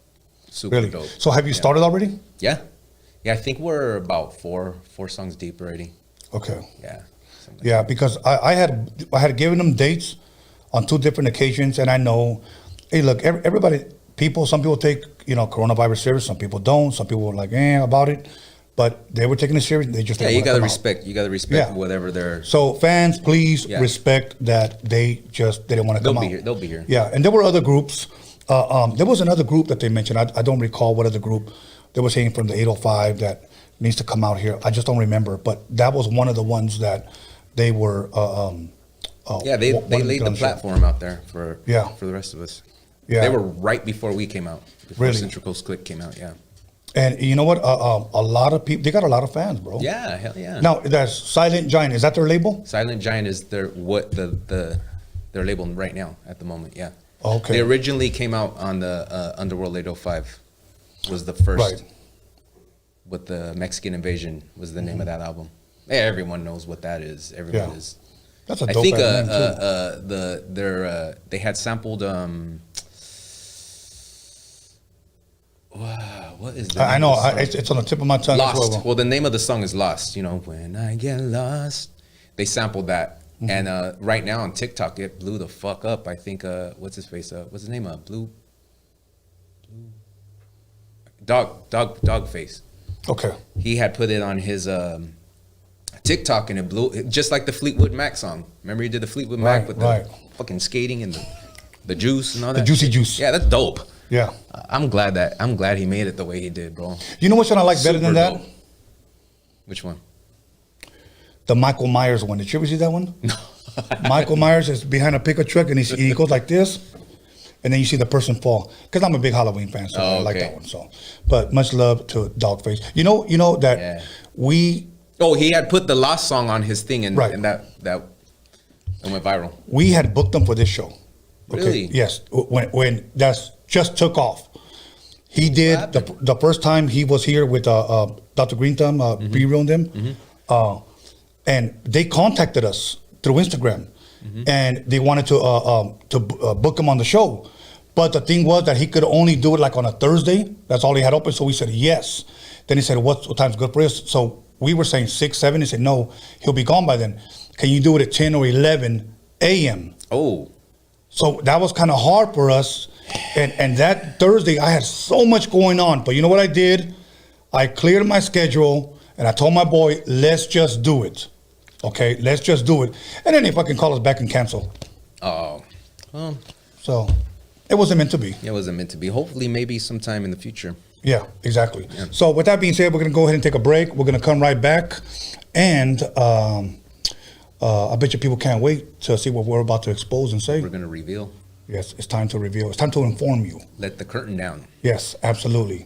Super really? dope. So have you started already? Yeah. Yeah, I think we're about four songs deep already. Okay. Yeah. Yeah, because I had given them dates on 2 different occasions, and I know, hey, look, everybody, some people take, coronavirus serious, some people don't, some people are like, about it, but they were taking it serious. They just you gotta respect. You gotta respect whatever they're. So fans, please respect that they didn't want to come out. They'll be here. Yeah, and there were other groups. There was another group that they mentioned. I don't recall what other group. They were saying from the 805 that needs to come out here. I just don't remember, but that was one of the ones that they were. They laid the platform out there for the rest of us. Yeah, they were right before we came out. Before really? Central Coast Click came out. Yeah. And you know what? A lot of people, they got a lot of fans, bro. Yeah, hell yeah. Now, that's Silent Giant. Is that their label? Silent Giant is their label right now at the moment. Yeah. Okay. They originally came out on the Underworld 805. Was the first. Right. With the Mexican Invasion was the name of that album. Yeah, everyone knows what that is. Everyone is. That's a dope name too. They had sampled what is that? I know. It's on the tip of my tongue. Lost. Well, the name of the song is Lost. When I get lost. They sampled that. Mm-hmm. And right now on TikTok, it blew the fuck up. I think, what's his face? What's his name? Dog face. Okay. He had put it on his TikTok and it blew, just like the Fleetwood Mac song. Remember he did the Fleetwood Mac with the fucking skating and the juice and all that? The juicy shit? juice. Yeah, that's dope. Yeah. I'm glad he made it the way he did, bro. You know which one I like better than that? Dope. Which one? The Michael Myers one. Did you ever see that one? No. Michael Myers is behind a pickup truck and he goes like this, and then you see the person fall. Because I'm a big Halloween fan, so I like that one. So, but much love to Dogface. You know that we. Oh, he had put the Lost song on his thing, and that went viral. We had booked them for this show. Okay? Really? Yes. When that's just took off. He did the first time he was here with Dr. Green Thumb, B-Real and them, and they contacted us through Instagram, and they wanted to book him on the show. But the thing was that he could only do it like on a Thursday. That's all he had open. So we said yes. Then he said, what time's good for us? So we were saying 6, 7. He said, no, he'll be gone by then. Can you do it at 10 or 11 a.m.? Oh. So that was kind of hard for us. And that Thursday, I had so much going on. But you know what I did? I cleared my schedule, and I told my boy, let's just do it. Okay, let's just do it. And then they fucking call us back and cancel. Oh. So it wasn't meant to be. It wasn't meant to be. Hopefully, maybe sometime in the future. Yeah, exactly. Yeah. So with that being said, we're going to go ahead and take a break. We're going to come right back. And I bet you people can't wait to see what we're about to expose and say. We're going to reveal. Yes, it's time to reveal. It's time to inform you. Let the curtain down. Yes, absolutely.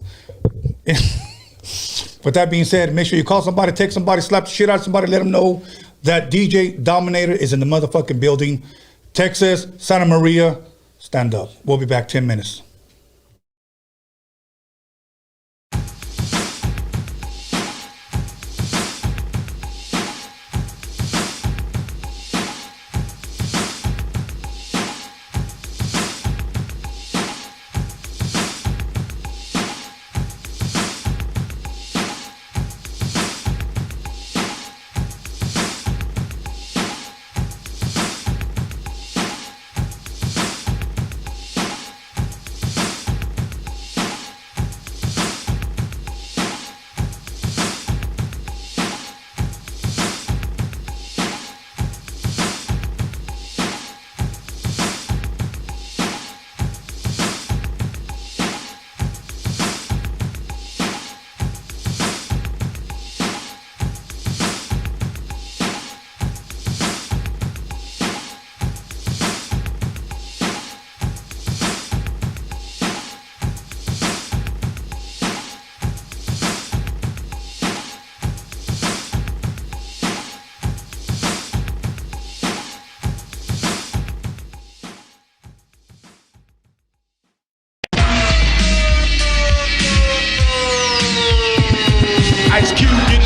With that being said, make sure you call somebody, text somebody, slap the shit out of somebody, let them know that DJ Dominator is in the motherfucking building. Texas, Santa Maria, stand up. We'll be back 10 minutes.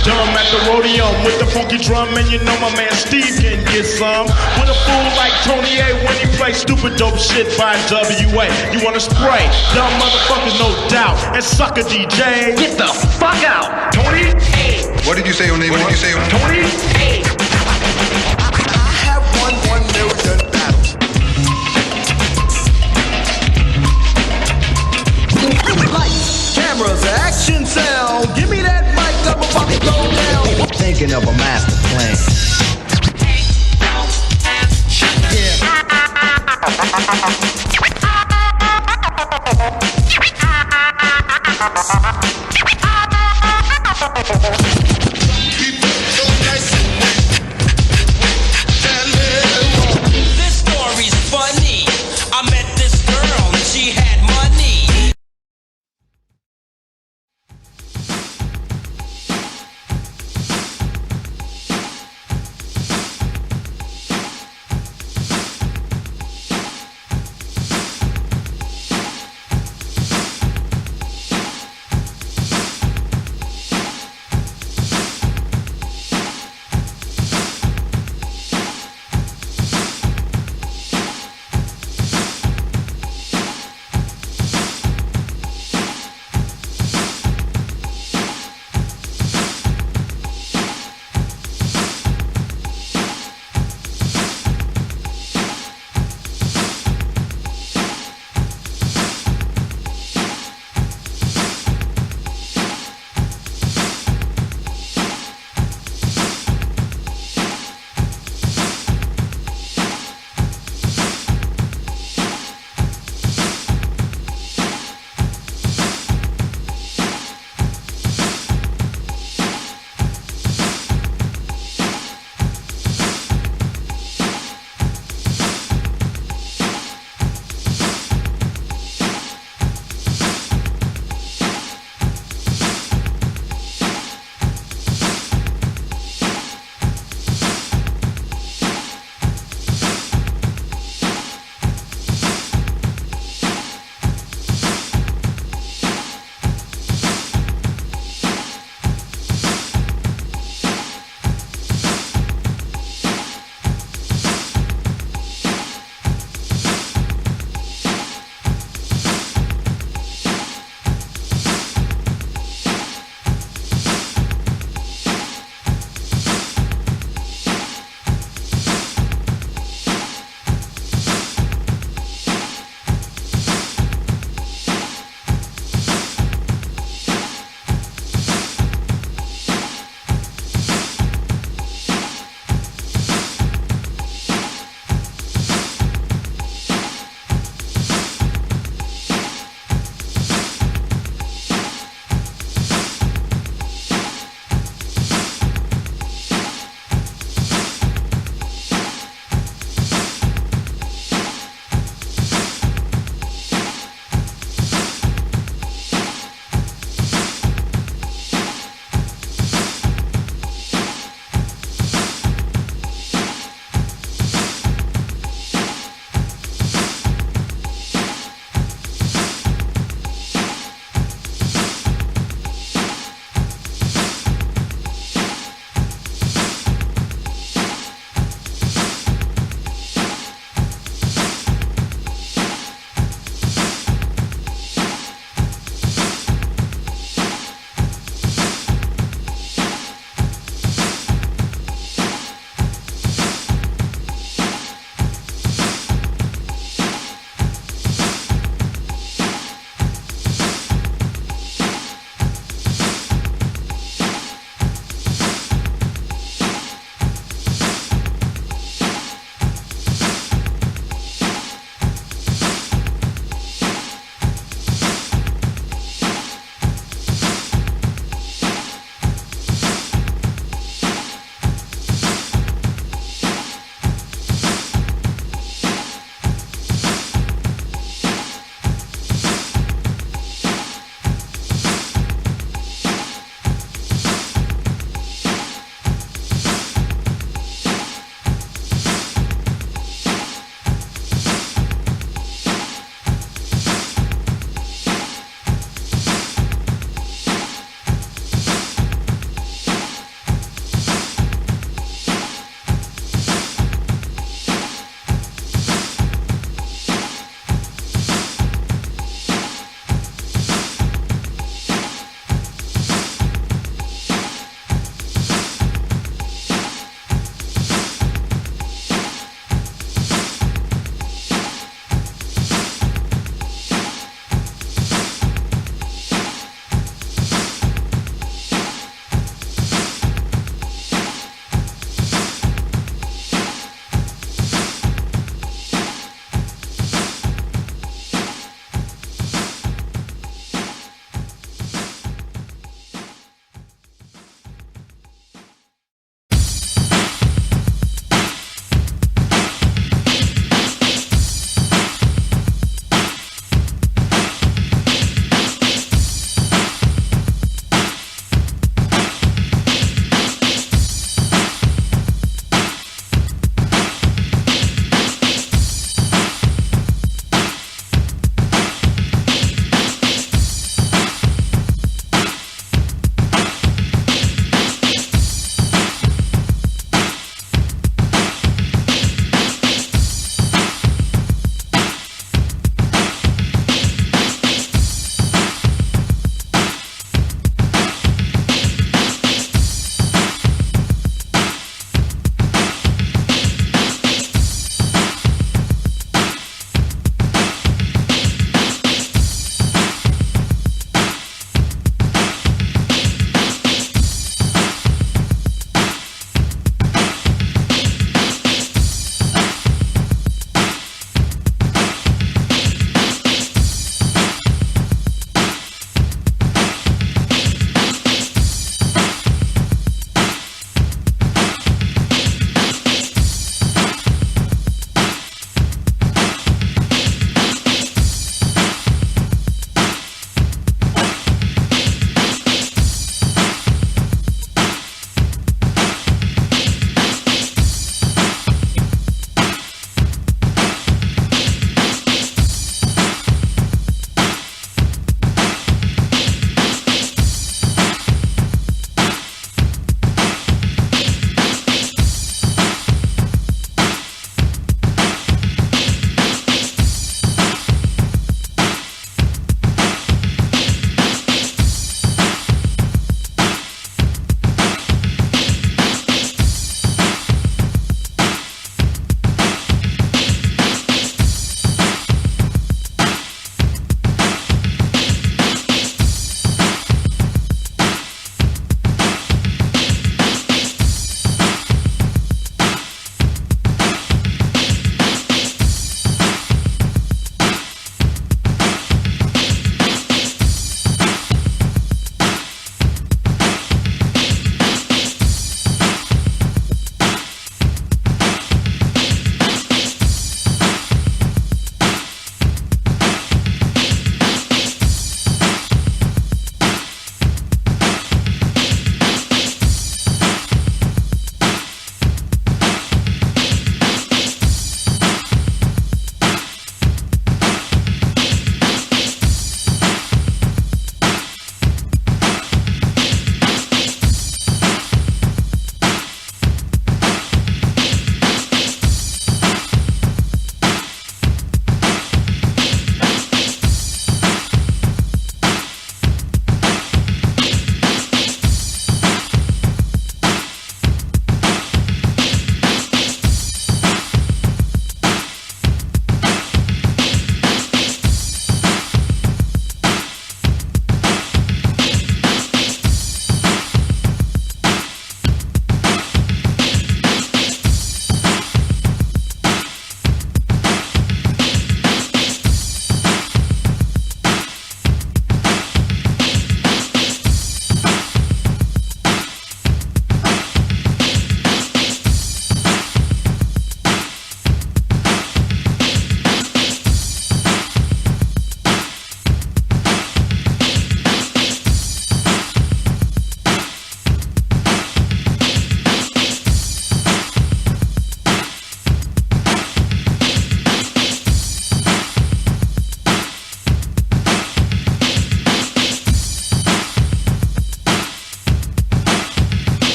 Dumb at the Roadium with the funky drum, and you know my man Steve can get some. With a fool like Tony A when he plays stupid dope shit by WA. You wanna spray? Dumb motherfuckers, no doubt. And sucker DJ, get the fuck out. Tony A. What did you say your name was? What did you say? Tony A. I have won 1 million battles. Lights, cameras, action, sound. Give me that mic, I'm about to go down. Thinking of a master plan. This story's funny. I met this girl and she had money.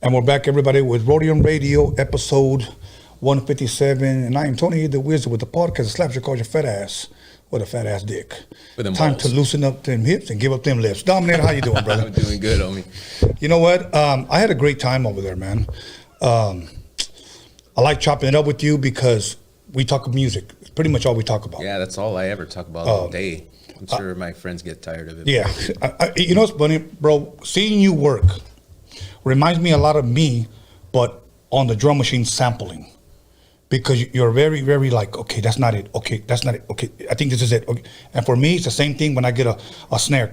And we're back, everybody, with Roadium Radio, episode 157. And I am Tony the Wizard with the podcast that slaps your, calls your fat ass with a fat ass dick. Time to loosen up them hips and give up them lips. Dominator, how you doing, brother? I'm doing good, homie. You know what? I had a great time over there, man. I like chopping it up with you because we talk music. It's pretty much all we talk about. Yeah, that's all I ever talk about all day. I'm sure my friends get tired of it. Yeah. You know what's funny, bro? Seeing you work reminds me a lot of me, but on the drum machine sampling. Because you're very, very like, okay, that's not it. Okay, that's not it. Okay, I think this is it. Okay. And for me, it's the same thing when I get a snare.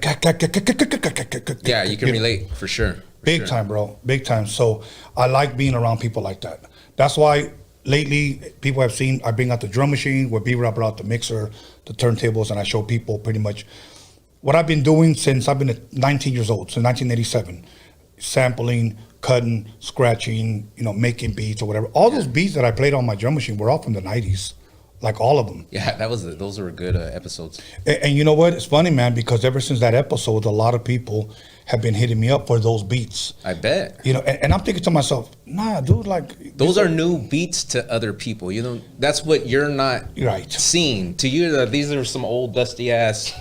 Yeah, you can relate for sure. Big time, bro. Big time. So I like being around people like that. That's why lately people have seen I bring out the drum machine, where B-Rob brought out the mixer, the turntables, and I show people pretty much what I've been doing since I've been 19 years old, since 1987. Sampling, cutting, scratching, making beats or whatever. All those beats that I played on my drum machine were all from the 90s, like all of them. Yeah, those were good episodes. And you know what? It's funny, man, because ever since that episode, a lot of people have been hitting me up for those beats. I bet. And I'm thinking to myself, nah, dude, like those are new beats to other people. That's what you're not seeing. To you, these are some old dusty ass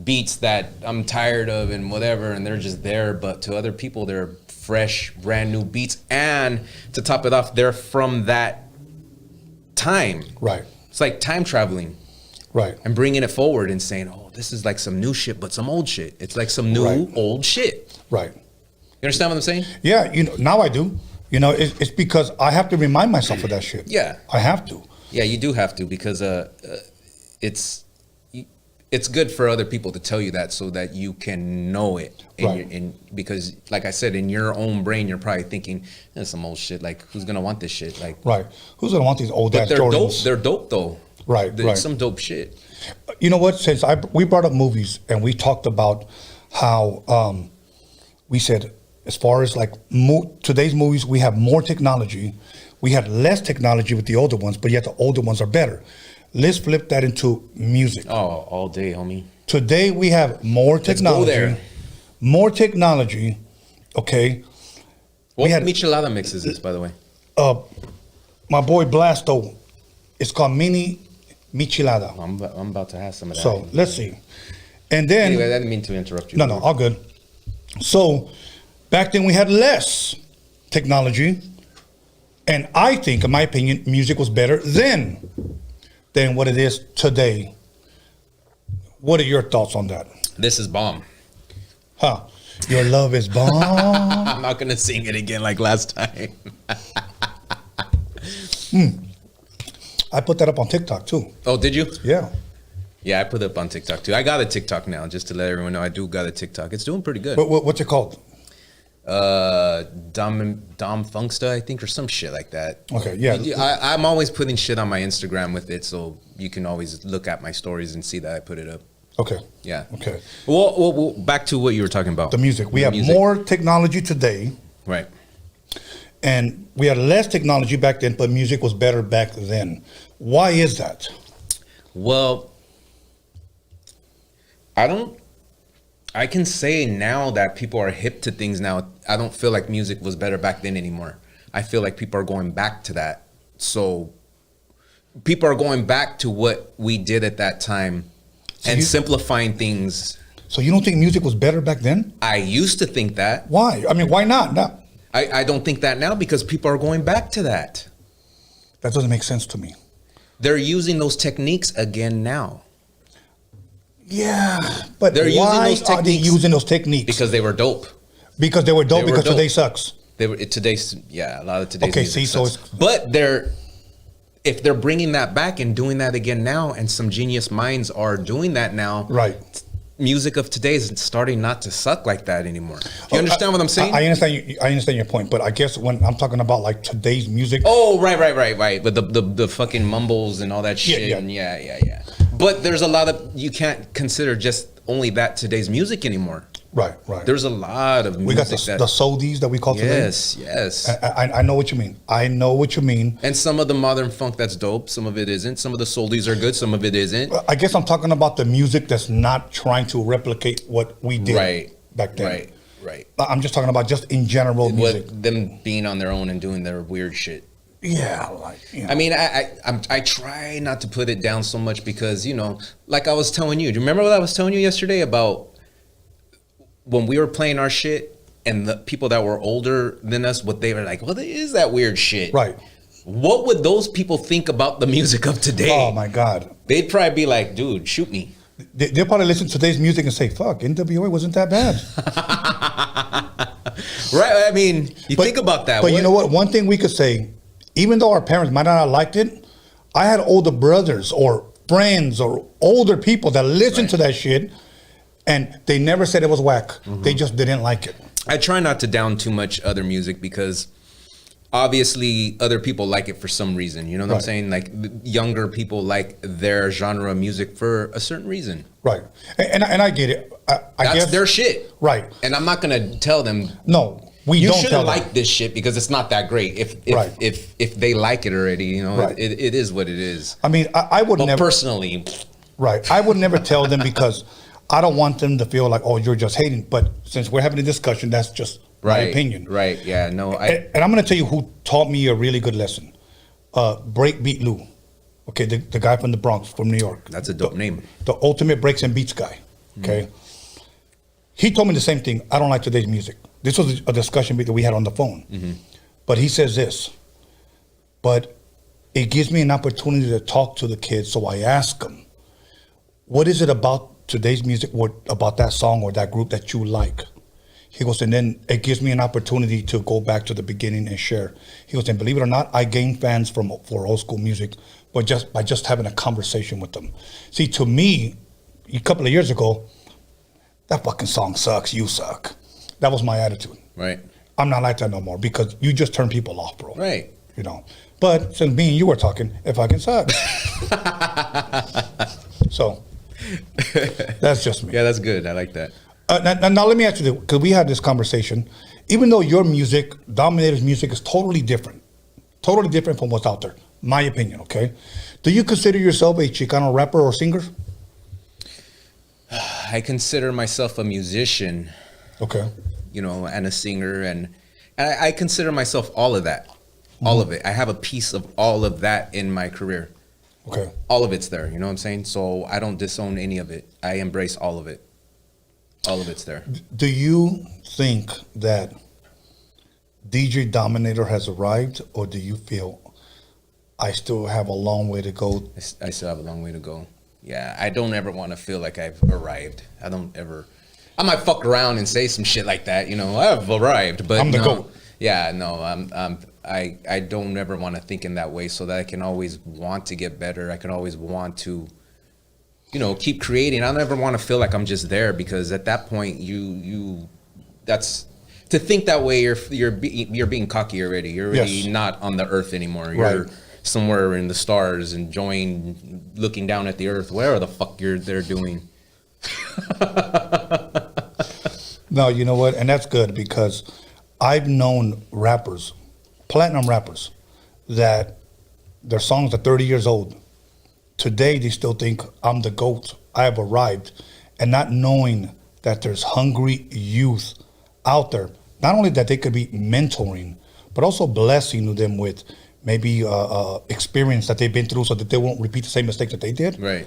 beats that I'm tired of and whatever, and they're just there. But to other people, they're fresh, brand new beats. And to top it off, they're from that time. Right. It's like time traveling. Right. And bringing it forward and saying, oh, this is like some new shit, but some old shit. It's like some new old shit. Right. You understand what I'm saying? Yeah, now I do. It's because I have to remind myself of that shit. Yeah. I have to. Yeah, you do have to, because it's good for other people to tell you that so that you can know it. Because, like I said, in your own brain, you're probably thinking, that's some old shit. Like, who's going to want this shit? Like, right. Who's going to want these old ass Jordans? Dope. They're dope, though. Right, There's some dope shit. You know what? Since we brought up movies and we talked about how we said, as far as like today's movies, we have more technology. We had less technology with the older ones, but yet the older ones are better. Let's flip that into music. Oh, all day, homie. Today we have more technology. Let's go there. More technology. Okay. What Michelada mix is this, by the way? My boy Blasto. It's called Mini Michelada. I'm about to have some of that. So let's see. And then anyway, I didn't mean to interrupt you. No, all good. So back then we had less technology, and I think, in my opinion, music was better then than what it is today. What are your thoughts on that? This is bomb. Huh? Your love is bomb. I'm not gonna sing it again like last time. I put that up on TikTok too. Oh, did you? Yeah. Yeah, I put it up on TikTok too. I got a TikTok now, just to let everyone know I do got a TikTok. It's doing pretty good. What's it called? Dom Funksta, I think, or some shit like that. Okay, yeah. I'm always putting shit on my Instagram with it, so you can always look at my stories and see that I put it up. Okay. Yeah. Okay. Well, back to what you were talking about. The music. We have more technology today. Right. And we had less technology back then, but music was better back then. Why is that? Well, I can say now that people are hip to things now. I don't feel like music was better back then anymore. I feel like people are going back to that. So people are going back to what we did at that time and simplifying things. So you don't think music was better back then? I used to think that. Why? I mean, why not? No. I don't think that now because people are going back to that. That doesn't make sense to me. They're using those techniques again now. Yeah, but they're why are they using those techniques? Because they were dope. Because they were dope. Because today sucks. They were today's. Yeah, a lot of today's. Okay, music see, sucks. But if they're bringing that back and doing that again now, and some genius minds are doing that now, right? Music of today is starting not to suck like that anymore. You understand what I'm saying? I understand. I understand your point, but I guess when I'm talking about like today's music. Oh, right. But the fucking mumbles and all that shit. Yeah. But there's a lot of, you can't consider just only that today's music anymore. Right. There's a lot of music. We got the soldies that we call today. Yes. I know what you mean. And some of the modern funk that's dope. Some of it isn't. Some of the soldies are good. Some of it isn't. I guess I'm talking about the music that's not trying to replicate what we did back then. Right. Right. I'm just talking about just in general music. With them being on their own and doing their weird shit. Yeah, like, you know. I mean, I try not to put it down so much because, you know, like I was telling you. Do you remember what I was telling you yesterday about when we were playing our shit and the people that were older than us, what they were like, well, there is that weird shit. Right. What would those people think about the music of today? Oh, my God. They'd probably be like, dude, shoot me. They'll probably listen to today's music and say, fuck, NWA wasn't that bad. Right. I mean, think about that. But you know what? One thing we could say, even though our parents might not have liked it, I had older brothers or friends or older people that listened to that shit, and they never said it was whack. They just didn't like it. I try not to down too much other music because obviously other people like it for some reason. You know what I'm saying? Like younger people like their genre of music for a certain reason. Right. And I get it. I That's guess their shit. Right. And I'm not going to tell them. No. You shouldn't like this shit because it's not that great. If they like it already, you know, it is what it is. I mean, I would never personally. Right. I would never tell them because I don't want them to feel like, oh, you're just hating. But since we're having a discussion, that's just my opinion. Right. Yeah. No. And I'm going to tell you who taught me a really good lesson. Breakbeat Lou. Okay, the guy from the Bronx, from New York. That's a dope name. The ultimate breaks and beats guy. Okay. He told me the same thing. I don't like today's music. This was a discussion that we had on the phone. But he says this, but it gives me an opportunity to talk to the kids. So I ask them, what is it about today's music, or about that song or that group that you like? He goes, and then it gives me an opportunity to go back to the beginning and share. He goes, and believe it or not, I gain fans for old school music, but just by just having a conversation with them. See, to me, a couple of years ago, that fucking song sucks, you suck. That was my attitude. Right. I'm not like that no more because you just turn people off, bro. Right. You know. But since me and you were talking, it fucking sucks. So that's just me. Yeah, that's good. I like that. Now let me ask you this, because we had this conversation. Even though your music, Dominator's music, is totally different from what's out there, my opinion, okay? Do you consider yourself a Chicano rapper or singer? I consider myself a musician. Okay. You know, and a singer, and I consider myself all of that. All of it. I have a piece of all of that in my career. Okay. All of it's there, you know what I'm saying? So I don't disown any of it. I embrace all of it. All of it's there. Do you think that DJ Dominator has arrived, or do you feel I still have a long way to go? I still have a long way to go. Yeah, I don't ever want to feel like I've arrived. I don't ever. I might fuck around and say some shit like that, you know. I've arrived, but I'm the GOAT. Yeah, no. I don't ever want to think in that way, so that I can always want to get better. I can always want to, you know, keep creating. I don't ever want to feel like I'm just there, because at that point, that's to think that way. You're being cocky already. You're already not on the earth anymore. You're somewhere in the stars, enjoying looking down at the earth. Whatever the fuck they're doing. No, you know what? And that's good, because I've known rappers, platinum rappers, that their songs are 30 years old. Today, they still think I'm the GOAT. I have arrived. And not knowing that there's hungry youth out there, not only that they could be mentoring, but also blessing them with maybe experience that they've been through, so that they won't repeat the same mistakes that they did. Right.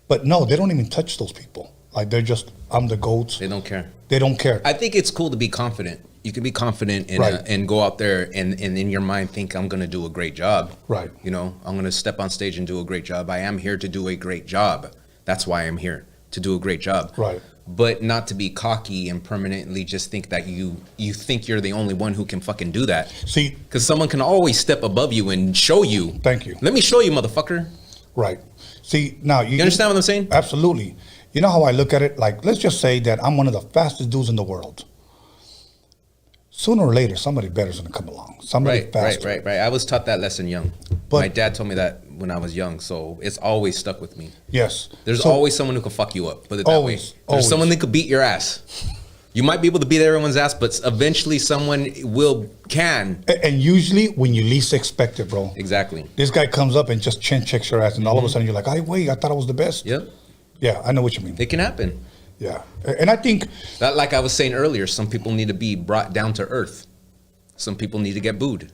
But no, they don't even touch those people. Like, they're just, I'm the GOAT. They don't care. They don't care. I think it's cool to be confident. You can be confident and go out there and in your mind think, I'm going to do a great job. Right. You know, I'm going to step on stage and do a great job. I am here to do a great job. That's why I'm here, to do a great job. Right. But not to be cocky and permanently just think that you think you're the only one who can fucking do that. See, because someone can always step above you and show you. Thank you. Let me show you, motherfucker. Right. See, now you understand what I'm saying? Absolutely. You know how I look at it? Like, let's just say that I'm one of the fastest dudes in the world. Sooner or later, somebody better is going to come along. Somebody faster. Right. I was taught that lesson young. But my dad told me that when I was young, so it's always stuck with me. Yes. There's always someone who can fuck you up. Put it that way. There's someone that could beat your ass. You might be able to beat everyone's ass, but eventually someone can. And usually when you least expect it, bro. Exactly. This guy comes up and just chin checks your ass, and all of a sudden you're like, "Hey, wait, I thought I was the best." Yep. Yeah, I know what you mean. It can happen. Yeah, and I think that, like I was saying earlier, some people need to be brought down to earth. Some people need to get booed,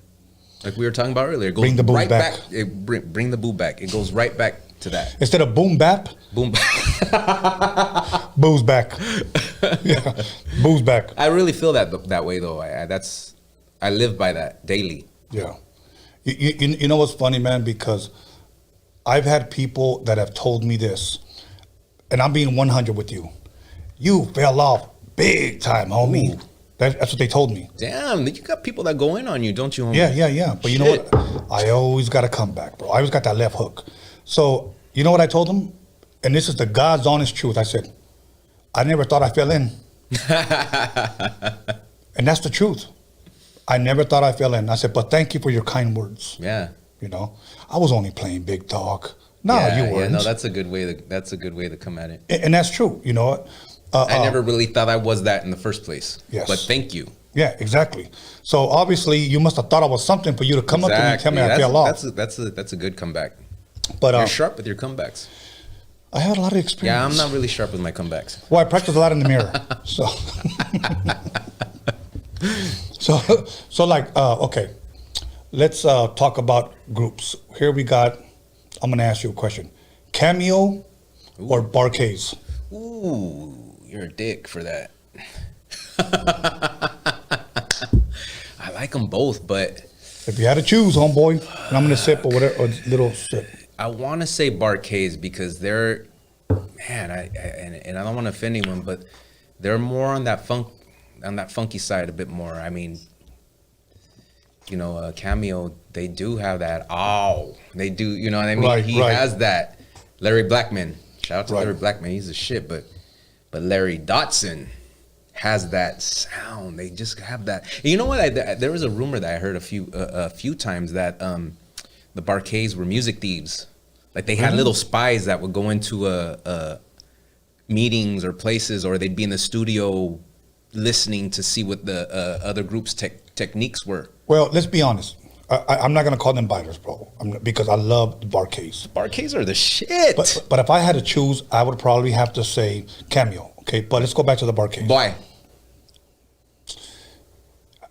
like we were talking about earlier. It goes bring the boo right back. Bring the boo back. It goes right back to that. Instead of boom bap, boom bap. Booze back. Yeah, booze back. I really feel that way though. I live by that daily. Yeah, you know what's funny, man? Because I've had people that have told me this, and I'm being 100 with you. You fell off big time, homie. That's what they told me. Damn, you got people that go in on you, don't you, homie? Yeah. But you know what? I always got to come back, bro. I always got that left hook. So, you know what I told them? And this is the God's honest truth. I said, I never thought I fell in. And that's the truth. I never thought I fell in. I said, but thank you for your kind words. Yeah. You know, I was only playing big dog. No, you weren't. Yeah, no, that's a good way to come at it. And that's true. You know what? I never really thought I was that in the first place. Yes. But thank you. Yeah, exactly. So obviously you must have thought I was something for you to come up to me and tell me I fell off. That's a good comeback. But you're sharp with your comebacks. I had a lot of experience. Yeah, I'm not really sharp with my comebacks. Well, I practice a lot in the mirror. So like, okay, let's talk about groups. Here we got, I'm going to ask you a question. Cameo or Barcades? Ooh, you're a dick for that. I like them both, but if you had to choose, homeboy, and I'm going to sip or whatever, or little sip. I want to say Barcades because they're, man, and I don't want to offend anyone, but they're more on that funky side a bit more. I mean, you know, Cameo, they do have that. They do. You know what I mean? Right, he has that. Larry Blackman, shout out to Larry Blackman. He's a shit, but Larry Dotson has that sound. They just have that. And you know what? There was a rumor that I heard a few times that the Barcades were music thieves. Like they had little spies that would go into meetings or places, or they'd be in the studio listening to see what the other groups' techniques were. Well, let's be honest. I'm not going to call them biters, bro, because I love the Barcades. Barcades are the shit. But if I had to choose, I would probably have to say Cameo. Okay, but let's go back to the Barcades. Why?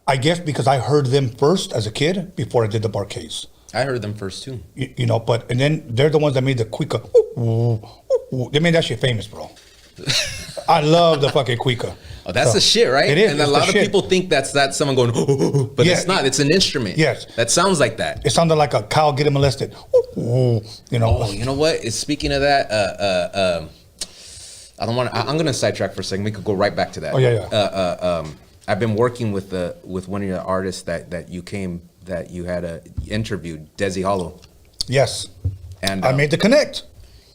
I guess because I heard them first as a kid before I did the Barcades. I heard them first too. You know, and then they're the ones that made the Cuica. They made that shit famous, bro. I love the fucking Cuica. Oh, that's the shit, right? It is. And a lot of people think that's someone going, but it's not. It's an instrument. Yes. That sounds like that. It sounded like a cow getting molested. You know. Oh, you know what? Speaking of that, I don't want to. I'm going to sidetrack for a second. We could go right back to that. Oh yeah. I've been working with one of your artists that you had interviewed, Desi Hollow. Yes. And I made the connect.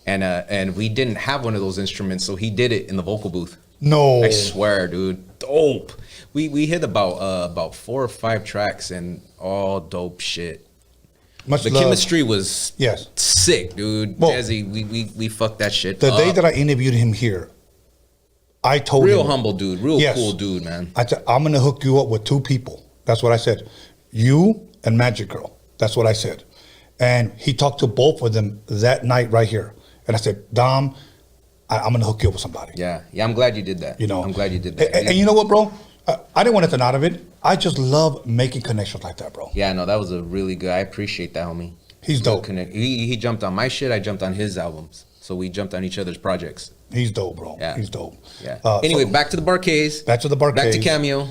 And we didn't have one of those instruments, so he did it in the vocal booth. No. I swear, dude. Dope. We hit about 4 or 5 tracks and all dope shit. Much the love. chemistry was yes sick, dude. Well, Desi, we fucked that shit the up. day that I interviewed him here, I told him. Real humble dude. Real cool dude, man. I said, I'm going to hook you up with 2 people. That's what I said. You and Magic Girl. That's what I said. And he talked to both of them that night right here. And I said, Dom, I'm going to hook you up with somebody. Yeah, I'm glad you did that. You know, I'm glad you did that. And you know what, bro? I didn't want nothing out of it. I just love making connections like that, bro. Yeah, no, that was a really good. I appreciate that, homie. He's dope. He jumped on my shit. I jumped on his albums. So we jumped on each other's projects. He's dope, bro. Yeah. He's dope. Yeah. Anyway, back to the Barcades. Back to the Barcades. Back to Cameo.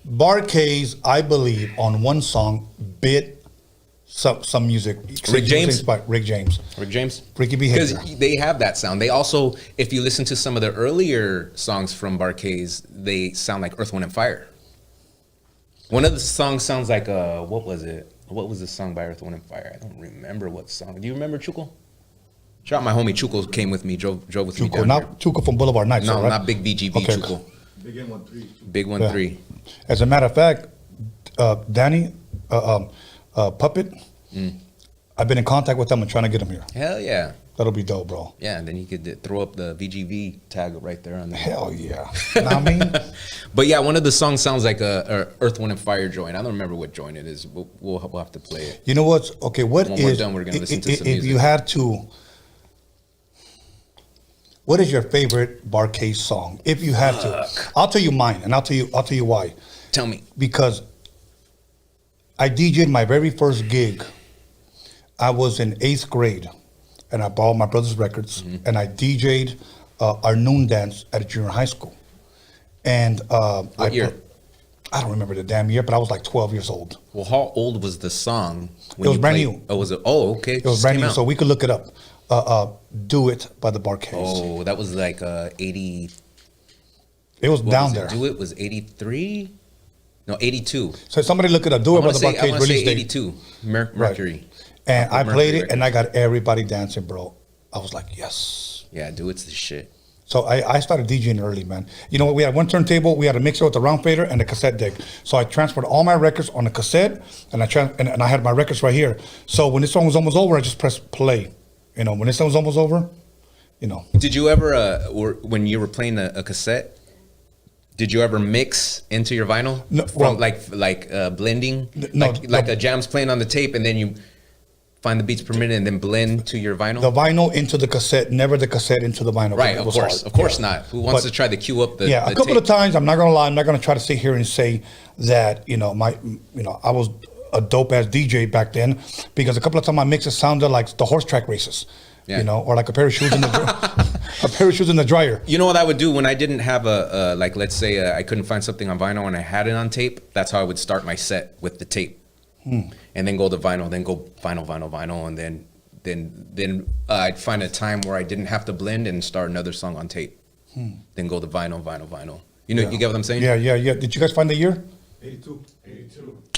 Barcades, I believe, on one song, bit some music. Rick James. Rick James. Ricky Behavior. Because they have that sound. They also, if you listen to some of the earlier songs from Barcades, they sound like Earth, Wind, and Fire. One of the songs sounds like, what was it? What was the song by Earth, Wind, and Fire? I don't remember what song. Do you remember Chuco? Shout out my homie Chuco came with me, drove with me down not here. Chuco from Boulevard Nights. No, right? not Big BGB, okay. Chuco. Big 1-3. Big 1-3. As a matter of fact, Danny, Puppet, I've been in contact with them and trying to get them here. Hell yeah. That'll be dope, bro. Yeah, and then you could throw up the VGV tag right there on there. Hell yeah. You know what I mean? But yeah, one of the songs sounds like a Earth, Wind, and Fire joint. I don't remember what joint it is. We'll have to play it. You know what's okay? What when is we're done? We're gonna listen to some if music. you had to What is your favorite Barcade song? If you have to, I'll tell you mine, and I'll tell you why. Tell me. Because I DJ'd my very first gig. I was in 8th grade, and I borrowed my brother's records, and I DJ'd our noon dance at a junior high school. And what year? I don't remember the damn year, but I was like 12 years old. Well, how old was the song? When It was you brand played? new. Oh, was it? Oh, okay. It was brand new, so we could look it up. Do It by the Barcades. Oh, that was like 80. It was down there. Do It was 83? No, 82. So somebody look it up. Do It by the I Barcades want to say release date. 82. Mercury. Right. And I Mercury played it, record. and I got everybody dancing, bro. I was like, yes. Yeah, Do It's the shit. So I started DJing early, man. You know what? We had one turntable, we had a mixer with a round fader and a cassette deck. So I transferred all my records on a cassette, and I had my records right here. So when this song was almost over, I just pressed play. You know, when this song was almost over, you know. Did you ever, when you were playing a cassette, did you ever mix into your vinyl? No, From well, blending? No, like a jam's playing on the tape, and then you find the beats per minute and then blend to your vinyl? The vinyl into the cassette, never the cassette into the vinyl. Right, It of was course. hard. Of course Yeah. not. Who wants But- to try to queue up the Yeah, the a couple tape? of times. I'm not gonna lie. I'm not gonna try to sit here and say that I was a dope ass DJ back then, because a couple of times my mixes sounded like the horse track races, Yeah. or like a pair of shoes in the dryer. You know what I would do when I didn't have let's say I couldn't find something on vinyl and I had it on tape? That's how I would start my set, with the tape. And then go to vinyl, then go vinyl, and then I'd find a time where I didn't have to blend and start another song on tape. Then go to vinyl. You know, Yeah. you get what I'm saying? Yeah. Did you guys find the year?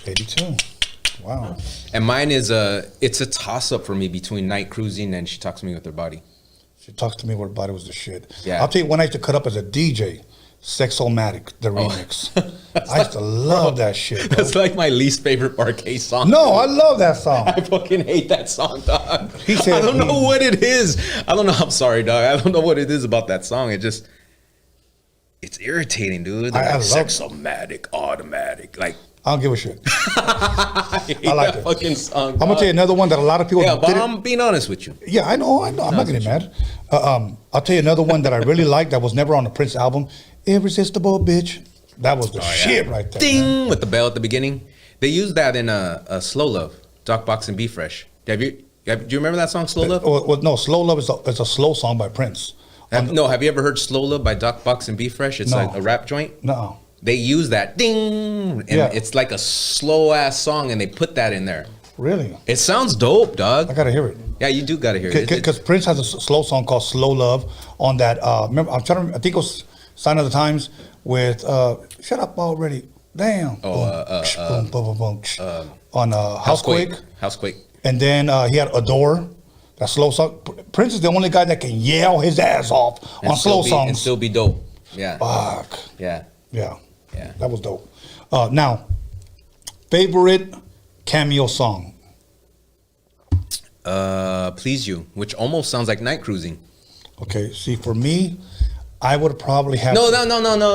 82. Wow. And mine is it's a toss up for me between Night Cruising and She Talks to Me With Her Body. She Talks to Me With Her Body was the shit. Yeah. I'll tell you, when I used to cut up as a DJ, Sexomatic, the remix. I used to love that shit, bro. That's like my least favorite Barcade song. No, I love that song. I fucking hate that song, dog. He said I don't know what it is. I don't know. I'm sorry, dog. I don't know what it is about that song. It's irritating, dude. I love Sexomatic, automatic. Like, I don't give a shit. I like it. fucking song. I'm gonna tell you another one that a lot of people Yeah, but didn't. I'm being honest with you. Yeah, I know. I'm not getting mad. I'll tell you another one that I really liked that was never on the Prince album. Irresistible Bitch. That was the shit right there. Ding, man. with the bell at the beginning. They used that in a Slow Love, Doc Box and Be Fresh. Do you remember that song, Slow Love? Well, no, Slow Love is a slow song by Prince. Have you ever heard Slow Love by Doc Box and Be Fresh? It's No. like a rap joint. No. They use that ding, and Yeah. it's like a slow ass song, and they put that in there. Really? It sounds dope, dog. I gotta hear it. Yeah, you do gotta hear it. Because Prince has a slow song called Slow Love on that. Remember, I think it was Sign of the Times with Shut Up Already. Damn. Boom, boom, boom, boom, on Housequake. Housequake. And then he had Adore, that slow song. Prince is the only guy that can yell his ass off And on slow songs. and still be dope. Yeah. Fuck. Yeah. Yeah. Yeah. That was dope. Now, favorite cameo song? Please You, which almost sounds like Night Cruising. Okay, see, for me, I would probably have. No,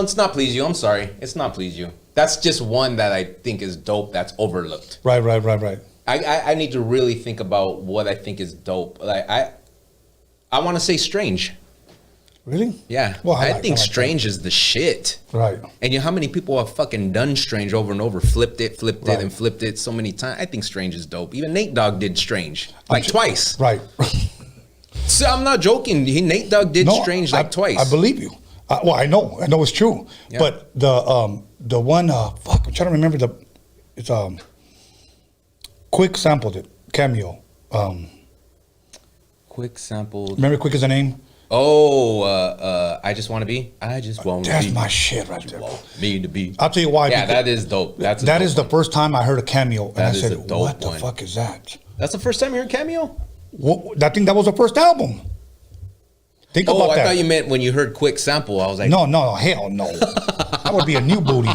it's not Please You. I'm sorry. It's not Please You. That's just one that I think is dope that's overlooked. Right. I need to really think about what I think is dope. Like I want to say Strange. Really? Yeah. Well, I like think Strange is the shit. Right. And you know how many people have fucking done Strange over and over, flipped it, Right. and flipped it so many times. I think Strange is dope. Even Nate Dogg did Strange like twice. Right. So I'm not joking. Nate Dogg did Strange like twice. I believe you. I know it's true. Yeah. But the one, fuck, I'm trying to remember it's Quick sampled it, cameo. Quick sampled. Remember Quick is the name? Oh, I Just Want to Be. I just want to be. That's my shit right there. Me to be. I'll tell you why. Yeah, because that is dope. That is the first time I heard a cameo, and I That is said, a dope "What the one. fuck is that?" That's the first time you heard Cameo? I think that was the first album. Think Oh, about I that. thought you meant when you heard Quick Sample. I was like, No, hell no. That would be a new booty.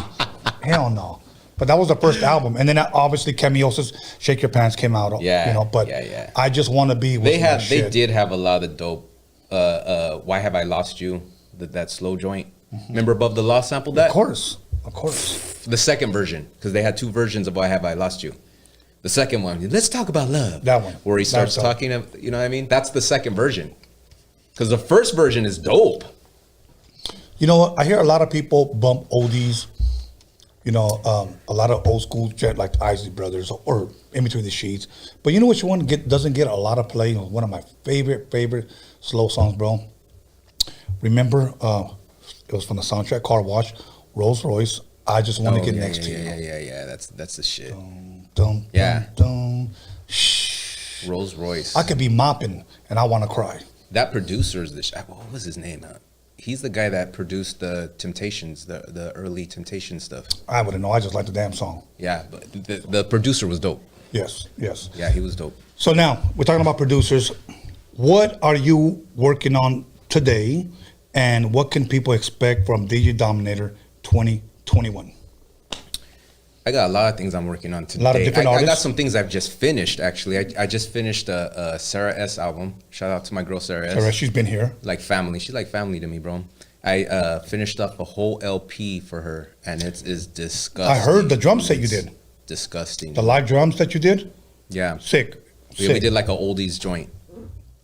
Hell no. But that was the first album, and then obviously Cameo's "Shake Your Pants" came out. Yeah, But yeah. I Just Want to Be. Was They my shit. They did have a lot of dope. Why Have I Lost You? That slow joint. Remember Above the Law sampled that? Of course. The second version, because they had two versions of Why Have I Lost You. The second one, let's talk about love. That one. Where he starts That's talking, you know what I mean? That's the second version. Because the first version is dope. You know what? I hear a lot of people bump oldies. You know, a lot of old school jet like Isley Brothers or In Between the Sheets. But you know which one doesn't get a lot of play? One of my favorite slow songs, bro. Remember, it was from the soundtrack Car Wash, Rolls Royce. I just want to get next to you. Yeah. That's the shit. Dum, Yeah. dum, Rolls Royce. I could be mopping and I want to cry. That producer is what was his name? He's the guy that produced the Temptations, the early Temptation stuff. I wouldn't know. I just like the damn song. Yeah, but the producer was dope. Yes. Yeah, he was dope. So now we're talking about producers. What are you working on today, and what can people expect from DJ Dominator 2021? I got a lot of things I'm working on today. A lot of different artists? I got some things I've just finished, actually. I just finished a Sarah S. album. Shout out to my girl, Sarah S. Sarah, she's been here. Like family. She's like family to me, bro. I finished up a whole LP for her, and it is disgusting. I heard the drum set you did. Disgusting. The live drums that you did? Yeah. Sick. We did like an oldies joint.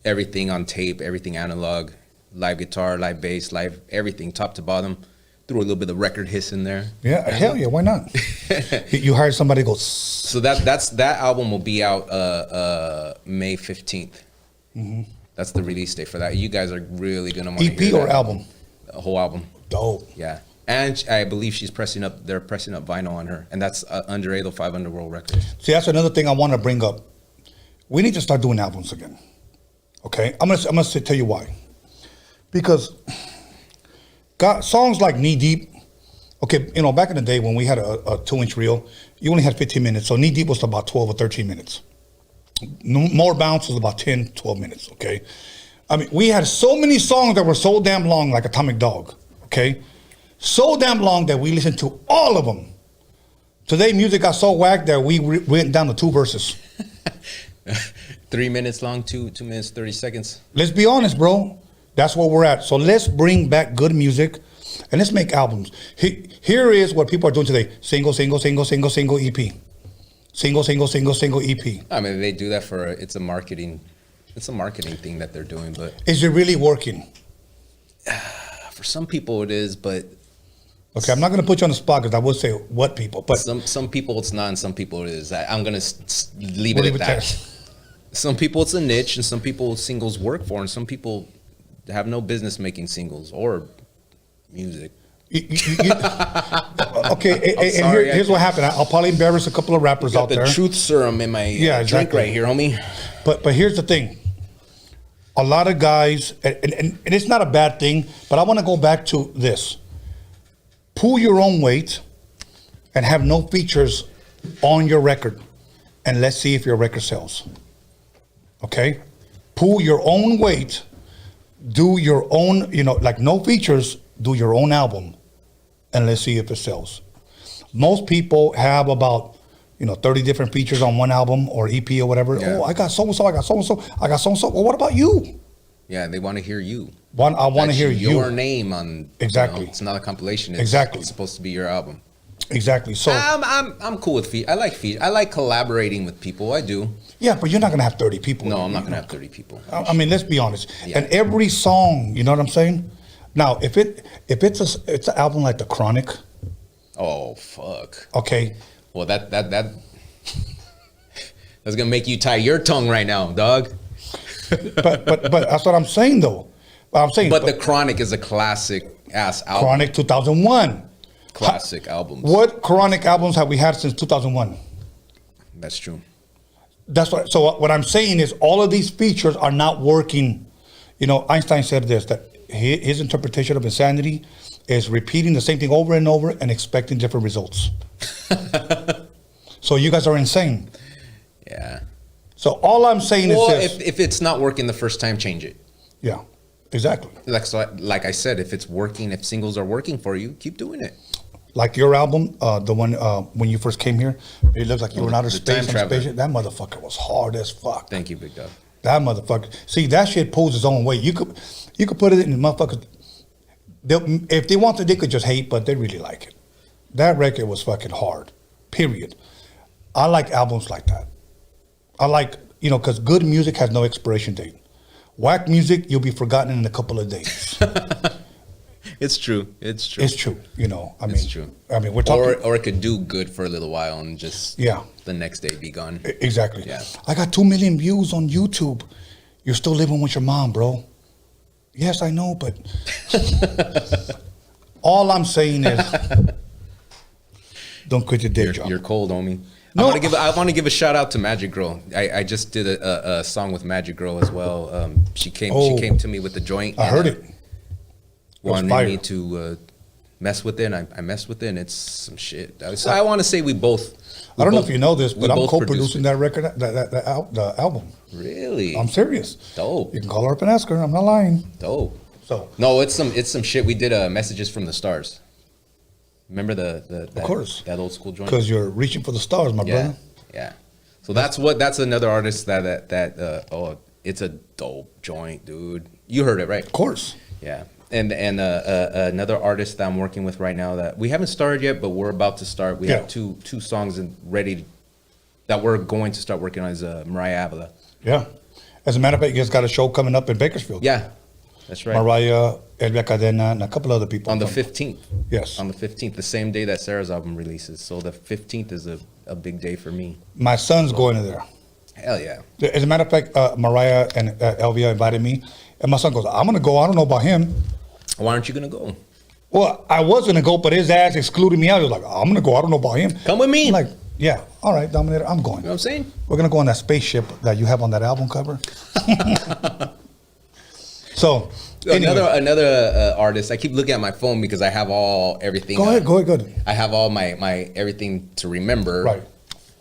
Everything on tape, everything analog, live guitar, live bass, live everything, top to bottom. Threw a little bit of record hiss in there. Yeah, hell yeah, why not? You hired somebody to go. So that album will be out May 15th. Mm-hmm. That's the release date for that. You guys are really gonna want to EP hear or that. album? A whole album. Dope. Yeah, and I believe they're pressing up vinyl on her, and that's under 805 Underworld Records. See, that's another thing I want to bring up. We need to start doing albums again. Okay, I'm gonna tell you why. Because songs like Knee Deep. Okay, you know, back in the day when we had a 2-inch reel, you only had 15 minutes. So Knee Deep was about 12 or 13 minutes. More Bounce was about 10, 12 minutes. Okay, I mean, we had so many songs that were so damn long, like Atomic Dog. Okay, so damn long that we listened to all of them. Today, music got so whack that we went down to 2 verses. 3 minutes long, 2 minutes 30 seconds. Let's be honest, bro. That's where we're at. So let's bring back good music, and let's make albums. Here is what people are doing today: single EP, single, EP. I mean, they do that it's a marketing thing that they're doing. But is it really working? For some people, it is. But okay, I'm not going to put you on the spot because I would say what people, but some people it's not, and some people it is. I'm going to leave it at that. Some people it's a niche, and some people singles work for, and some people have no business making singles or music. Okay, and here's what happened. I'll probably embarrass a couple of rappers out there. The truth serum in my drink right here, homie. But here's the thing. A lot of guys, and it's not a bad thing, but I want to go back to this. Pull your own weight and have no features on your record, and let's see if your record sells. Okay? Pull your own weight. Do your own, like no features, do your own album, and let's see if it sells. Most people have about, 30 different features on one album or EP or whatever. Yeah. Oh, I got so-and-so, I got so-and-so, I got so-and-so. Well, what about you? Yeah, they want to hear you. I want to hear your name on. Exactly. It's not a compilation. It's supposed to be your album. Exactly. So I'm cool with feat. I like feat. I like collaborating with people. I do. Yeah, but you're not gonna have 30 people. No, I'm not gonna have 30 people. I mean, let's be honest. Yeah. And every song, you know what I'm saying? Now, if it's an album like The Chronic. Oh fuck. Okay. Well, that's gonna make you tie your tongue right now, dog. but that's what I'm saying though. But The Chronic is a classic ass album. Chronic 2001. Classic albums. What Chronic albums have we had since 2001? That's true. That's what. So what I'm saying is, all of these features are not working. Einstein said this, that his interpretation of insanity is repeating the same thing over and over and expecting different results. So you guys are insane. Yeah. So all I'm saying is this: if it's not working the first time, change it. Yeah, exactly. Like I said, if it's working, if singles are working for you, keep doing it. Like your album, the one when you first came here, it looks like you were in outer space. That motherfucker was hard as fuck. Thank you, Big Dog. That motherfucker. See, that shit pulls its own weight. You could put it in the motherfuckers. If they want to, they could just hate, but they really like it. That record was fucking hard. Period. I like albums like that. I like, because good music has no expiration date. Whack music, you'll be forgotten in a couple of days. It's true. It's true. It's true. You know, I mean, It's true. I mean, we're talking. Or it could do good for a little while and just the next day be gone. Exactly. Yeah. I got 2 million views on YouTube. You're still living with your mom, bro. Yes, I know, but all I'm saying is, don't quit your day job. You're cold, homie. No. I want to give a shout out to Magic Girl. I just did a song with Magic Girl as well. She came to me with the joint. I heard it. Wanted me to mess with it, and I messed with it, and it's some shit. So I want to say we both. I don't know if you know this, but I'm both co-producing that record, the album. Really? I'm serious. Dope. You can call her up and ask her. I'm not lying. Dope. So no, it's some shit. We did Messages from the Stars. Remember of course that old school joint? Because you're reaching for the stars, my brother. Yeah. So that's another artist that it's a dope joint, dude. You heard it, right? Of course. Yeah. And another artist that I'm working with right now that we haven't started yet, but we're about to start. We have two songs ready that we're going to start working on is Mariah Avila. Yeah. As a matter of fact, you guys got a show coming up in Bakersfield. Yeah, that's right. Mariah, Elvia Cadena, and a couple other people. On the 15th. Yes. On the 15th, the same day that Sarah's album releases. So the 15th is a big day for me. My son's going to there. Hell yeah. As a matter of fact, Mariah and Elvia invited me, and my son goes, I'm going to go. I don't know about him. Why aren't you going to go? Well, I was going to go, but his ass excluded me out. He was like, I'm going to go. I don't know about him. Come with me. I'm like, yeah, all right, Dominator, I'm going. You know what I'm saying? We're going to go on that spaceship that you have on that album cover. So, anyway. Another artist, I keep looking at my phone because I have everything. Go ahead. I have all my everything to remember. Right.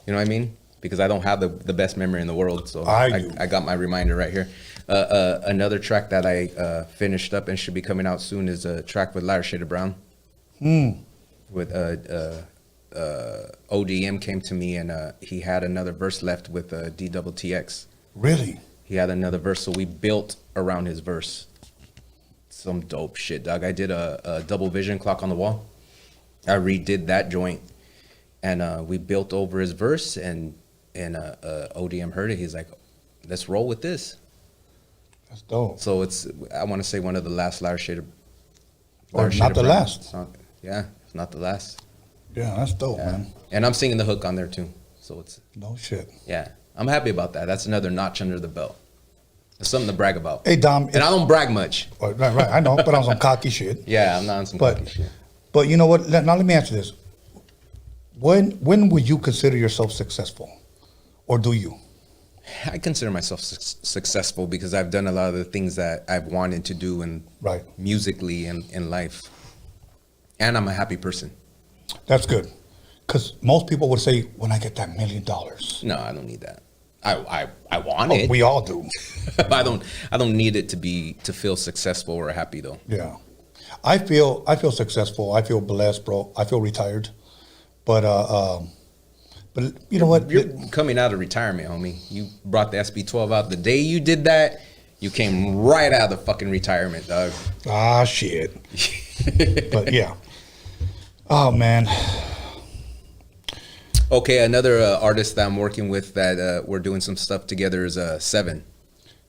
You know what I mean? Because I don't have the best memory in the world. So I got my reminder right here. Another track that I finished up and should be coming out soon is a track with Lighter Shade of Brown. With ODM came to me and he had another verse left with DOUBLETX. Really? He had another verse, so we built around his verse. Some dope shit, dog. I did a double vision clock on the wall. I redid that joint, and we built over his verse, and ODM heard it. He's like, let's roll with this. That's dope. So it's, I want to say, one of the last Lighter Shade of Or not the last. Yeah, it's not the last. Yeah, that's dope, man. And I'm singing the hook on there too. So it's no shit. Yeah, I'm happy about that. That's another notch under the belt. It's something to brag about. Hey Dom, and I don't brag much. Right, I know, but on some cocky shit. Yeah, I'm not on some cocky shit. But you know what? Now let me answer this. When would you consider yourself successful, or do you? I consider myself successful because I've done a lot of the things that I've wanted to do and musically and in life, and I'm a happy person. That's good, because most people would say, "When I get that $1 million." No, I don't need that. I want it. We all do. I don't need it to feel successful or happy though. Yeah, I feel successful. I feel blessed, bro. I feel retired, but you know what? You're coming out of retirement, homie. You brought the SB12 out the day you did that. You came right out of the fucking retirement, dog. Ah, shit. But yeah. Oh man. Okay, another artist that I'm working with that we're doing some stuff together is Seven.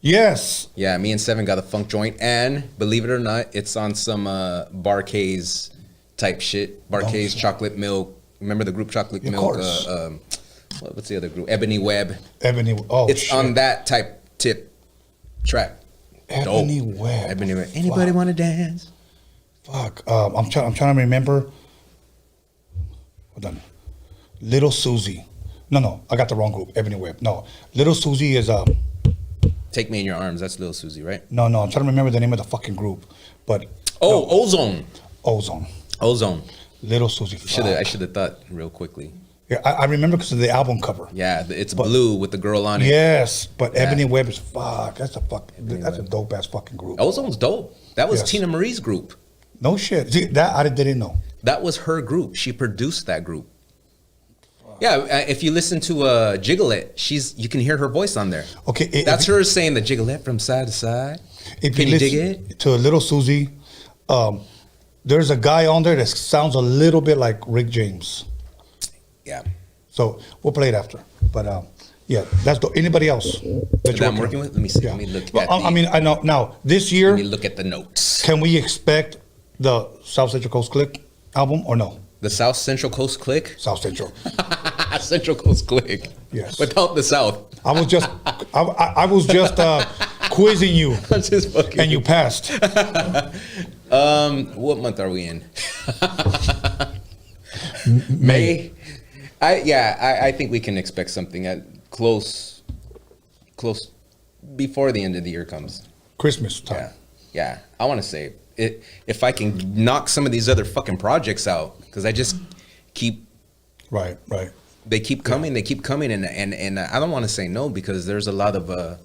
Yes. Yeah, me and Seven got a funk joint, and believe it or not, it's on some Barkays type shit. Barkays, Chocolate Milk. Remember the group Chocolate Milk? Of course. What's the other group? Ebony Web. It's shit. On that type tip track. Ebony Dope. Web. Ebony Web. Anybody want to dance? Fuck. I'm trying to remember. Hold on. Little Susie. No, I got the wrong group. Ebony Web. No, Little Susie is Take Me in Your Arms. That's Little Susie, right? No, I'm trying to remember the name of the fucking group. But Ozone. Ozone. Little Susie. I should have thought real quickly. Yeah, I remember because of the album cover. Yeah, it's blue with the girl on it. Yes, but Ebony Web is fuck. That's a dope ass fucking group. Ozone's dope. That was Tina Marie's group. No shit. See, that I didn't know. That was her group. She produced that group. Yeah, if you listen to Jiggalette, you can hear her voice on there. Okay, that's her saying the Jiggalette from side to side. If can you dig listen it? to Little Susie, there's a guy on there that sounds a little bit like Rick James. Yeah. So we'll play it after. But Yeah, that's the, anybody else that I'm working with? Let me see. Yeah. Let me look Well, at I mean, I know now this year. Let me look at the notes. Can we expect the South Central Coast Click album or no? The South Central Coast Click? South Central. Central Coast Click. Yes. Without the South. I was just quizzing you. I'm just fucking. And you passed. What month are we in? May. I think we can expect something at close before the end of the year comes. Christmas time. Yeah. I want to say it if I can knock some of these other fucking projects out, because I just keep. Right. They keep coming, and I don't want to say no, because there's a lot of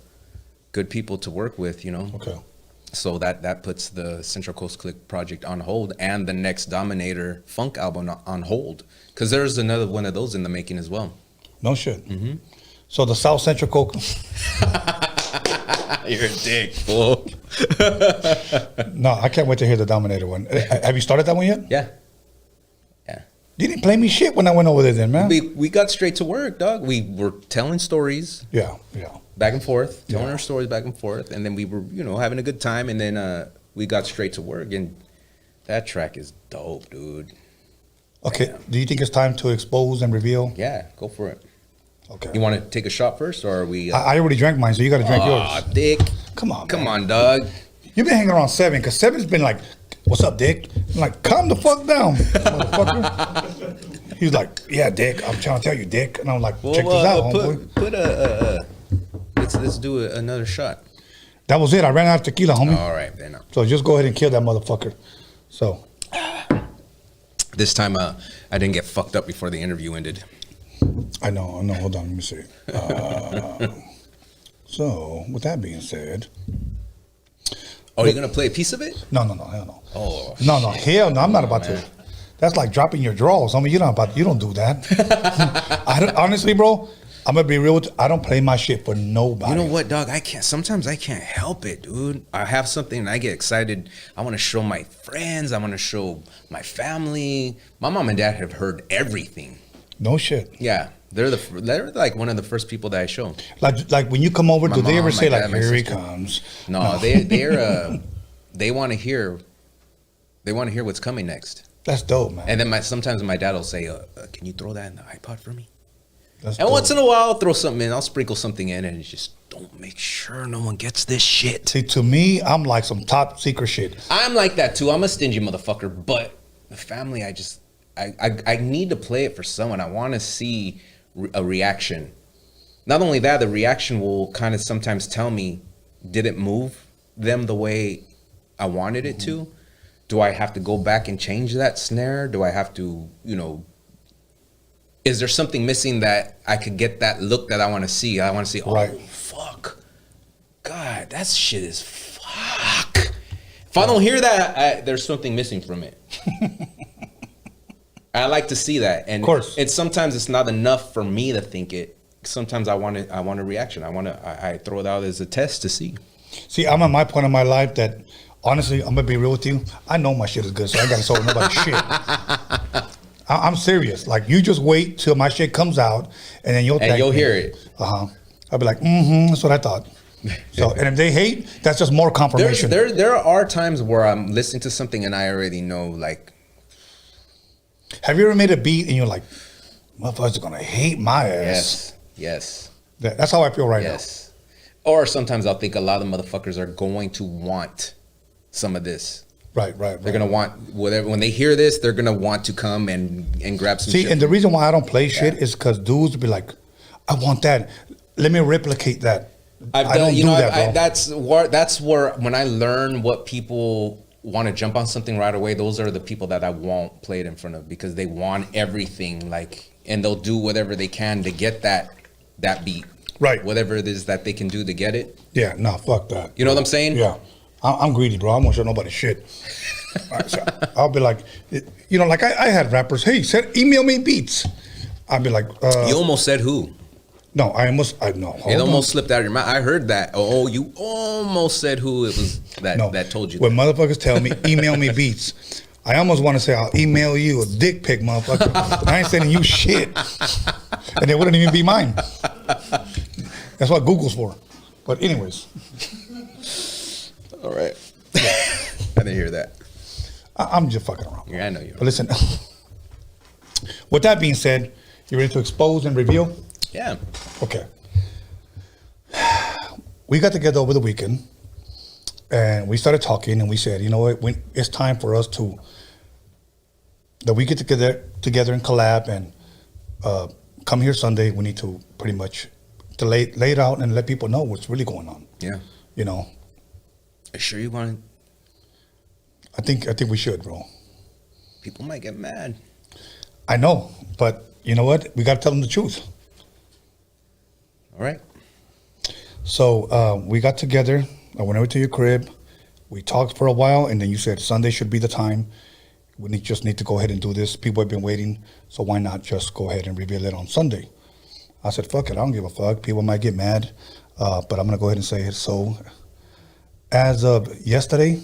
good people to work with, you know. Okay. So that puts the Central Coast Click project on hold, and the next Dominator Funk album on hold, because there's another one of those in the making as well. No shit. Mm-hmm. So the South Central Coast. You're a dick, fool. No, I can't wait to hear the Dominator one. Have you started that one yet? Yeah. You didn't play me shit when I went over there then, man. We got straight to work, dog. We were telling stories. Yeah. Back and forth, telling our stories back and forth, and then we were, having a good time, and then we got straight to work, and that track is dope, dude. Okay. Damn. Do you think it's time to expose and reveal? Yeah, go for it. Okay. You want to take a shot first, or are we? I already drank mine, so you got to drink yours. Aw, dick. Come on, Come on, dog. You've been hanging around 7, because 7's been like, "What's up, Dick?" I'm like, "Calm the fuck down, motherfucker." He's like, "Yeah, Dick, I'm trying to tell you, Dick." And I'm like, "Check this out, homeboy." Let's do another shot. That was it. I ran out of tequila, homie. All right, then. So just go ahead and kill that motherfucker. So this time, I didn't get fucked up before the interview ended. I know. Hold on, let me see. So with that being said. Oh, you're gonna play a piece of it? No, hell no. Oh. No, hell no. I'm not about to. That's like dropping your drawers. I mean, you don't do that. Honestly, bro, I'm gonna be real with you. I don't play my shit for nobody. You know what, dog? Sometimes I can't help it, dude. I have something and I get excited. I want to show my friends. I want to show my family. My mom and dad have heard everything. No shit. Yeah. They're like one of the first people that I show. Like when you come over, do they ever say like, "Here he comes"? No. They want to hear. They want to hear what's coming next. That's dope, man. And then sometimes my dad will say, "Can you throw that in the iPod for me?" That's and dope. once in a while, I'll throw something in. I'll sprinkle something in, and it's just don't make sure no one gets this shit. See, to me, I'm like some top secret shit. I'm like that too. I'm a stingy motherfucker. But the family, I need to play it for someone. I want to see a reaction. Not only that, the reaction will kind of sometimes tell me, did it move them the way I wanted it to? Do I have to go back and change that snare? Do I have to, is there something missing that I could get that look that I want to see? I want to see, fuck. God, that shit is fuck. If I don't hear that, there's something missing from it. I like to see that, and of course, sometimes it's not enough for me to think it. Sometimes I want a reaction. I throw it out as a test to see. See, I'm at my point in my life that, honestly, I'm gonna be real with you. I know my shit is good, so I ain't gotta show nobody shit. I'm serious. Like, you just wait till my shit comes out, and then you'll hear it. I'll be like, that's what I thought. So, and if they hate, that's just more confirmation. There are times where I'm listening to something and I already know, like. Have you ever made a beat and you're like, motherfuckers are gonna hate my ass? Yes. That's how I feel right now. Or sometimes I'll think a lot of motherfuckers are going to want some of this. Right. They're gonna want whatever. When they hear this, they're gonna want to come and grab some shit. See, and the reason why I don't play shit is because dudes be like, I want that. Let me replicate that. I don't do that, bro. That's where when I learn what people want to jump on something right away, those are the people that I won't play it in front of, because they want everything, and they'll do whatever they can to get that beat. Right. Whatever it is that they can do to get it. Yeah, no, fuck that. You know what I'm saying? Yeah. I'm greedy, bro. I won't show nobody shit. So I'll be like, like I had rappers, hey, email me beats. I'd be like, you almost said who? No, no. It almost slipped out of your mouth. I heard that. Oh, you almost said who it was that told you when that. motherfuckers tell me, email me beats, I almost want to say, I'll email you a dick pic, motherfucker. I ain't sending you shit. And it wouldn't even be mine. That's what Google's for. But anyways. All right. I didn't hear that. I'm just fucking around. Yeah, I know you. But listen, with that being said, you ready to expose and reveal? Yeah. Okay. We got together over the weekend, and we started talking, and we said, you know what, it's time for us that we get together and collab, and come here Sunday. We need to pretty much to lay it out and let people know what's really going on. Yeah. You know. Are you sure you want to? I think we should, bro. People might get mad. I know, but you know what? We got to tell them the truth. All right. So we got together. I went over to your crib. We talked for a while, and then you said Sunday should be the time. We just need to go ahead and do this. People have been waiting, so why not just go ahead and reveal it on Sunday? I said, fuck it, I don't give a fuck. People might get mad, but I'm going to go ahead and say it. So as of yesterday,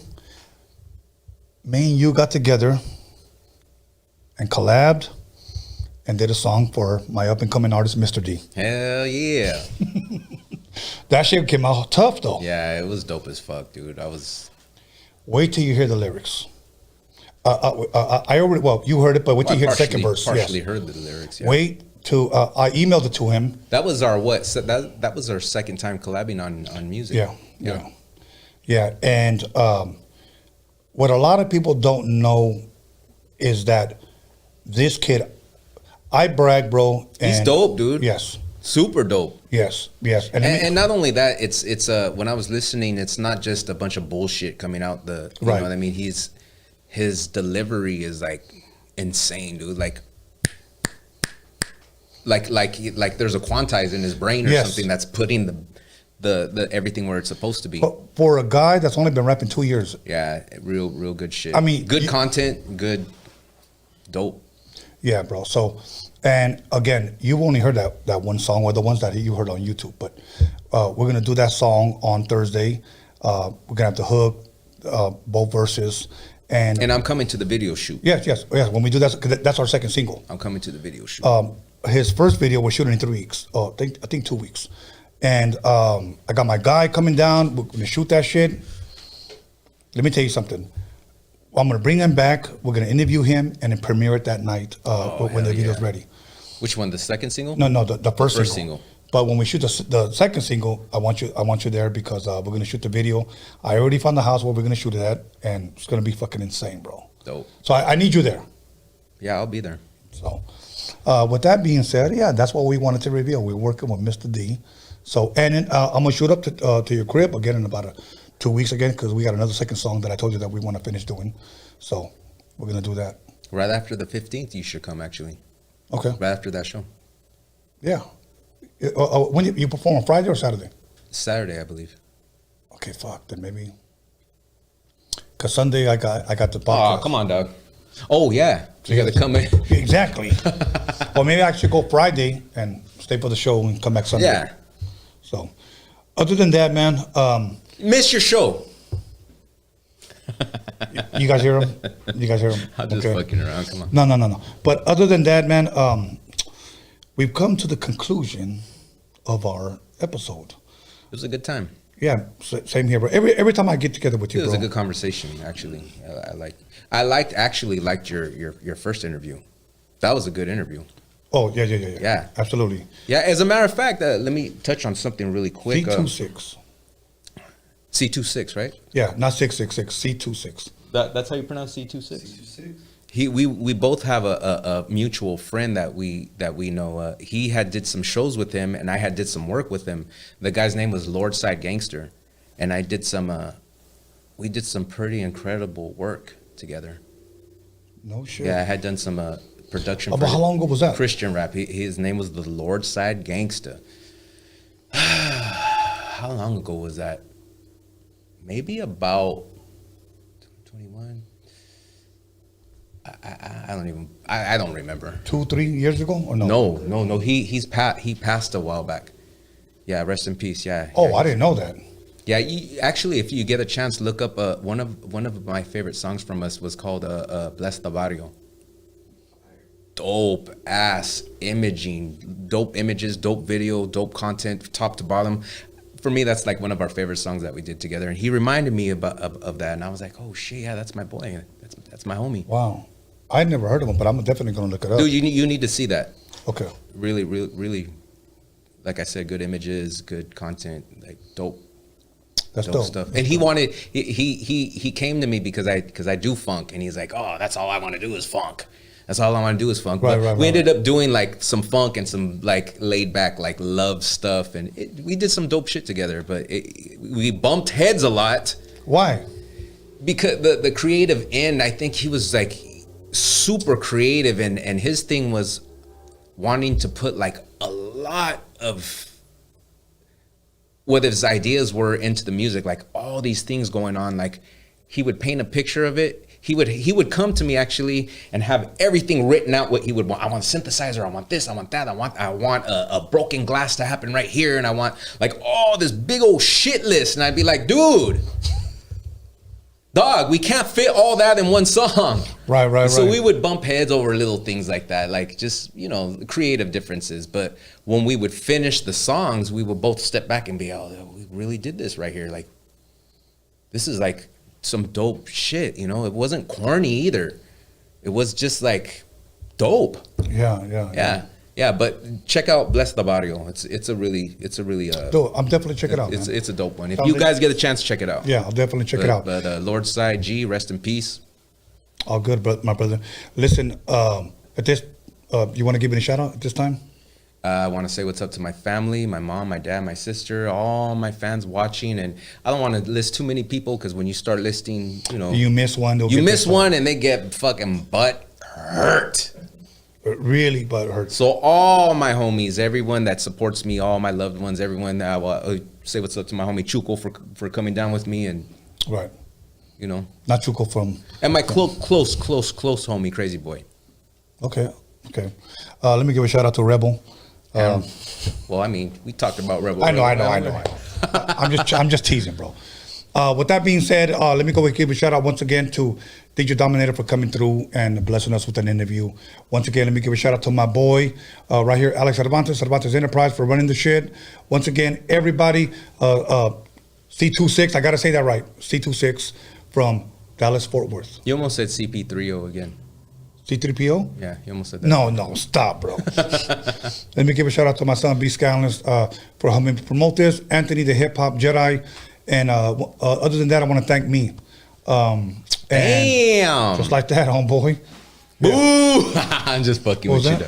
me and you got together and collabed and did a song for my up-and-coming artist, Mr. D. Hell yeah. That shit came out tough, though. Yeah, it was dope as fuck, dude. Wait till you hear the lyrics. I already, well, you heard it, but wait till you hear the second verse. Partially heard the lyrics, yeah. Wait till, I emailed it to him. That was our what? So that was our second time collabing on music. Yeah. And what a lot of people don't know is that this kid, I brag, bro. He's dope, dude. Yes. Super dope. Yes. And not only that, it's when I was listening, it's not just a bunch of bullshit coming out you know what I mean? His delivery is like insane, dude. Like there's a quantize in his brain or something that's putting the everything where it's supposed to be. But for a guy that's only been rapping 2 years. Yeah, real good shit. I mean, good content, good dope. Yeah, bro. So, and again, you've only heard that one song, or the ones that you heard on YouTube. But we're gonna do that song on Thursday. We're gonna have the hook, both verses, and I'm coming to the video shoot. Yes. When we do that, 'cause that's our second single. I'm coming to the video shoot. His first video we're shooting in 3 weeks. I think 2 weeks. And I got my guy coming down. We're gonna shoot that shit. Let me tell you something. I'm gonna bring him back. We're gonna interview him and then premiere it that night when the video's ready. Which one? The second single? No, the first single. But when we shoot the second single, I want you there because we're gonna shoot the video. I already found the house where we're gonna shoot it at, and it's gonna be fucking insane, bro. Dope. So I need you there. Yeah, I'll be there. So with that being said, yeah, that's what we wanted to reveal. We're working with Mr. D. So and then, I'm gonna shoot up to your crib again in about 2 weeks again, because we got another second song that I told you that we want to finish doing. So we're gonna do that. Right after the 15th, you should come actually. Okay. Right after that show. Yeah. When you perform on Friday or Saturday? Saturday, I believe. Okay, fuck. Then maybe. Cause Sunday I got the podcast. Oh, come on, dog. Oh yeah, you got to come in. Exactly. Well, maybe I should go Friday and stay for the show and come back Sunday. Yeah. So, other than that, man. Miss your show. You guys hear him? I'm just fucking around. Come on. No. But other than that, man, we've come to the conclusion of our episode. It was a good time. Yeah, same here, bro. Every time I get together with you, it was bro. a good conversation, actually. I liked your first interview. That was a good interview. Oh yeah. Absolutely. Yeah. As a matter of fact, let me touch on something really quick. C2Six. C2Six, right? Yeah, not 666. C2Six. That's how you pronounce C2Six. C2Six. We both have a mutual friend that we know. He had did some shows with him, and I had did some work with him. The guy's name was Lordside Gangster, and I did some. We did some pretty incredible work together. No shit. Yeah, I had done some production. But how long ago was that? Christian rap. His name was the Lordside Gangster. How long ago was that? Maybe about 21. I don't remember. 2-3 years ago or no? No. He passed a while back. Yeah, rest in peace. Yeah. Oh, yeah, I didn't know that. Yeah, actually, if you get a chance, look up one of my favorite songs from us was called "Bless the Barrio." dope ass imaging, dope images, dope video, dope content, top to bottom. For me, that's like one of our favorite songs that we did together. And he reminded me of that, and I was like, oh shit, yeah, that's my boy. That's my homie. Wow. I had never heard of him, but I'm definitely going to look it up. Dude, you need to see that. Okay. Really, really, really, like I said, good images, good content, like dope. That's dope stuff. And he came to me because I do funk, and he's like, oh, that's all I want to do is funk. That's all I want to do is funk. But we ended up doing like some funk and some like laid back like love stuff, and we did some dope shit together. But we bumped heads a lot. Why? Because the creative end, I think he was like super creative, and his thing was wanting to put like a lot of what his ideas were into the music, like all these things going on. Like he would paint a picture of it. He would come to me actually and have everything written out what he would want. I want a synthesizer. I want this. I want that. I want a broken glass to happen right here, and I want like all this big old shit list. And I'd be like, dude, dog, we can't fit all that in one song. Right. So we would bump heads over little things like that, like just, creative differences. But when we would finish the songs, we would both step back and be, oh, we really did this right here. Like, this is like some dope shit, It wasn't corny either. It was just like dope. Yeah, but check out Bless the Barrio. It's a really Dude, I'm definitely check it out. It's a dope one. If you guys get a chance, check it out. Yeah, I'll definitely check it out. But Lord Side G, rest in peace. All good, my brother. Listen, at this, you want to give me a shout out at this time? I want to say what's up to my family, my mom, my dad, my sister, all my fans watching. And I don't want to list too many people, because when you start listing, you miss one. You miss one and they get fucking butt hurt. Really butt hurt. So all my homies, everyone that supports me, all my loved ones, everyone that I will say what's up to my homie Chuco for coming down with me. And right. Not Chuco from. And my close homie, Crazy Boy. Okay. Let me give a shout out to Rebel. Well, I mean, we talked about Rebel. I know. I'm just teasing, bro. With that being said, let me go and give a shout out once again to DJ Dominator for coming through and blessing us with an interview. Once again, let me give a shout out to my boy right here, Alex Cervantes Enterprise, for running the shit. Once again, everybody, C2Six, I gotta say that right, C2Six from Dallas, Fort Worth. You almost said CP3O again. C3PO? Yeah, you almost said that. No, stop, bro. Let me give a shout out to my son, B. Scallons, for helping me promote this. Anthony, the Hip Hop Jedi. And other than that, I want to thank me. Damn. Just like that, homeboy. Boo! Yeah. I'm just fucking with you.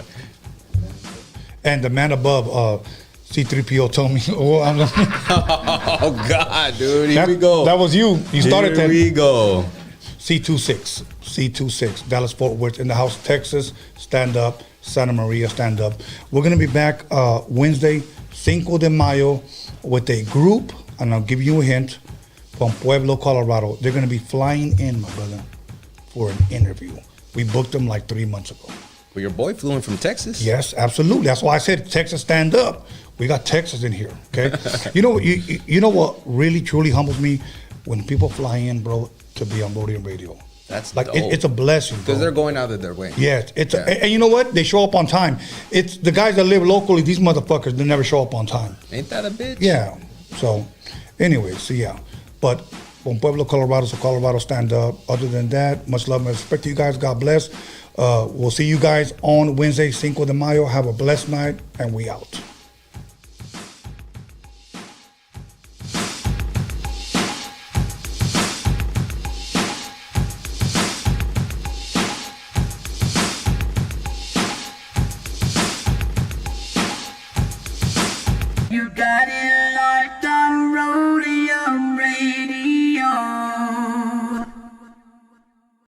And the man above, C3PO told me. Oh, God, dude. Here we go. That was you. You started that. Here we go. C2Six, Dallas, Fort Worth, in the house, Texas, stand up, Santa Maria, stand up. We're going to be back Wednesday, Cinco de Mayo, with a group, and I'll give you a hint, from Pueblo, Colorado. They're going to be flying in, my brother, for an interview. We booked them like 3 months ago. Well, your boy flew in from Texas? Yes, absolutely. That's why I said Texas, stand up. We got Texas in here, okay? You know what really, truly humbles me? When people fly in, bro, to be on Roadium Radio. That's like it's a blessing, because they're going out of their way. Yeah, and you know what? They show up on time. It's the guys that live locally. These motherfuckers, they never show up on time. Ain't that a bitch? Yeah. So, anyway, but from Pueblo, Colorado, so Colorado, stand up. Other than that, much love and respect to you guys. God bless. We'll see you guys on Wednesday, Cinco de Mayo. Have a blessed night, and we out. You got it.